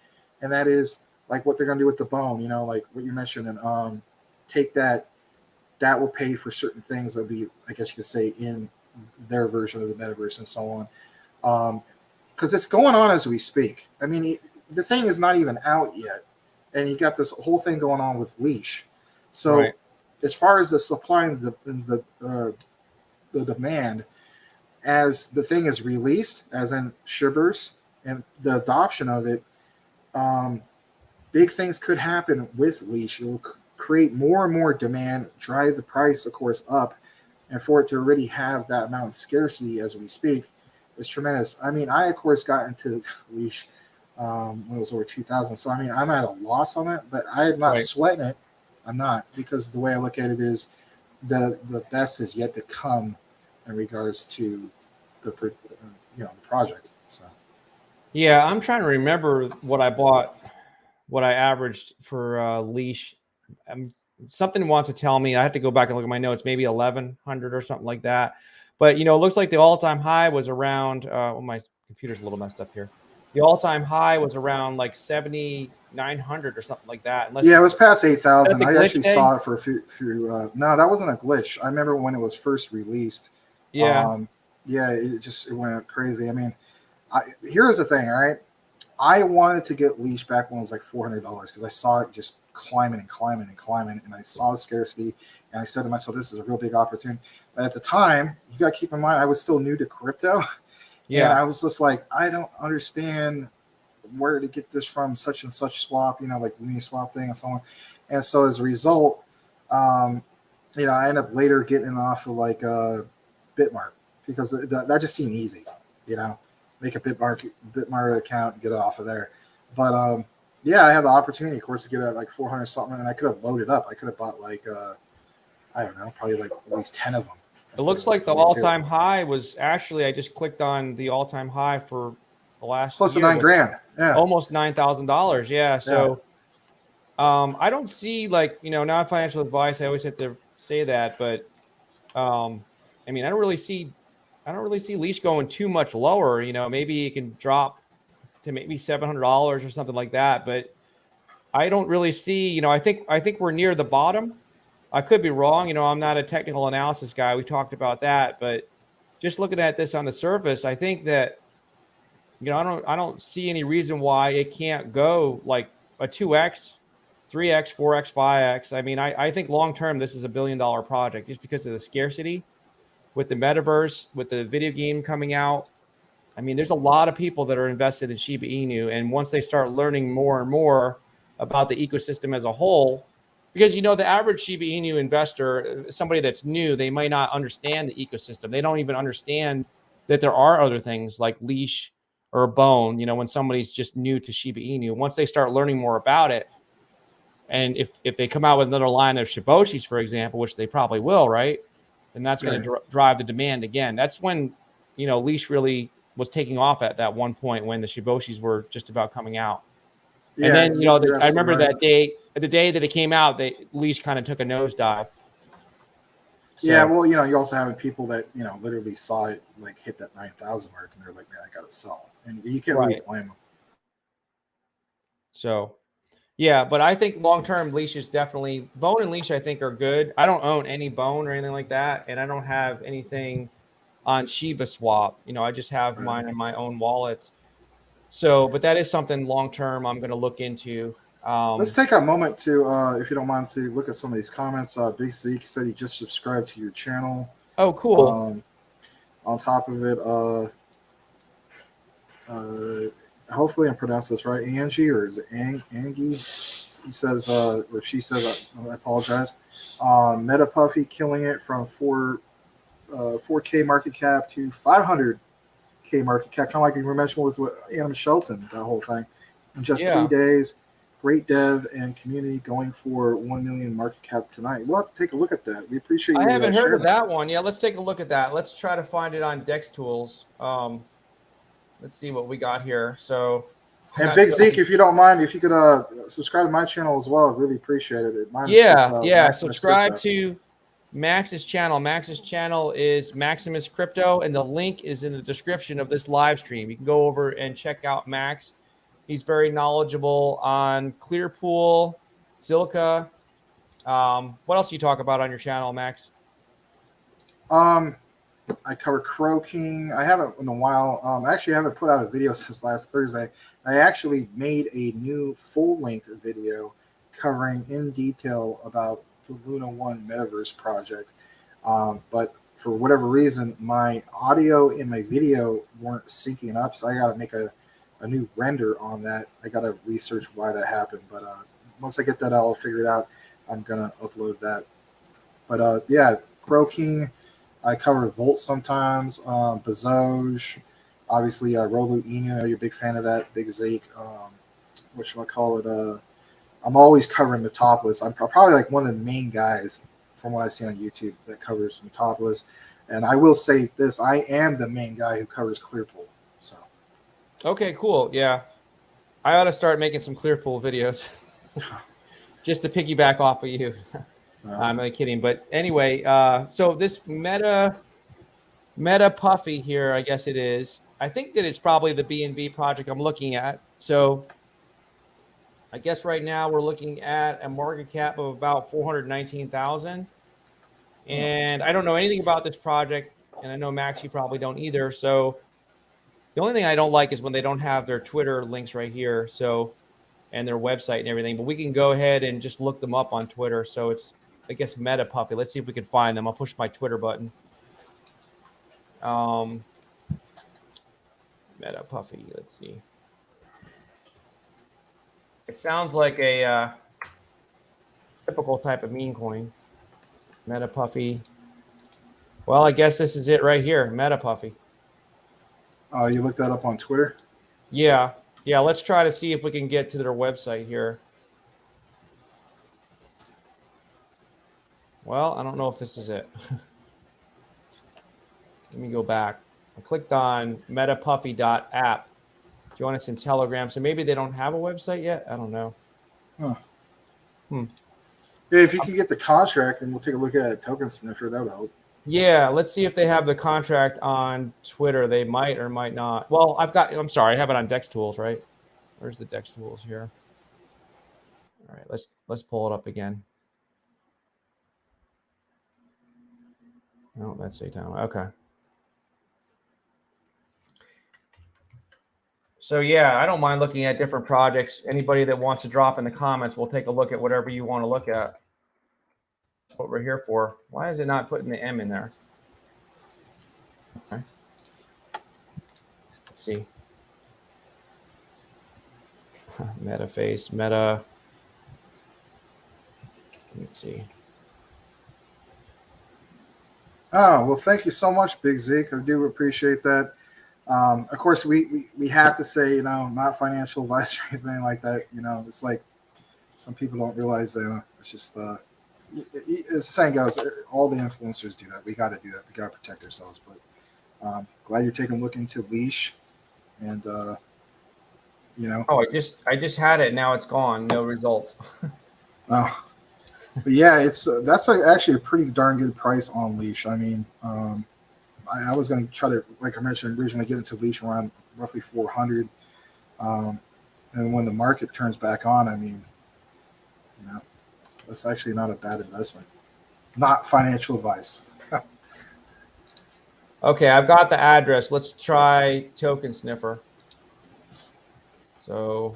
Speaker 2: And that is, like what they're going to do with the bone, you know, like what you mentioned, and take that will pay for certain things that would be, I guess you could say, in their version of the metaverse and so on. Because it's going on as we speak. I mean, the thing is not even out yet, and you got this whole thing going on with Leash. So,
Speaker 1: Right.
Speaker 2: as far as the supply and the demand, as the thing is released, as in shivers, and the adoption of it, big things could happen with Leash. It will create more and more demand, drive the price, of course, up, and for it to already have that amount of scarcity as we speak is tremendous. I mean, I, of course, got into Leash when it was over 2000. So, I mean, I'm at a loss on it, but I'm not sweating it. I'm not, because the way I look at it is the best is yet to come in regards to the the project. So
Speaker 1: Yeah, I'm trying to remember what I bought, what I averaged for Leash. Something wants to tell me I have to go back and look at my notes, maybe 1100 or something like that. But it looks like the all-time high was around. Well, my computer's a little messed up here. The all-time high was around like 7,900 or something like that.
Speaker 2: Yeah, it was past 8,000. I actually
Speaker 1: day?
Speaker 2: saw it for a few. No, that wasn't a glitch. I remember when it was first released.
Speaker 1: Yeah.
Speaker 2: Yeah, it went crazy. I mean, here's the thing, all right? I wanted to get Leash back when it was like $400 because I saw it just climbing and climbing and climbing, and I saw the scarcity, and I said to myself, this is a real big opportunity. But at the time, you got to keep in mind, I was still new to crypto. Yeah. And I was just like, I don't understand where to get this from, such and such swap, like the Uniswap thing and so on. And so as a result, I end up later getting it off of like Bitmart because that just seemed easy, make a Bitmart account and get it off of there. But yeah, I had the opportunity, of course, to get it at like 400 something, and I could have loaded up. I could have bought like I don't know, probably like at least 10 of them.
Speaker 1: It looks like the all-time high was actually, I just clicked on the all-time high for the last
Speaker 2: close to
Speaker 1: year,
Speaker 2: $9,000. Yeah,
Speaker 1: almost $9,000. Yeah. So I don't see, like, not financial advice. I always have to say that, but I mean, I don't really see Leash going too much lower. Maybe it can drop to maybe $700 or something like that, but I don't really see. I think we're near the bottom. I could be wrong. I'm not a technical analysis guy. We talked about that, but just looking at this on the surface, I think that, I don't see any reason why it can't go like a 2x, 3x, 4x, 5x. I mean, I think long-term, this is $1 billion project just because of the scarcity with the metaverse, with the video game coming out. I mean, there's a lot of people that are invested in Shiba Inu. And once they start learning more and more about the ecosystem as a whole, because, the average Shiba Inu investor, somebody that's new, they might not understand the ecosystem. They don't even understand that there are other things like Leash or Bone, when somebody's just new to Shiba Inu. Once they start learning more about it, and if they come out with another line of Shiboshis, for example, which they probably will, right? Then that's going to drive the demand again. That's when, Leash really was taking off at that one point when the Shiboshis were just about coming out. Yeah, and then, I remember that day, the day that it came out, Leash kind of took a nosedive.
Speaker 2: So, yeah, well, you also have people that, literally saw it like hit that 9,000 mark and they're like, man, I got to sell. And you can't really blame them.
Speaker 1: So, yeah, but I think long-term Leash is definitely, Bone and Leash I think are good. I don't own any Bone or anything like that. And I don't have anything on Shiba Swap. I just have mine in my own wallets. So, but that is something long-term I'm going to look into.
Speaker 2: Let's take a moment to, if you don't mind, to look at some of these comments. Big Zeke said he just subscribed to your channel.
Speaker 1: Oh, cool.
Speaker 2: On top of it, hopefully I'm pronouncing this right, Angie, or is it Angie? He says, or she says, I apologize. Metapuffy killing it from 4K market cap to 500K market cap, kind of like you were mentioning with Adam Shelton, that whole thing. In just 3 days, great dev and community going for 1 million market cap tonight. We'll have to take a look at that. We appreciate you.
Speaker 1: I haven't heard of that one. Yeah, let's take a look at that. Let's try to find it on Dex Tools. Let's see what we got here. So,
Speaker 2: and Big Zeke, if you don't mind, if you could subscribe to my channel as well, I'd really appreciate it.
Speaker 1: Subscribe to Max's channel. Max's channel is Maximus Crypto, and the link is in the description of this live stream. You can go over and check out Max. He's very knowledgeable on Clearpool, Zilliqa. What else do you talk about on your channel, Max?
Speaker 2: I cover croaking. I haven't in a while. Actually, I haven't put out a video since last Thursday. I actually made a new full-length video covering in detail about the LunaOne Metaverse project. But for whatever reason, my audio and my video weren't syncing up, so I got to make a new render on that. I got to research why that happened. But once I get that all figured out, I'm going to upload that. But yeah, croaking. I cover Volt sometimes, Bezoge, obviously Robo. I know you're a big fan of that, Big Zake. What should I call it? I'm always covering Metapolis. I'm probably like one of the main guys from what I see on YouTube that covers Metapolis. And I will say this: I am the main guy who covers Clearpool. So.
Speaker 1: Okay, cool. Yeah, I ought to start making some Clearpool videos just to piggyback off of you. I'm only kidding, but anyway, so this meta puffy here, I guess it is. I think that it's probably the B&B project I'm looking at. So I guess right now we're looking at a market cap of about 419,000. And I don't know anything about this project, and I know Max, you probably don't either. So the only thing I don't like is when they don't have their Twitter links right here, so and their website and everything. But we can go ahead and just look them up on Twitter. So it's, I guess, Meta Puffy. Let's see if we can find them. I'll push my Twitter button. Meta Puffy. Let's see. It sounds like a typical type of meme coin. Meta Puffy. Well, I guess this is it right here. Meta Puffy.
Speaker 2: You looked that up on Twitter?
Speaker 1: Yeah. Yeah. Let's try to see if we can get to their website here. Well, I don't know if this is it. Let me go back. I clicked on metapuffy.app. Join us in Telegram. So maybe they don't have a website yet. I don't know.
Speaker 2: Huh. Yeah, if you could get the contract and we'll take a look at a token sniffer, that would help.
Speaker 1: Yeah, let's see if they have the contract on Twitter. They might or might not. Well, I'm sorry, I have it on Dex Tools, right? Where's the Dex Tools here? All right, let's pull it up again. No, that's Saitama. Okay. So yeah, I don't mind looking at different projects. Anybody that wants to drop in the comments, we'll take a look at whatever you want to look at. That's what we're here for. Why is it not putting the M in there? Okay. Let's see. Meta face, meta. Let's see.
Speaker 2: Oh, well, thank you so much, Big Zeke. I do appreciate that. Of course, we have to say, not financial advice or anything like that. It's like some people don't realize that it's just, as the saying goes, all the influencers do that. We got to do that. We got to protect ourselves. But glad you're taking a look into Leash, and Oh,
Speaker 1: I just had it. Now it's gone. No results.
Speaker 2: Oh, but yeah, that's actually a pretty darn good price on Leash. I mean, I was going to try to, like I mentioned originally, get into Leash around roughly 400. And when the market turns back on, I mean, that's actually not a bad investment. Not financial advice.
Speaker 1: Okay, I've got the address. Let's try Token Sniffer. So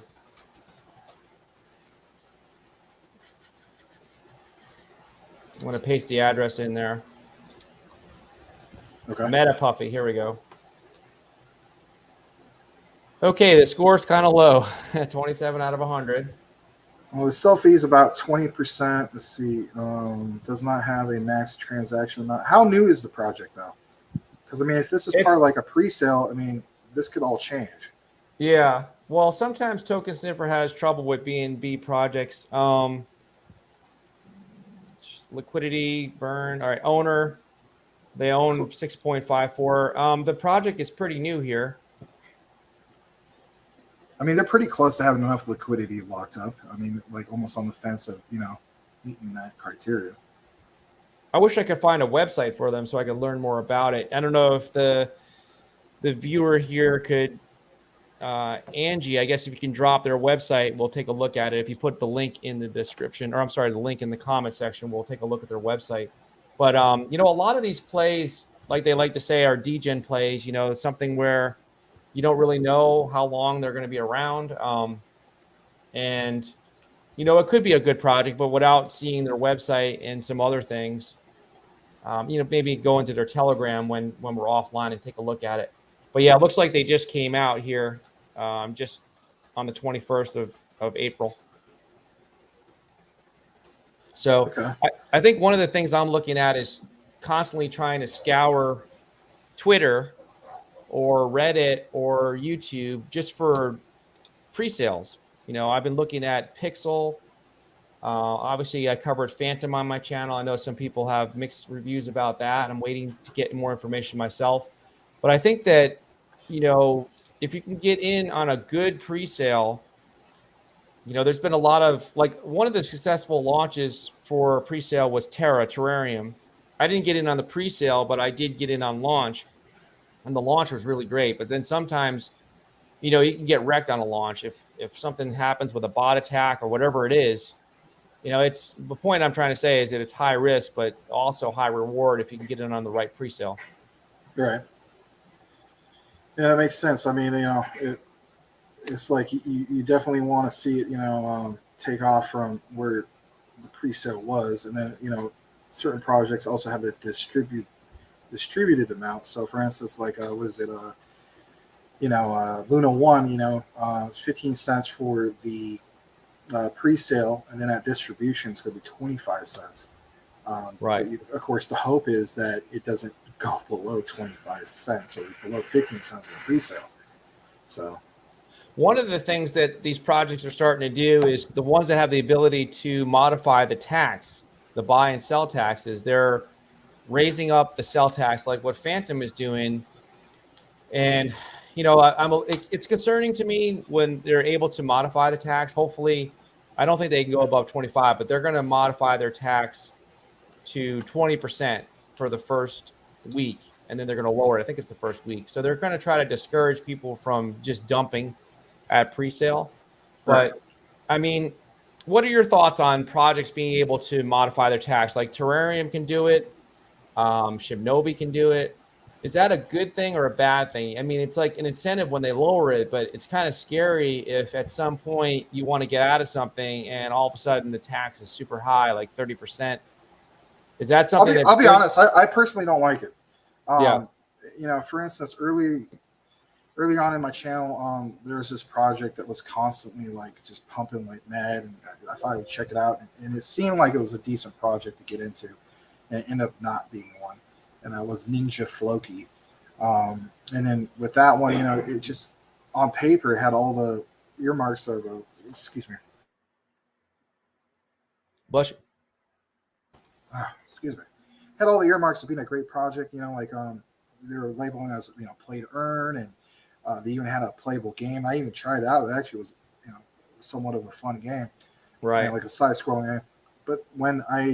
Speaker 1: I'm going to paste the address in there.
Speaker 2: Okay.
Speaker 1: Meta Puffy. Here we go. Okay, the score's kind of low. 27 out of 100.
Speaker 2: Well, the selfie is about 20%. Let's see. Does not have a max transaction amount. How new is the project, though? Because, I mean, if this is part of like a pre-sale, I mean, this could all change.
Speaker 1: Yeah. Well, sometimes Token Sniffer has trouble with B&B projects. Liquidity, burn. All right, owner. They own 6.54. The project is pretty new here.
Speaker 2: I mean, they're pretty close to having enough liquidity locked up. I mean, like almost on the fence of, meeting that criteria.
Speaker 1: I wish I could find a website for them so I could learn more about it. I don't know if the viewer here could Angie, I guess if you can drop their website, we'll take a look at it. If you put the link in the description, or I'm sorry, the link in the comment section, we'll take a look at their website. But you know, a lot of these plays, like they like to say, are degen plays. You know, something where you don't really know how long they're going to be around, and you know, it could be a good project, but without seeing their website and some other things, you know, maybe go into their Telegram when we're offline and take a look at it. But yeah, it looks like they just came out here, just on the 21st of April. So
Speaker 2: Okay.
Speaker 1: I think one of the things I'm looking at is constantly trying to scour Twitter or Reddit or YouTube just for pre-sales. You know, I've been looking at Pixel. Obviously, I covered Phantom on my channel. I know some people have mixed reviews about that. I'm waiting to get more information myself. But I think that, you know, if you can get in on a good pre-sale, you know, there's been a lot of, like, one of the successful launches for pre-sale was Terrarium. I didn't get in on the pre-sale, but I did get in on launch, and the launch was really great. But then sometimes, you know, you can get wrecked on a launch if something happens with a bot attack or whatever it is. You know, it's the point I'm trying to say is that it's high risk, but also high reward if you can get in on the right pre-sale.
Speaker 2: Right. Yeah, that makes sense. I mean, you know, it's like you definitely want to see it, you know, take off from where the pre-sale was, and then, you know, certain projects also have the distributed amount. So, for instance, like what is it? You know, LunaOne, you know, 15 cents for the pre-sale, and then at distribution it's going to be 25 cents.
Speaker 1: Right.
Speaker 2: Of course, the hope is that it doesn't go below 25 cents or below 15 cents in the pre-sale. So
Speaker 1: One of the things that these projects are starting to do is the ones that have the ability to modify the tax, the buy and sell taxes, they're raising up the sell tax like what Phantom is doing. And, you know, it's concerning to me when they're able to modify the tax. Hopefully, I don't think they can go above 25, but they're going to modify their tax to 20% for the first week, and then they're going to lower it. I think it's the first week. So they're going to try to discourage people from just dumping at pre-sale.
Speaker 2: right.
Speaker 1: But I mean, what are your thoughts on projects being able to modify their tax? Like Terrarium can do it, Shinobi can do it. Is that a good thing or a bad thing? I mean, it's like an incentive when they lower it, but it's kind of scary if at some point you want to get out of something and all of a sudden the tax is super high, like 30%. Is that something
Speaker 2: I'll be honest. I personally don't like it.
Speaker 1: Yeah.
Speaker 2: You know, for instance, early on in my channel, there was this project that was constantly like just pumping like mad, and I thought I would check it out, and it seemed like it was a decent project to get into, and it ended up not being one. And that was Ninja Floki. And then with that one, you know, it just on paper it had all the earmarks of excuse me,
Speaker 1: Blush.
Speaker 2: excuse me, had all the earmarks of being a great project. You know, like they were labeling as, you know, play to earn, and they even had a playable game. I even tried it out. It actually was, you know, somewhat of a fun game,
Speaker 1: Right.
Speaker 2: you know, like a side scrolling game. But when I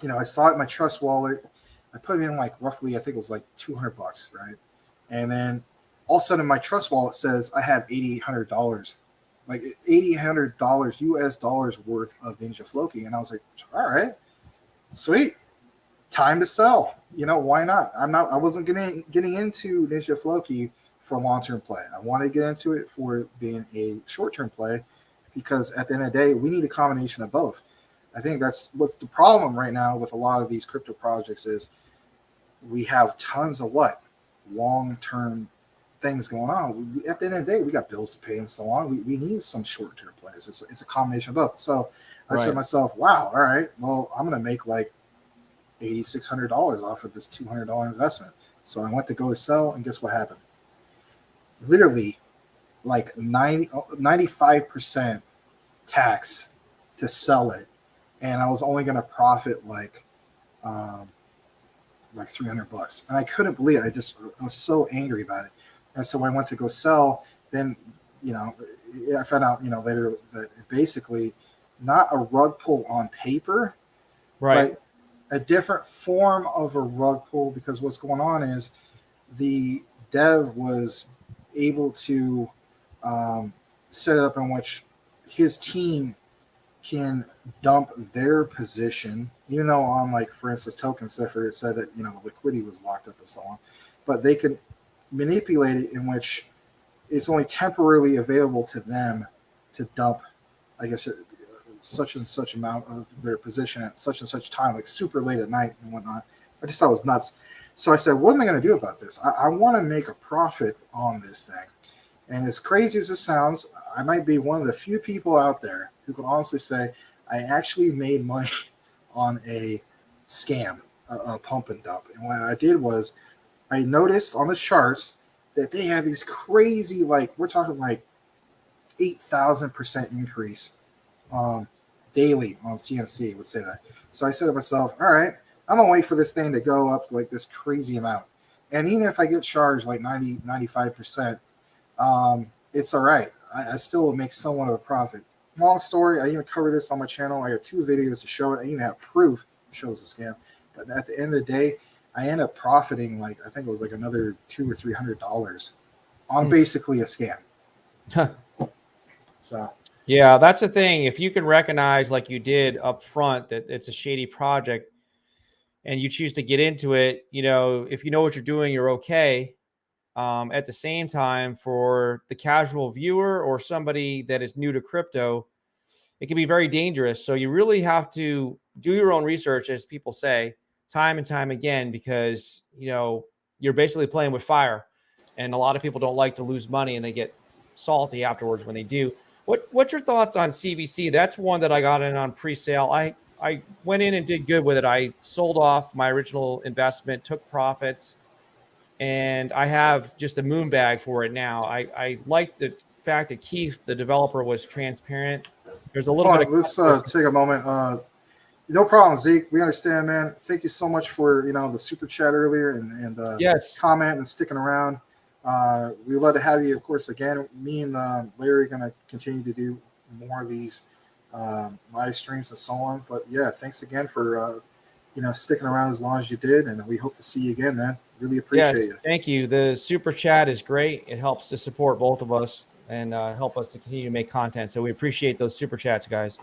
Speaker 2: you know, I saw it in my trust wallet, I put in like roughly, I think it was like $200, right? And then all of a sudden my trust wallet says I have $8,800, like $8,800 US dollars worth of Ninja Floki. And I was like, all right, sweet, time to sell. You know, why not? I wasn't getting into Ninja Floki for long-term play. I wanted to get into it for being a short-term play, because at the end of the day, we need a combination of both. I think that's what's the problem right now with a lot of these crypto projects is we have tons of long-term things going on. At the end of the day, we got bills to pay and so on. We need some short-term plays. It's a combination of both. So I said to myself, wow, all right, well, I'm going to make like $8,600 off of this $200 investment. So I went to go to sell, and guess what happened? Literally like 95% tax to sell it. And I was only going to profit like $300, and I couldn't believe it. I was so angry about it. And so when I went to go sell, then, you know, I found out, you know, later that it basically not a rug pull on paper,
Speaker 1: Right.
Speaker 2: but a different form of a rug pull, because what's going on is the dev was able to set it up in which his team can dump their position, even though on, like, for instance, Token Cipher, it said that, you know, the liquidity was locked up and so on, but they can manipulate it in which it's only temporarily available to them to dump, I guess, such and such amount of their position at such and such time, like super late at night and whatnot. I just thought it was nuts. So I said, what am I going to do about this? I want to make a profit on this thing. And as crazy as it sounds, I might be one of the few people out there who can honestly say I actually made money on a scam, a pump and dump. And what I did was I noticed on the charts that they had these crazy, like, we're talking like 8,000% increase daily on CMC, would say that. So I said to myself, all right, I'm going to wait for this thing to go up to like this crazy amount. And even if I get charged like 90, 95%, it's all right. I still will make somewhat of a profit. Long story, I even cover this on my channel. I have 2 videos to show it. I even have proof it shows a scam. But at the end of the day, I end up profiting, like, I think it was like another $200 or $300 on basically a scam. So
Speaker 1: yeah, that's the thing. If you can recognize, like you did up front, that it's a shady project and you choose to get into it, you know, if you know what you're doing, you're okay. At the same time, for the casual viewer or somebody that is new to crypto, it can be very dangerous. So you really have to do your own research, as people say, time and time again, because, you know, you're basically playing with fire. And a lot of people don't like to lose money, and they get salty afterwards when they do. What's your thoughts on CVC? That's one that I got in on pre-sale. I went in and did good with it. I sold off my original investment, took profits, and I have just a moon bag for it now. I like the fact that Keith, the developer, was transparent. There's a little bit of
Speaker 2: let's take a moment. No problem, Zeke. We understand, man. Thank you so much for, you know, the super chat earlier and
Speaker 1: yes,
Speaker 2: comment and sticking around. We'd love to have you, of course. Again, me and Larry are going to continue to do more of these live streams and so on. But yeah, thanks again for you know, sticking around as long as you did, and we hope to see you again, man. Really appreciate you.
Speaker 1: Thank you. The super chat is great. It helps to support both of us and help us to continue to make content. So we appreciate those super chats, guys.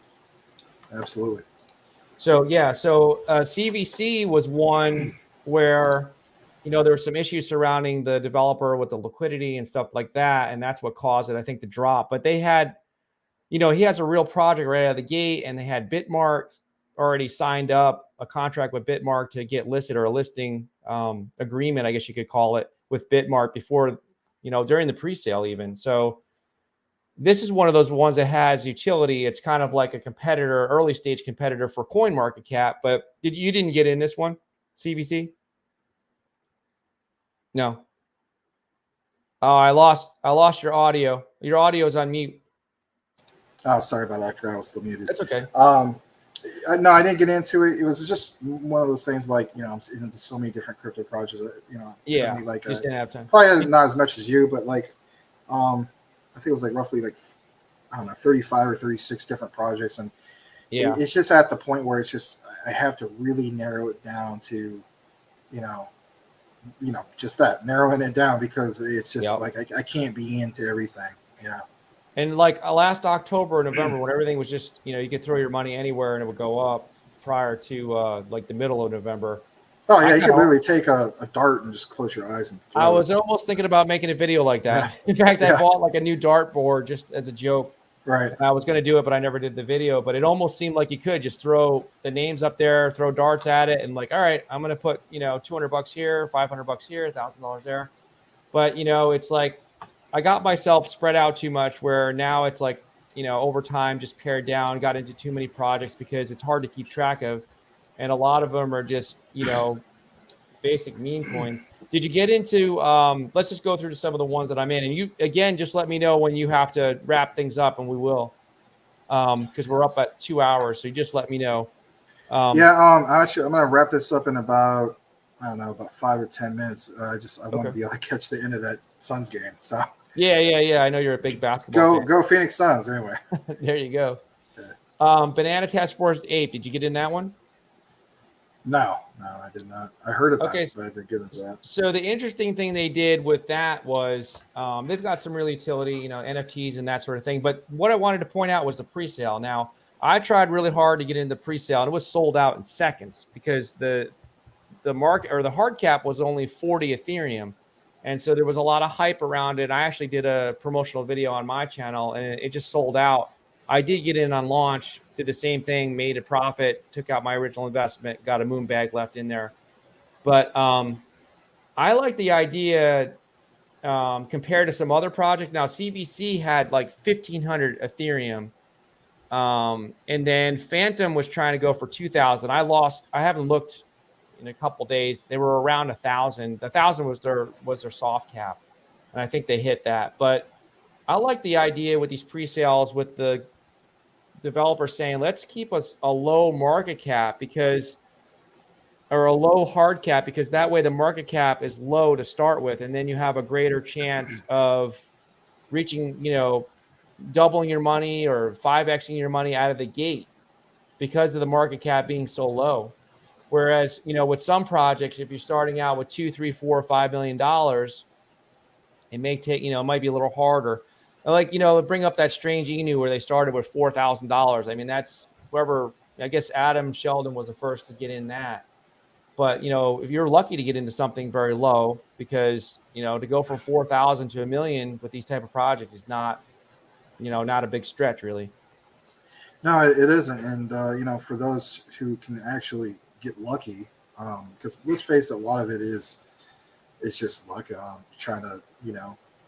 Speaker 2: Absolutely.
Speaker 1: So yeah, so CVC was one where, you know, there were some issues surrounding the developer with the liquidity and stuff like that, and that's what caused it, I think, to drop. But they had, you know, he has a real project right out of the gate, and they had Bitmark already signed up a contract with Bitmark to get listed, or a listing agreement, I guess you could call it, with Bitmark before, you know, during the pre-sale even. So this is one of those ones that has utility. It's kind of like a competitor, early stage competitor for CoinMarketCap. But you didn't get in this one, CVC? No. Oh, I lost your audio. Your audio is on mute.
Speaker 2: Oh, sorry about that. I was still muted.
Speaker 1: That's okay.
Speaker 2: No, I didn't get into it. It was just one of those things, like, you know, I'm into so many different crypto projects that, you know,
Speaker 1: yeah,
Speaker 2: like
Speaker 1: just didn't have time.
Speaker 2: Probably not as much as you, but like, I think it was like roughly like, I don't know, 35 or 36 different projects, and
Speaker 1: yeah,
Speaker 2: it's just at the point where it's just I have to really narrow it down to, you know, just that, narrowing it down, because it's just like I can't be into everything, you know.
Speaker 1: And like last October, November, when everything was just, you know, you could throw your money anywhere and it would go up, prior to like the middle of November.
Speaker 2: Oh yeah, you could literally take a dart and just close your eyes and throw
Speaker 1: I was almost thinking about making a video like that. Yeah. In fact, I bought like a new dart board just as a joke.
Speaker 2: Right.
Speaker 1: I was going to do it, but I never did the video. But it almost seemed like you could just throw the names up there, throw darts at it, and like, all right, I'm going to put, you know, $200 here, $500 here, $1,000 there. But, you know, it's like I got myself spread out too much, where now it's like, you know, over time just pared down, got into too many projects because it's hard to keep track of. And a lot of them are just, you know, basic meme coins. Did you get into, let's just go through some of the ones that I'm in. And you, again, just let me know when you have to wrap things up, and we will, because we're up at 2 hours. So you just let me know.
Speaker 2: Actually, I'm going to wrap this up in about, I don't know, about 5 or 10 minutes. I want to be able to catch the end of that Suns game. So
Speaker 1: yeah. I know you're a big basketball fan.
Speaker 2: Go Phoenix Suns anyway.
Speaker 1: There you go. Banana Task Force Ape. Did you get in that one?
Speaker 2: No, I did not. I heard about
Speaker 1: Okay,
Speaker 2: it, but I didn't get into that.
Speaker 1: so the interesting thing they did with that was they've got some real utility, NFTs and that sort of thing. But what I wanted to point out was the pre-sale. Now, I tried really hard to get into pre-sale, and it was sold out in seconds because the market or the hard cap was only 40 Ethereum. And so there was a lot of hype around it. I actually did a promotional video on my channel and it just sold out. I did get in on launch, did the same thing, made a profit, took out my original investment, got a moon bag left in there. But I like the idea compared to some other projects. Now, CBC had like 1,500 Ethereum. And then Phantom was trying to go for 2,000. I haven't looked in a couple days. They were around 1,000. 1,000 was their soft cap, and I think they hit that. But I like the idea with these pre-sales with the developers saying, let's keep us a low market cap or a low hard cap, because that way the market cap is low to start with, and then you have a greater chance of reaching, doubling your money or 5xing your money out of the gate because of the market cap being so low. Whereas, with some projects, if you're starting out with $2, $3, $4, $5 million, it may take, it might be a little harder. Like, bring up that strange Inu where they started with $4,000. I mean, that's whoever, I guess Adam Sheldon was the first to get in that. But, if you're lucky to get into something very low, because, to go from 4,000 to 1,000,000 with these type of projects is not, not a big stretch really.
Speaker 2: No, it isn't. And, for those who can actually get lucky, because let's face it, a lot of it is it's just luck, trying to,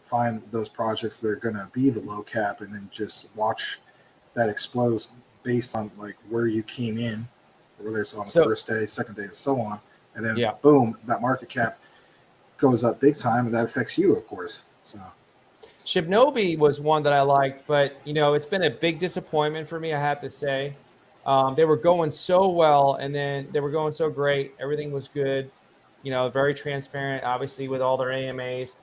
Speaker 2: find those projects that are going to be the low cap and then just watch that explode based on like where you came in, whether it's on the first day, second day, and so on. And then, boom, that market cap goes up big time, and that affects you, of course. So.
Speaker 1: Shibnobi was one that I liked, but it's been a big disappointment for me, I have to say. They were going so well, and then they were going so great. Everything was good, very transparent, obviously with all their AMAs.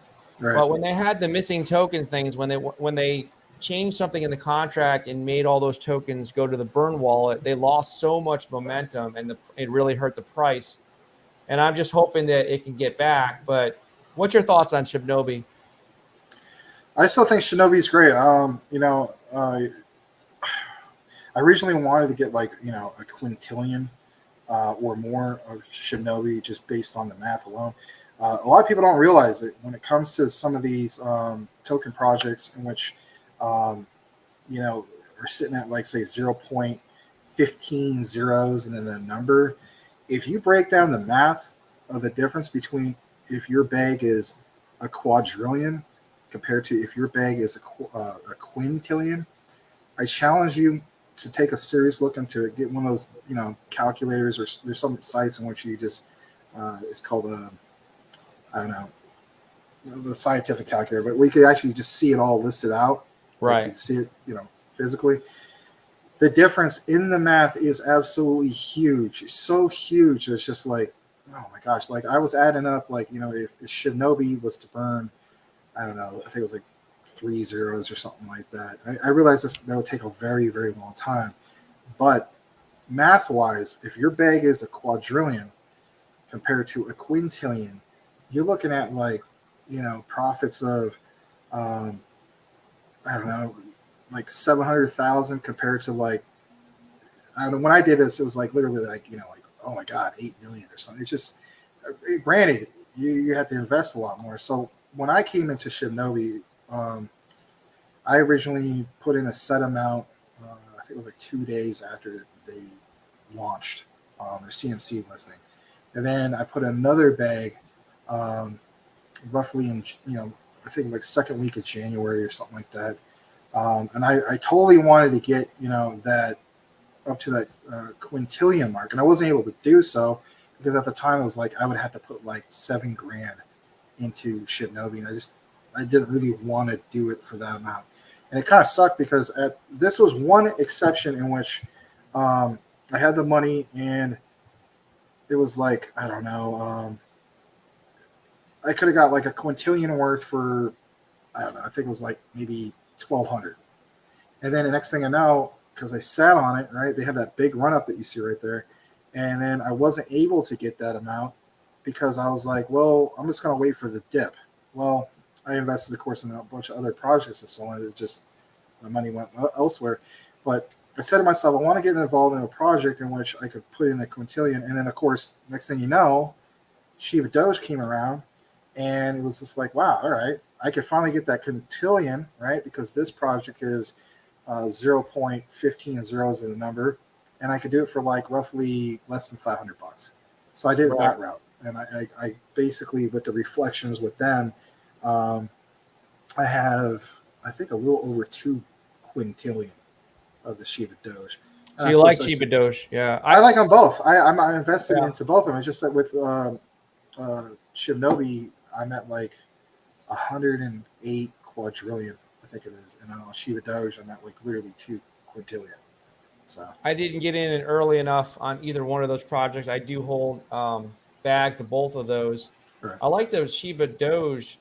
Speaker 1: Right. But when they had the missing tokens things, when they changed something in the contract and made all those tokens go to the burn wallet, they lost so much momentum, and it really hurt the price. And I'm just hoping that it can get back. But what's your thoughts on Shibnobi?
Speaker 2: I still think Shinobi's great. I originally wanted to get like a quintillion or more of Shinobi just based on the math alone. A lot of people don't realize it when it comes to some of these token projects in which are sitting at like say 0.15 zeros and then the number. If you break down the math of the difference between if your bag is a quadrillion compared to if your bag is a quintillion, I challenge you to take a serious look into it. Get one of those, calculators, or there's some sites in which you just, it's called I don't know, the scientific calculator, but we could actually just see it all listed out.
Speaker 1: Right.
Speaker 2: You see it, physically. The difference in the math is absolutely huge. It's so huge. It's just like, oh my gosh. Like I was adding up, like, if Shinobi was to burn, I don't know, I think it was like 3 zeros or something like that. I realized that would take a very, very long time. But math-wise, if your bag is a quadrillion compared to a quintillion, you're looking at like, profits of, I don't know, like 700,000 compared to like, I don't know, when I did this, it was like literally like, like, oh my God, 8 million or something. It's just, granted, you have to invest a lot more. So when I came into Shibnobi, I originally put in a set amount, I think it was like 2 days after they launched their CMC listing. And then I put another bag roughly in, I think like second week of January or something like that. And I totally wanted to get, that up to that quintillion mark. And I wasn't able to do so because at the time it was like I would have to put like $7,000 into Shibnobi. And I didn't really want to do it for that amount. And it kind of sucked because this was one exception in which I had the money and it was like, I don't know, I could have got like a quintillion worth for, I don't know, I think it was like maybe 1,200. And then the next thing I know, because I sat on it, right, they had that big run up that you see right there. And then I wasn't able to get that amount because I was like, well, I'm just going to wait for the dip. Well, I invested, of course, in a bunch of other projects and so on. It just, my money went elsewhere. But I said to myself, I want to get involved in a project in which I could put in a quintillion. And then, of course, next thing you know, Shiba Doge came around, and it was just like, wow, all right, I could finally get that quintillion, right? Because this project is 0.15 zeros in the number, and I could do it for like roughly less than $500. So I did that route, and I basically, with the reflections with them, I have, I think, a little over 2 quintillion of the Shiba Doge.
Speaker 1: So you like Shiba Doge? Yeah,
Speaker 2: I like them both. I'm invested into both of them. It's just that with Shinobi, I'm at like 108 quadrillion, I think it is, and on Shiba Doge, I'm at like literally 2 quintillion. So
Speaker 1: I didn't get in early enough on either one of those projects. I do hold bags of both of those.
Speaker 2: right.
Speaker 1: I like the Shiba Doge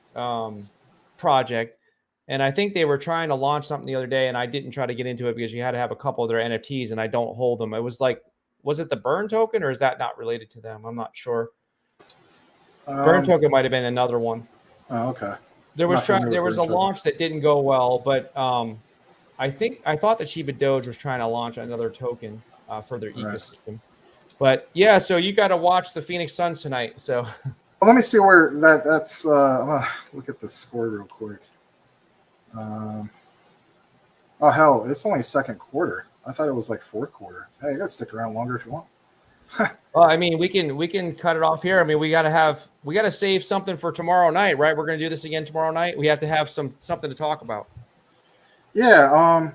Speaker 1: project, and I think they were trying to launch something the other day, and I didn't try to get into it because you had to have a couple of their NFTs, and I don't hold them. It was like, was it the Burn token, or is that not related to them? I'm not sure. Burn token might have been another one.
Speaker 2: Oh, okay.
Speaker 1: There was a launch that didn't go well, but I thought that Shiba Doge was trying to launch another token for their ecosystem. But yeah, so you got to watch the Phoenix Suns tonight. So
Speaker 2: well, let me see where that's. I'm gonna look at the score real quick. Oh hell, it's only second quarter. I thought it was like fourth quarter. Hey, you gotta stick around longer if you want.
Speaker 1: well, I mean, we can cut it off here. I mean, we got to save something for tomorrow night, right? We're going to do this again tomorrow night. We have to have something to talk about.
Speaker 2: Yeah.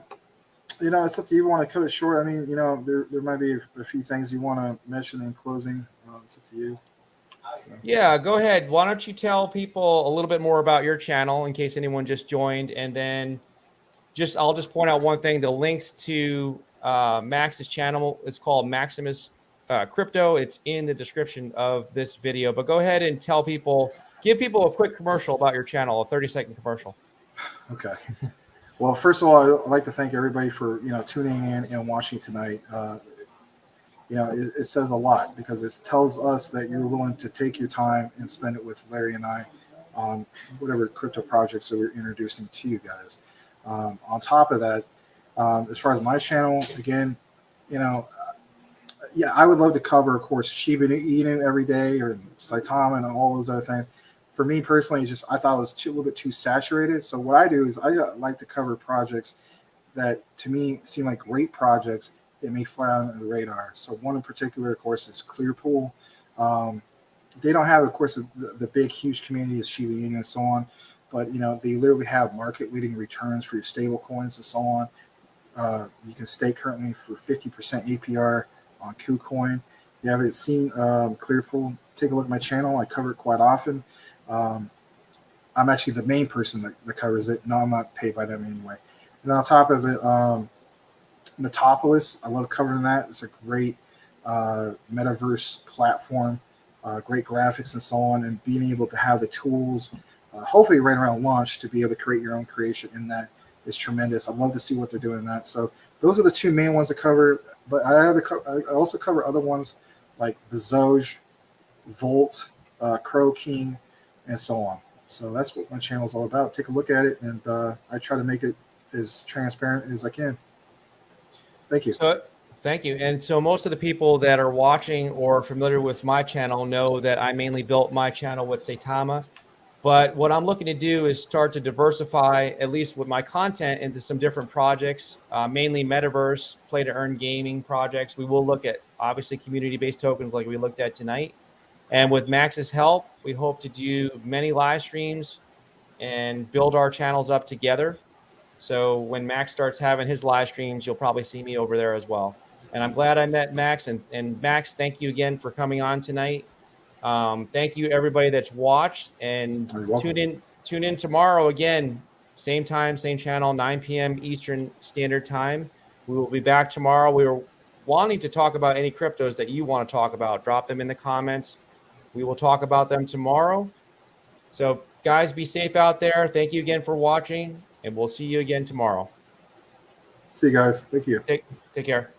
Speaker 2: It's up to you. Want to cut it short? I mean, there might be a few things you want to mention in closing. It's up to you. So.
Speaker 1: Yeah, go ahead. Why don't you tell people a little bit more about your channel in case anyone just joined, and then I'll just point out one thing: the links to Max's channel is called Maximus Crypto. It's in the description of this video. But go ahead and give people a quick commercial about your channel, a 30-second commercial.
Speaker 2: Okay. Well, first of all, I'd like to thank everybody for tuning in and watching tonight. It says a lot because it tells us that you're willing to take your time and spend it with Larry and I on whatever crypto projects that we're introducing to you guys. On top of that, as far as my channel, again, I would love to cover, of course, Shiba Inu every day or Saitama and all those other things. For me personally, I thought it was a little bit too saturated. So what I do is I like to cover projects that to me seem like great projects that may fly on the radar. So one in particular, of course, is Clearpool. They don't have, of course, the big, huge community of Shiba Inu and so on, but they literally have market-leading returns for your stable coins and so on. You can stake currently for 50% APR on KuCoin. If you haven't seen Clearpool, take a look at my channel. I cover it quite often. I'm actually the main person that covers it. No, I'm not paid by them anyway. And on top of it, Metapolis, I love covering that. It's a great metaverse platform, great graphics and so on, and being able to have the tools, hopefully right around launch, to be able to create your own creation in that is tremendous. I love to see what they're doing in that. So those are the two main ones to cover, but I also cover other ones like Bezoge, Volt, Crow King, and so on. So that's what my channel is all about. Take a look at it, and I try to make it as transparent as I can. Thank you.
Speaker 1: So, thank you. And so most of the people that are watching or familiar with my channel know that I mainly built my channel with Saitama. But what I'm looking to do is start to diversify, at least with my content, into some different projects, mainly metaverse, play-to-earn gaming projects. We will look at, obviously, community-based tokens like we looked at tonight. And with Max's help, we hope to do many live streams and build our channels up together. So when Max starts having his live streams, you'll probably see me over there as well. And I'm glad I met Max. And Max, thank you again for coming on tonight. Thank you, everybody that's watched. And tune in tomorrow again, same time, same channel, 9 p.m. Eastern Standard Time. We will be back tomorrow. We were wanting to talk about any cryptos that you want to talk about. Drop them in the comments. We will talk about them tomorrow. So, guys, be safe out there. Thank you again for watching, and we'll see you again tomorrow.
Speaker 2: See you guys. Thank you.
Speaker 1: Take care.